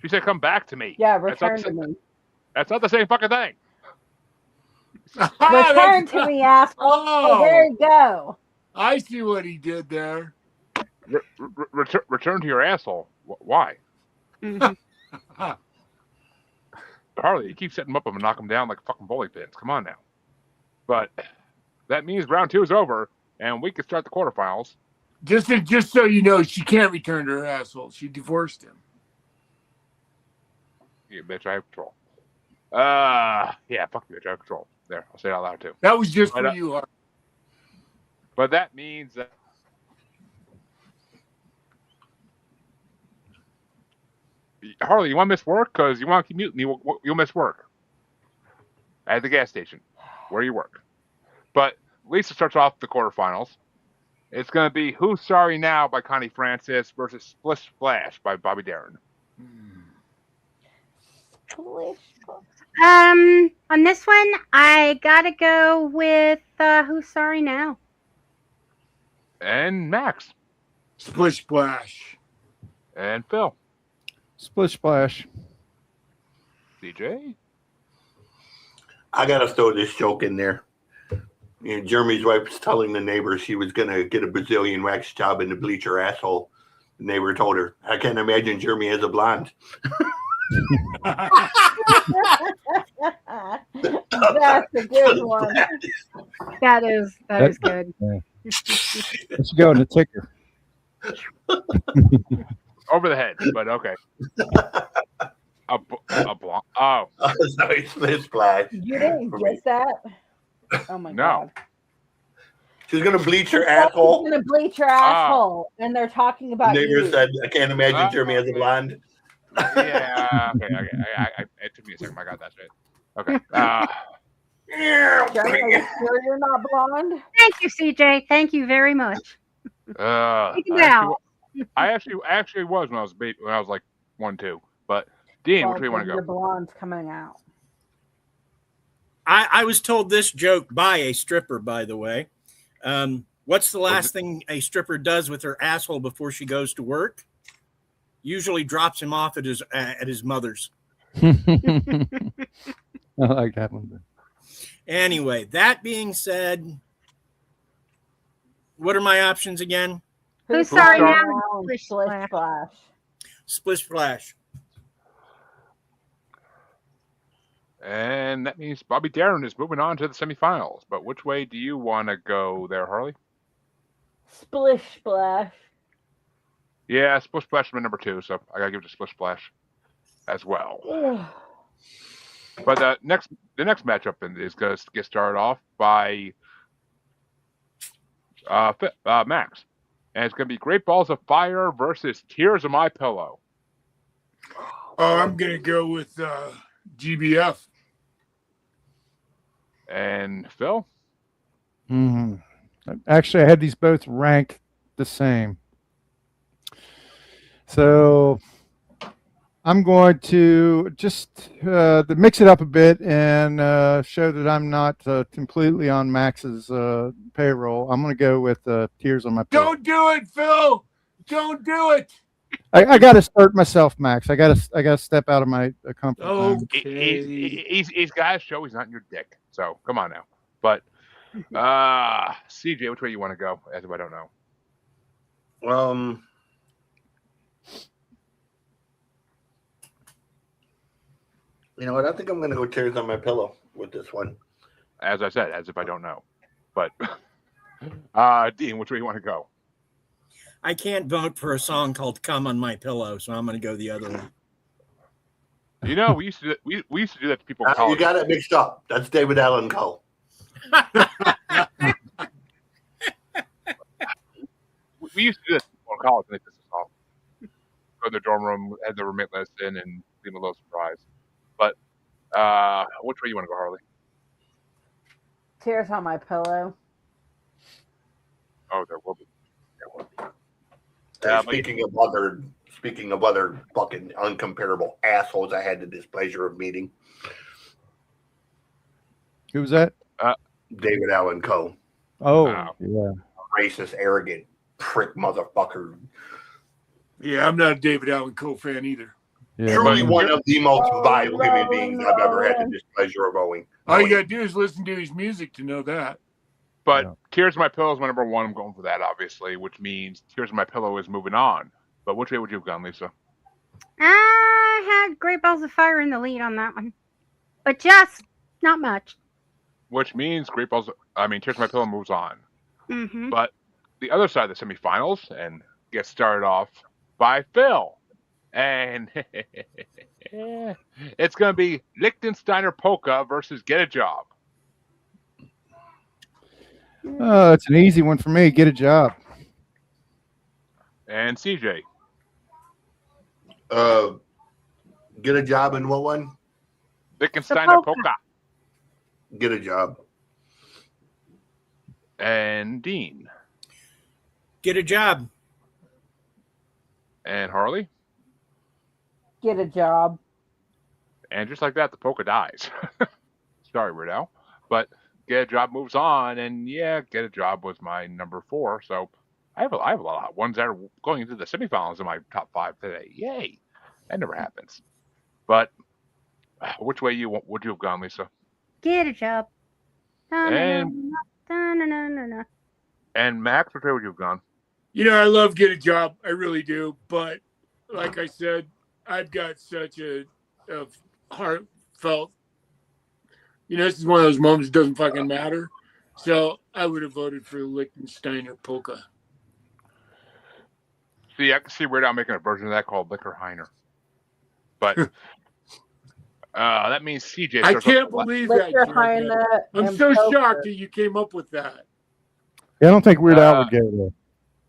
She said come back to me. Yeah, return to me. That's not the same fucking thing. Return to me, asshole. Oh, there you go. I see what he did there. Return to your asshole. Why? Mm-hmm. Harley, you keep setting them up and knock them down like fucking bowling pins. Come on now. But that means round 2 is over, and we can start the quarterfinals. Just so you know, she can't return to her asshole. She divorced him. Yeah, bitch, I have control. Yeah, fuck you, bitch, I have control. There, I'll say it out loud too. That was just for you, Harley. But that means that Harley, you want to miss work? Because you want to keep muting me, you'll miss work. At the gas station, where you work. But Lisa starts off the quarterfinals. It's going to be Who's Sorry Now by Connie Francis versus Splish Splash by Bobby Darin. On this one, I gotta go with Who's Sorry Now. And Max. Splish Splash. And Phil. Splish Splash. CJ. I gotta throw this joke in there. You know, Jeremy's wife was telling the neighbor she was gonna get a Brazilian wax job and to bleach her asshole. The neighbor told her, "I can't imagine Jeremy as a blonde." That's a good one. That is good. Yeah. Let's go in the ticker. Over the head, but okay. A blonde. Oh. Sorry, Splish Splash. You didn't get that? Oh my god. She's gonna bleach her asshole. She's gonna bleach her asshole, and they're talking about Neighbor you. said, "I can't imagine Jeremy as a blonde." Yeah. Okay. It took me a second. I got that shit. Okay. Jeremy, are you sure you're not blonde? Thank you, CJ. Thank you very much. I actually was when I was a baby, when I was like 1, 2. But Dean, which way you want to go? Your blonde's coming out. I was told this joke by a stripper, by the way. What's the last thing a stripper does with her asshole before she goes to work? Usually drops him off at his mother's. I like that one. Anyway, that being said, what are my options again? Who's Sorry Now? Splish Splash. Splish Splash. And that means Bobby Darin is moving on to the semifinals. But which way do you want to go there, Harley? Splish Splash. Yeah, Splish Splash is my number 2, so I gotta give it to Splish Splash as well. But the next matchup is gonna get started off by Max, and it's gonna be Great Balls of Fire versus Tears of My Pillow. Oh, I'm gonna go with GBF. And Phil? Actually, I had these both ranked the same. So I'm going to just mix it up a bit and show that I'm not completely on Max's payroll. I'm going to go with Tears on My Pillow. Don't do it, Phil. Don't do it. I got to start myself, Max. I got to step out of my comfort zone. Okay. He's got to show he's not in your dick. So come on now. But CJ, which way you want to go? As if I don't know. You know what? I think I'm going to go Tears on My Pillow with this one. As I said, as if I don't know. But Dean, which way you want to go? I can't vote for a song called "Come on My Pillow," so I'm going to go the other one. You know, we used to do that to people. You got it mixed up. That's David Allen Coe. We used to do this in college and they pissed us off. Go to their dorm room, had the roommate list in, and leave them a little surprise. But which way you want to go, Harley? Tears on my pillow. Oh, there will be. There will be. Hey, but speaking of other fucking uncomparable assholes I had the displeasure of meeting, Who was that? David Allen Coe, Oh, Wow. yeah. racist, arrogant prick motherfucker. Yeah, I'm not a David Allen Coe fan either. Yeah. Truly but- one of the most Oh, vile human no, beings I've ever had the no. displeasure of owning. All you gotta do is listen to his music to know that. But Yeah. Tears of My Pillow is my number one. I'm going for that, obviously, which means Tears of My Pillow is moving on. But which way would you have gone, Lisa? I had Great Balls of Fire in the lead on that one, but just not much. Which means Tears of My Pillow moves on. Mm-hmm. But the other side of the semifinals and gets started off by Phil. And it's going to be Liechtensteiner Polka versus Get a Job. It's an easy one for me. Get a job. And CJ. Get a job in what one? Liechtensteiner polka. Polka. Get a job. And Dean. Get a job. And Harley. Get a job. And just like that, the polka dies. Sorry, Weird Al. But Get a Job moves on, and yeah, Get a Job was my number 4. So I have a lot of ones that are going into the semifinals in my top 5 today. Yay! That never happens. But which way would you have gone, Lisa? Get a job. And- Da-na-na-na-na. And Max, which way would you have gone? You know, I love Get a Job. I really do. But like I said, I've got such a heartfelt, this is one of those moments that doesn't fucking matter. So I would have voted for Liechtensteiner Polka. See, I can see Weird Al making a version of that called Liquor Heiner. But that means CJ. I starts off can't the left. believe Lick your that. Jared. Heine I'm and so poker. shocked that you came up with that. Yeah, I don't think Weird Al would get it.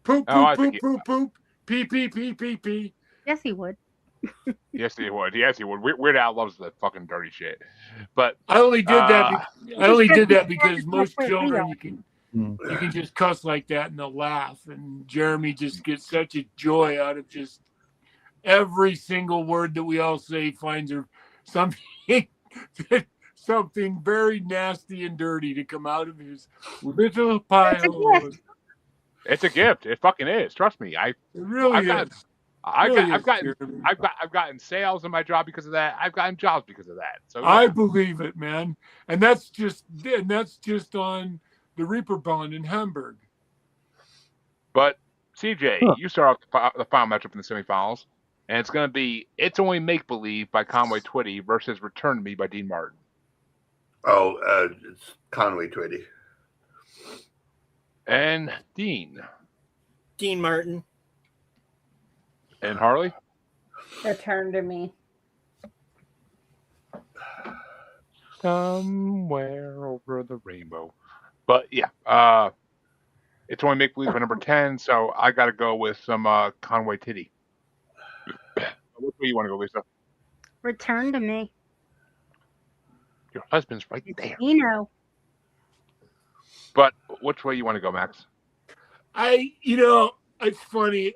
Poop, Oh, I poop, think poop, poop, poop. Pee, pee, pee, pee, pee. Yes, he would. Yes, he would. Yes, he would. Weird Al loves the fucking dirty shit. But I only did that. I only did that because That's most what we children are. you can just cuss like that and they'll laugh. And Jeremy just gets such a joy out of just every single word that we all say finds her something very nasty and dirty to come out of his little pile. gift. it's a gift. It fucking is. Trust me. It really I've is. I've gotten sales in my job because of that. I've gotten jobs because of that. So yeah. I believe it, man. And that's just on the Reaper Bond in Hamburg. But CJ, you start off the final matchup in the semifinals, and it's going to be "It's Only Make Believe" by Conway Twitty versus "Return to Me" by Dean Martin. Oh, it's Conway Twitty. And Dean Dean Martin. and Harley. Return to me. Somewhere over the rainbow. But yeah, it's only make believe for number 10, so I got to go with some Conway Titty. Which way you want to go, Lisa? Return to me. Your husband's right there. You know. But which way you want to go, Max? It's funny.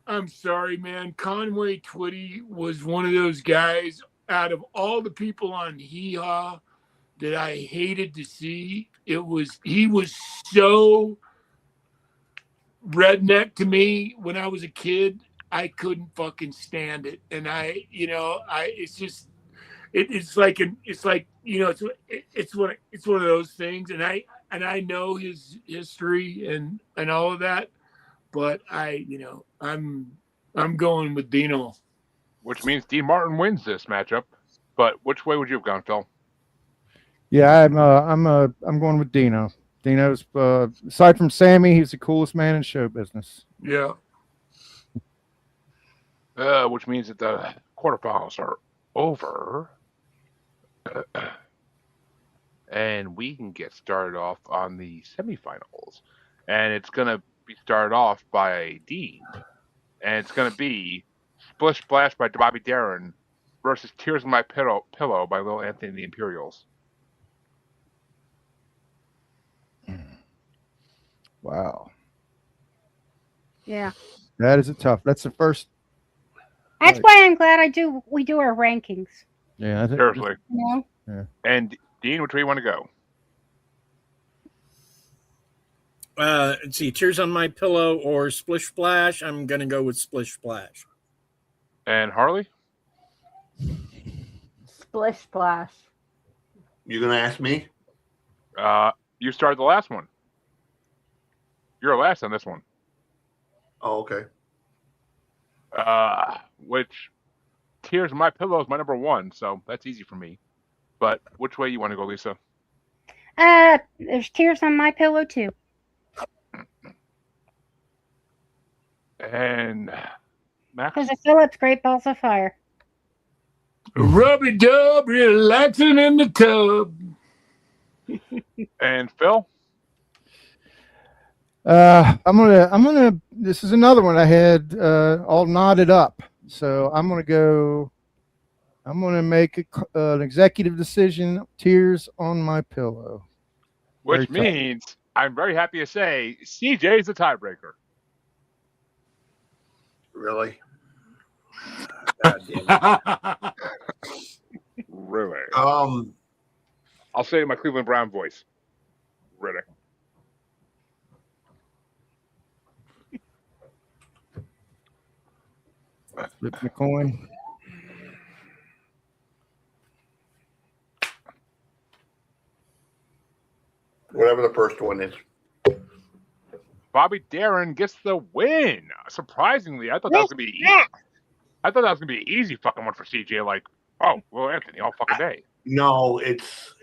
I'm sorry, man. Conway Twitty was one of those guys out of all the people on Hee Haw that I hated to see. He was so redneck to me when I was a kid. I couldn't fucking stand it. And it's one of those things. And I know his history and all of that, but I'm going with Dino. Which means Dean Martin wins this matchup. But which way would you have gone, Phil? Yeah, I'm going with Dino. Dino's aside from Sammy, he's the coolest man in show business. Yeah. Which means that the quarterfinals are over. And we can get started off on the semifinals. And it's going to be started off by Dean, and it's going to be Splish Splash by Bobby Darin versus Tears in My Pillow by Lil Anthony and the Imperials. Wow. Yeah. That is a tough. That's the first. That's Right. why I'm glad we do our rankings. Yeah. I think, Seriously. You know? And Dean, which way you want to go? Let's see, Tears on My Pillow or Splish Splash. I'm going to go with Splish Splash. And Harley? Splish Splash. You gonna ask me? You started the last one. You're last on this one. Oh, okay. Which Tears in My Pillow is my number one, so that's easy for me. But which way you want to go, Lisa? There's Tears on My Pillow too. And Max? Because of Phillips Great Balls of Fire. Rubby dub, relaxing in the tub. And Phil? I'm gonna. This is another one I had all knotted up. So I'm gonna make an executive decision. Tears on My Pillow. Which Very tough. means I'm very happy to say CJ is the tiebreaker. Really? God damn it. Really? I'll say it in my Cleveland Brown voice. Really? Flip the coin. Whatever the first one is. Bobby Darin gets the win. Surprisingly, I thought that was gonna be easy. I thought that was gonna be an easy fucking one for CJ. Like, oh, well, Anthony, all fucking day. No, it's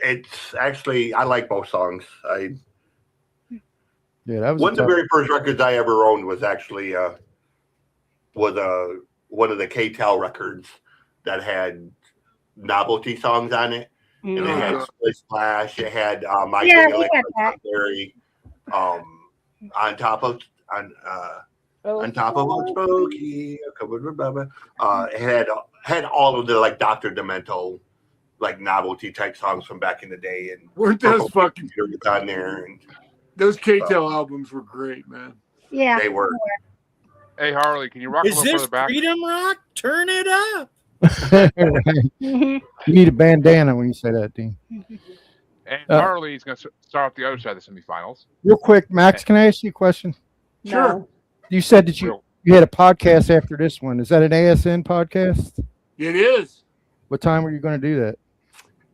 actually I like both songs. Yeah, that was One of the very first records I ever owned was actually one of the K-Tel records that had novelty songs on it. And it had Splish Splash. It had My Yeah, Daily we had that. Blackberry, on top of Spooky. It had all of the like Dr. Demento like novelty type songs from back in the day, and Weren't those fucking on there, and those K-Tel albums were great, man. Yeah. they were. Hey, Harley, can you rock a Is little this further back? Freedom Rock? Turn it up. Mhm. You need a bandana when you say that, Dean. And Harley's going to start off the other side of the semifinals. Real quick, Max, can I ask you a question? Sure. You said that you had a podcast after this one. Is that an ASN podcast? It is What time were you going to do that?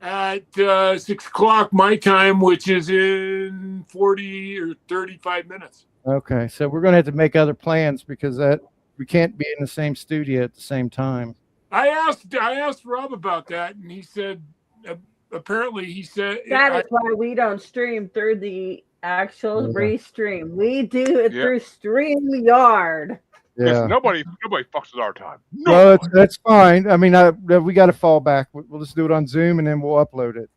at 6 o'clock my time, which is in 40 or 35 minutes. Okay, so we're going to have to make other plans because we can't be in the same studio at the same time. I asked Rob about that, and he said apparently he said That is why we don't stream through the actual restream. We do it through StreamYard. Because nobody fucks with our time. Well, that's fine. I mean, we got to fall back. We'll just do it on Zoom and then we'll upload it.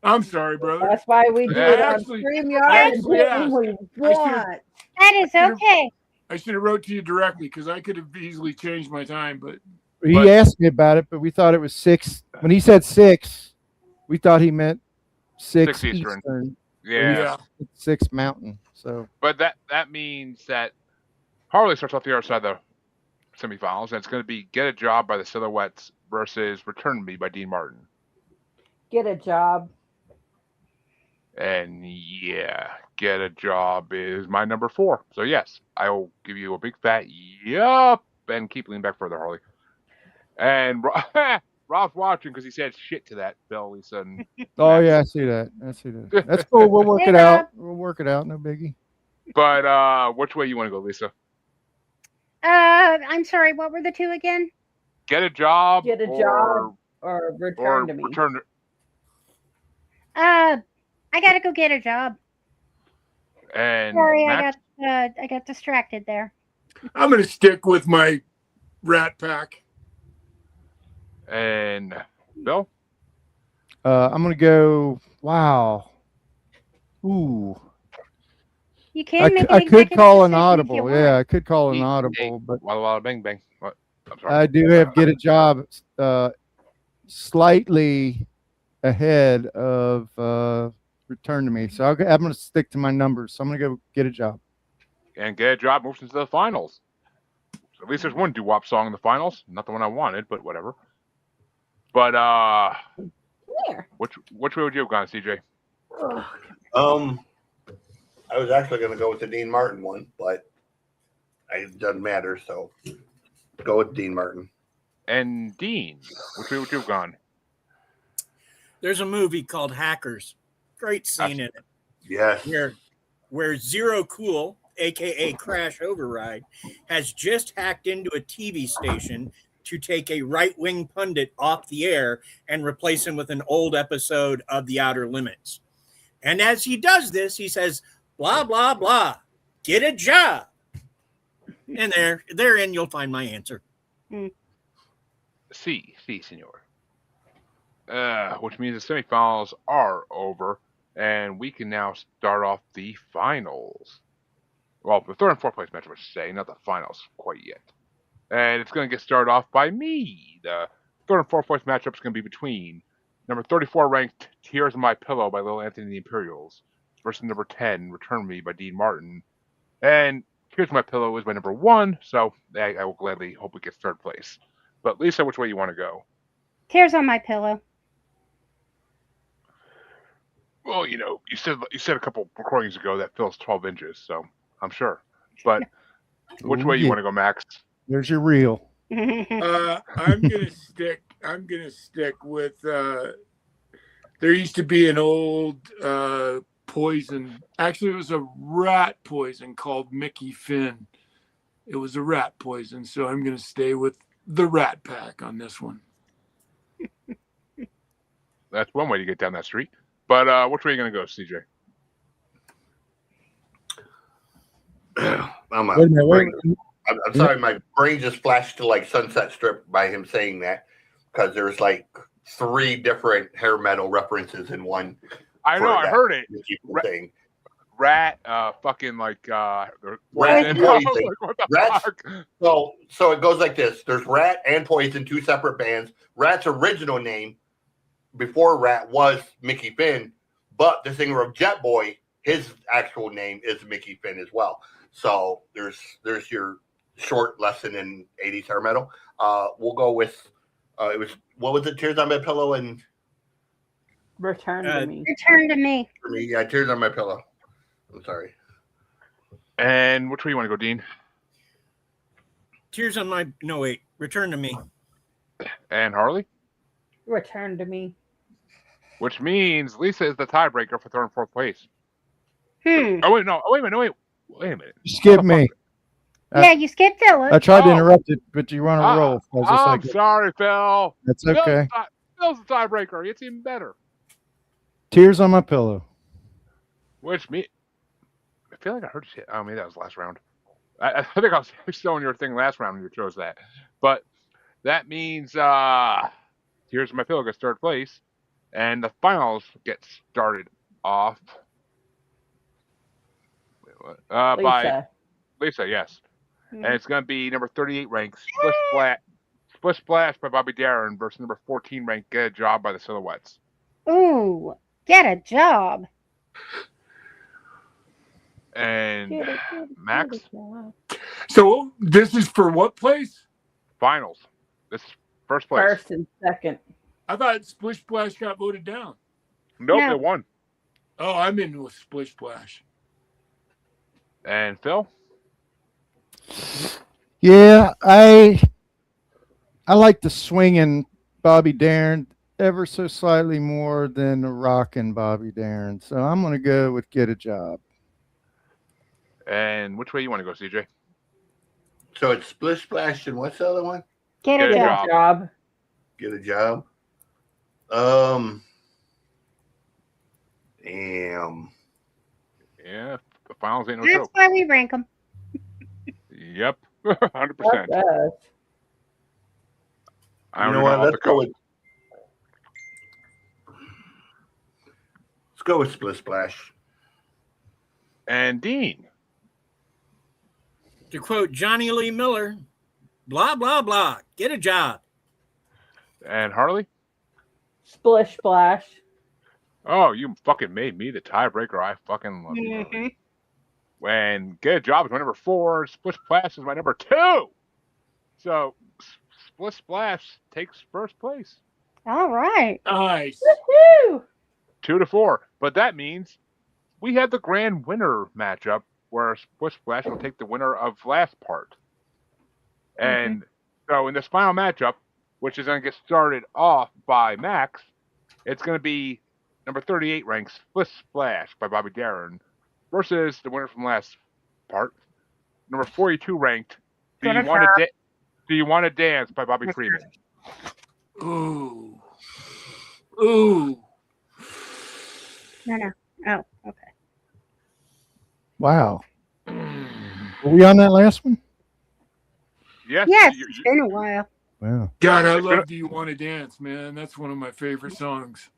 I'm sorry, brother. That's why we do it on I StreamYard and actually do it asked. when we want. That is okay. I should have wrote to you directly because I could have easily changed my time, but He asked me about it, but we thought it was 6. When he said 6, we thought he meant 6 Eastern. Yeah. 6 Mountain. So, but that means that Harley starts off the other side of the semifinals, and it's going to be Get a Job by the Silhouettes versus Return to Me by Dean Martin. Get a job. And yeah, Get a Job is my number 4. So yes, I will give you a big fat yup and keep leaning back further, Harley. And Rob's watching because he said shit to that Bill. He said, oh yeah, I see that. That's cool. We'll work it out. We'll work it out. No biggie. But which way you want to go, Lisa? I'm sorry. What were the two again? Get a job. Get a job or return to me. I gotta go get a job. And sorry, Max? I got distracted there. I'm going to stick with my Rat Pack. And Bill? I'm gonna go. Wow. Ooh. You can make an I could executive call an decision if you audible. want. Yeah, I could call an Hey, audible, but Walla Walla Bang Bang. What? I'm sorry. I do have get a job slightly ahead of return to me. So I'm going to stick to my numbers. So I'm going to go get a job. And get a job moves into the finals. So at least there's one doo-wop song in the finals. Not the one I wanted, but whatever. But Where? which way would you have gone, CJ? I was actually going to go with the Dean Martin one, but it doesn't matter. So go with Dean Martin. And Dean, which way would you have gone? There's a movie called Hackers. Great scene in it. Yes. Where Zero Cool, aka Crash Override, has just hacked into a TV station to take a right-wing pundit off the air and replace him with an old episode of The Outer Limits. And as he does this, he says, blah, blah, blah, get a job. And therein you'll find my answer. Si, senor. Which means the semifinals are over, and we can now start off the finals. Well, the third and fourth place matchup, I should say, not the finals quite yet. And it's going to get started off by me. The third and fourth place matchup is going to be between number 34 ranked Tears on My Pillow by Lil Anthony and the Imperials versus number 10 Return Me by Dean Martin. And Tears on My Pillow is my number 1, so I will gladly hope we get third place. But Lisa, which way you want to go? Tears on My Pillow. Well, you said a couple recordings ago that Phil's 12 inches, so I'm sure. But which way you want to go, Max? There's your reel. I'm gonna stick with. There used to be an old poison. Actually, it was a rat poison called Mickey Finn. It was a rat poison, so I'm gonna stay with the Rat Pack on this one. That's one way to get down that street. But which way are you going to go, CJ? I'm sorry, my brain just flashed to like Sunset Strip by him saying that because there's like 3 different hair metal references in one. I know, I heard it. Thing. Rat, fucking like Rat poison. poison. What the Rats- fuck? So it goes like this. There's Rat and Poison, 2 separate bands. Rat's original name before Rat was Mickey Finn, but the singer of Jet Boy, his actual name is Mickey Finn as well. So there's your short lesson in 80s hair metal. We'll go with what was it? Tears on My Pillow and Return to Me. Return to Me. for me, yeah, Tears on My Pillow. I'm sorry. And which way you want to go, Dean? Return to Me. And Harley? Return to Me. Which means Lisa is the tiebreaker for third and fourth place. Hmm. Oh, wait, no. Wait a minute. Skip me. Yeah, you skipped Philip. I tried to interrupt it, but you want to roll. I was just I'm sorry, Phil. That's okay. Phil's the tiebreaker. It's even better. Tears on My Pillow. Which me, I feel like I heard you say. Oh, maybe that was last round. I think I was showing your thing last round when you chose that. But that means Tears on My Pillow gets third place, and the finals get started off. Wait, what? By Lisa, yes. And it's going to be number 38 ranked Splish Splash by Bobby Darin versus number 14 ranked Get a Job by the Silhouettes. Ooh, Get a Job. And Max? So this is for what place? Finals. This is first place. First and second. I thought Splish Splash got voted down. Nope, No. they won. Oh, I'm in with Splish Splash. And Phil? Yeah, I like the swinging Bobby Darin ever so slightly more than the rocking Bobby Darin. So I'm going to go with Get a Job. And which way you want to go, CJ? So it's Splish Splash and what's the other one? Get a Get a Job. Job. Get a Job. Damn. Yeah, the finals ain't no That's joke. why we rank them. Yep, 100%. I You don't know know what? off the Let's go with Split Splash. And Dean. To quote Johnny Lee Miller, blah, blah, blah. Get a job. And Harley. Splish Splash. Oh, you fucking made me the tiebreaker. I fucking love you, Harley. Mhm. When Get a Job is my number 4, Splish Splash is my number 2. So Splish Splash takes first place. All right. Nice. Woohoo! 2-4. But that means we have the grand winner matchup where Splish Splash will take the winner of last part. And so in this final matchup, which is going to get started off by Max, it's going to be number 38 ranked Splish Splash by Bobby Darin versus the winner from last part, number 42 ranked Do You Want to Dance by Bobby Freeman. Ooh. Ooh. No. Oh, okay. Wow. Were we on that last one? Yes. Yes, it's been a while. Wow. God, I love Do You Want to Dance, man. That's one of my favorite songs.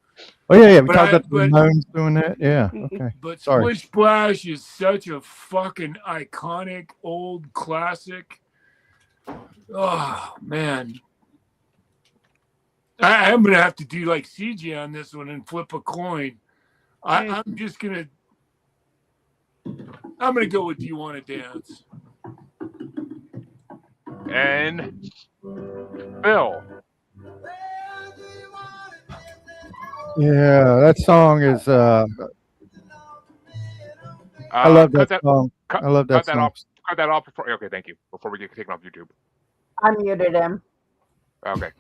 Oh yeah. We But talked I- about the but- Ramones doing that. Yeah. Okay. But Sorry. Splish Splash is such a fucking iconic old classic. Oh, man. I'm going to have to do like CJ on this one and flip a coin. I'm just going to. I'm going to go with Do You Want to Dance? And Bill. Yeah, that song is. I love that song. I love that cut song. Cut that off before. Okay, thank you. Before we get taken off YouTube. I muted him. Okay.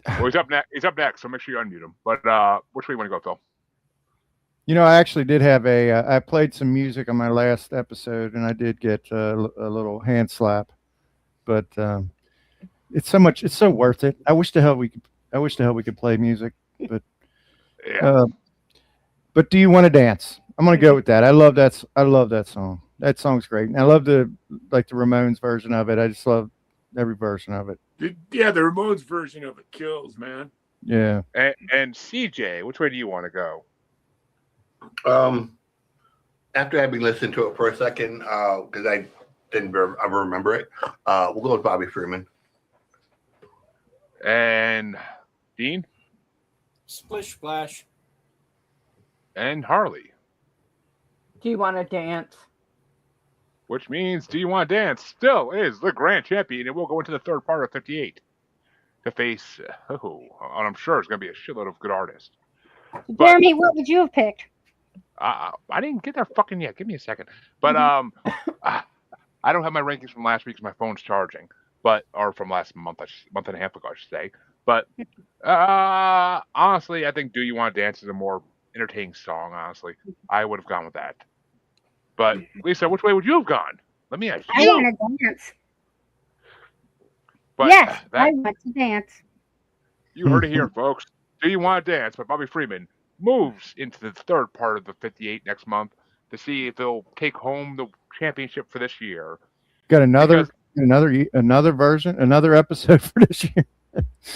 Well, he's up next. He's up next, so make sure you unmute him. But which way you want to go, Phil? You know, I actually did have I played some music on my last episode, and I did get a little hand slap. But it's so worth it. I wish the hell we could play music. But Yeah. But Do You Want to Dance? I'm gonna go with that. I love that song. That song's great. And I love the Ramones version of it. I just love every version of it. Yeah, the Ramones version of it kills, man. Yeah. And CJ, which way do you want to go? After having listened to it for a second, because I didn't ever remember it, we'll go with Bobby Freeman. And Dean? Splish Splash. And Harley. Do you want to dance? Which means Do You Want to Dance still is the grand champion, and we'll go into the third part of 58 to face, and I'm sure it's going to be a shitload of good artists. Jeremy, what would you have picked? I didn't get there fucking yet. Give me a second. But I don't have my rankings from last week because my phone's charging, or from last month, month and a half ago, I should say. But honestly, I think Do You Want to Dance is a more entertaining song, honestly. I would have gone with that. But Lisa, which way would you have gone? Let me ask I you. want to dance. But Yes, I want to dance. You heard it here, folks. Do You Want to Dance by Bobby Freeman moves into the third part of the 58 next month to see if they'll take home the championship for this year. Got another version, another episode for this year.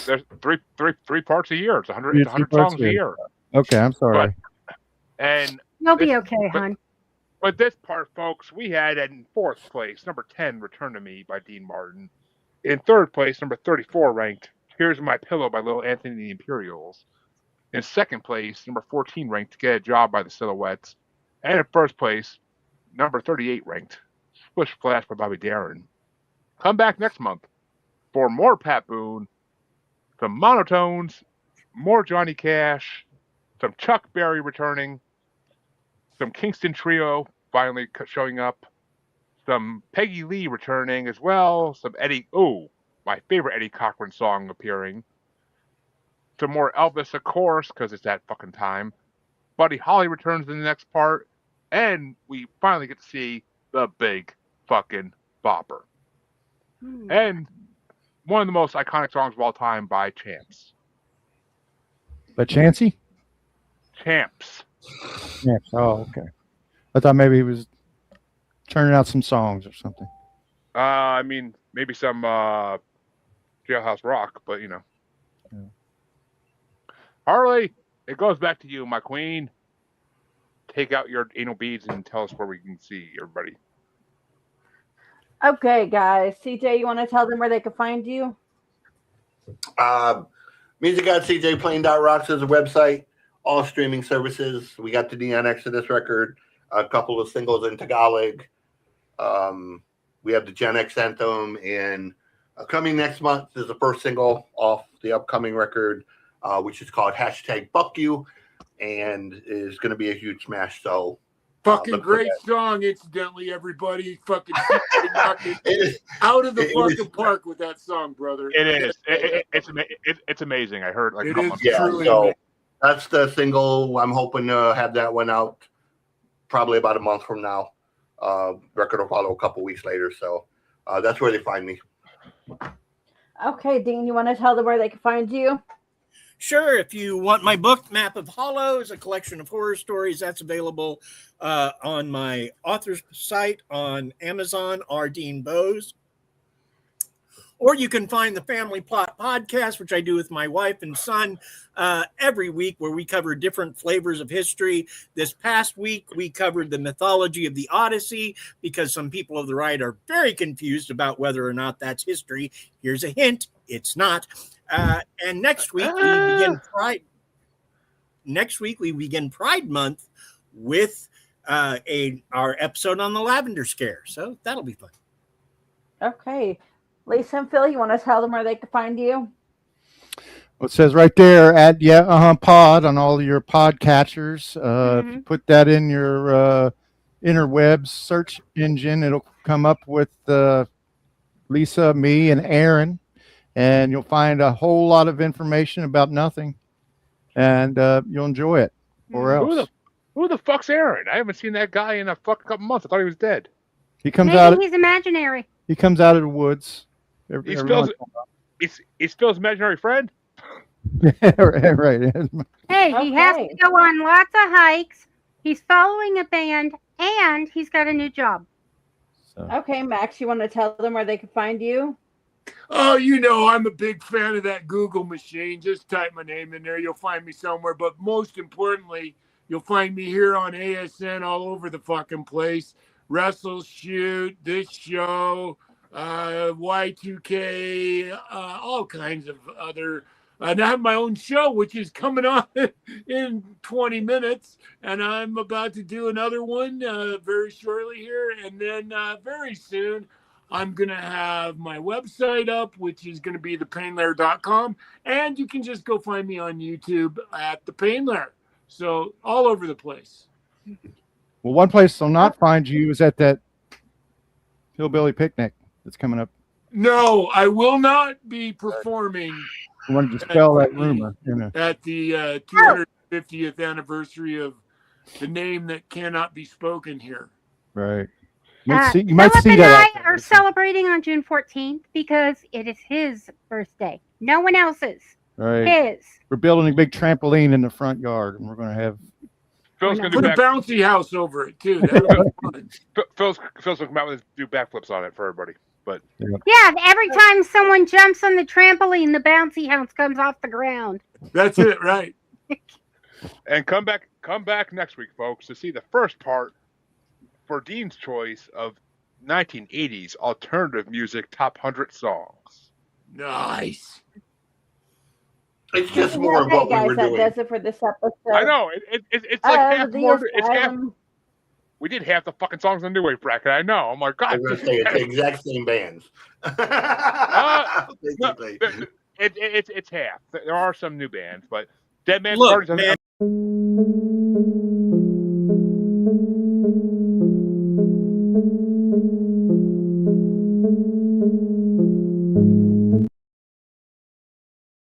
There's three parts a year. It's 100 songs a year. Okay, I'm sorry. You'll be okay, hon. But this part, folks, we had in fourth place, number 10, Return to Me by Dean Martin. In third place, number 34 ranked, Here's My Pillow by Little Anthony and the Imperials. In second place, number 14 ranked, Get a Job by the Silhouettes. And in first place, number 38 ranked, Splish Splash by Bobby Darin. Come back next month for more Pat Boone, some monotones, more Johnny Cash, some Chuck Berry returning, some Kingston Trio finally showing up, some Peggy Lee returning as well, some Eddie, my favorite Eddie Cochran song appearing, some more Elvis, of course, because it's that fucking time. Buddy Holly returns in the next part, and we finally get to see the big fucking bopper. And one of the most iconic songs of all time by Champs. But Chancey? Champs. Champs. Oh, okay. I thought maybe he was turning out some songs or something. I mean, maybe some Jailhouse Rock, but you know. Yeah. Harley, it goes back to you, my queen. take out your anal beads and tell us where we can see everybody. Okay, guys. CJ, you want to tell them where they can find you? Music.cjplane.rocks is a website. All streaming services. We got the Neon Exodus record, a couple of singles in Tagalog. We have the Gen X anthem, and coming next month is the first single off the upcoming record, which is called #BuckYou, and is going to be a huge smash. So, fucking great song, incidentally, everybody. Fucking out of the fucking park with that song, brother. It is. It's amazing. I heard like a couple months yeah. ago. So that's the single. I'm hoping to have that one out probably about a month from now. Record will follow a couple weeks later. So that's where they find me. Okay, Dean, you want to tell them where they can find you? Sure. If you want my book, Map of Hollows, a collection of horror stories, that's available on my author's site on Amazon, R. Dean Bose. Or you can find the Family Plot podcast, which I do with my wife and son every week, where we cover different flavors of history. This past week, we covered the mythology of the Odyssey, because some people of the right are very confused about whether or not that's history. Here's a hint. It's not. And next week, we begin Pride. Next week, we begin Pride Month with our episode on the Lavender Scare. So that'll be fun. Okay. Lisa and Phil, you want to tell them where they can find you? Well, it says right there at pod on all your podcatchers. If you put that in your interwebs search engine, it'll come up with Lisa, me, and Aaron, and you'll find a whole lot of information about nothing, and you'll enjoy it. Or else, who the fuck's Aaron? I haven't seen that guy in a fucking couple months. I thought he was dead. He comes Maybe out. he's imaginary. He comes out of the woods. He spills imaginary friend. Right. Hey, he has to go on lots of hikes. He's following a band, and he's got a new job. So. Okay, Max, you want to tell them where they can find you? Oh, I'm a big fan of that Google machine. Just type my name in there. You'll find me somewhere. But most importantly, you'll find me here on ASN all over the fucking place. Wrestle, Shoot, this show, Y2K, all kinds of other. And I have my own show, which is coming on in 20 minutes. And I'm about to do another one very shortly here. And then very soon, I'm going to have my website up, which is going to be thepainlair.com. And you can just go find me on YouTube at The Pain Lair. So all over the place. Well, one place they'll not find you is at that hillbilly picnic that's coming up. No, I will not be performing. I wanted to spell that rumor. At the 250th anniversary of the name that cannot be spoken here. Right. You might see Philip that. and I are celebrating on June 14th because it is his birthday. No one else's. Right. His. We're building a big trampoline in the front yard, and we're going to have. Phil's going to put a bouncy house over it too. Phil's going to come out with do backflips on it for everybody. But yeah, every time someone jumps on the trampoline, the bouncy house comes off the ground. That's it, right? And come back next week, folks, to see the first part for Dean's choice of 1980s alternative music top 100 songs. Nice. It's just more of what we were doing. That does it for this episode. I know. It's like half more. It's half. We did half the fucking songs in the New Wave bracket. I know. I'm like, God. I was going to say it's the exact same bands. It's half. There are some new bands, but Dead Man's Look, Party.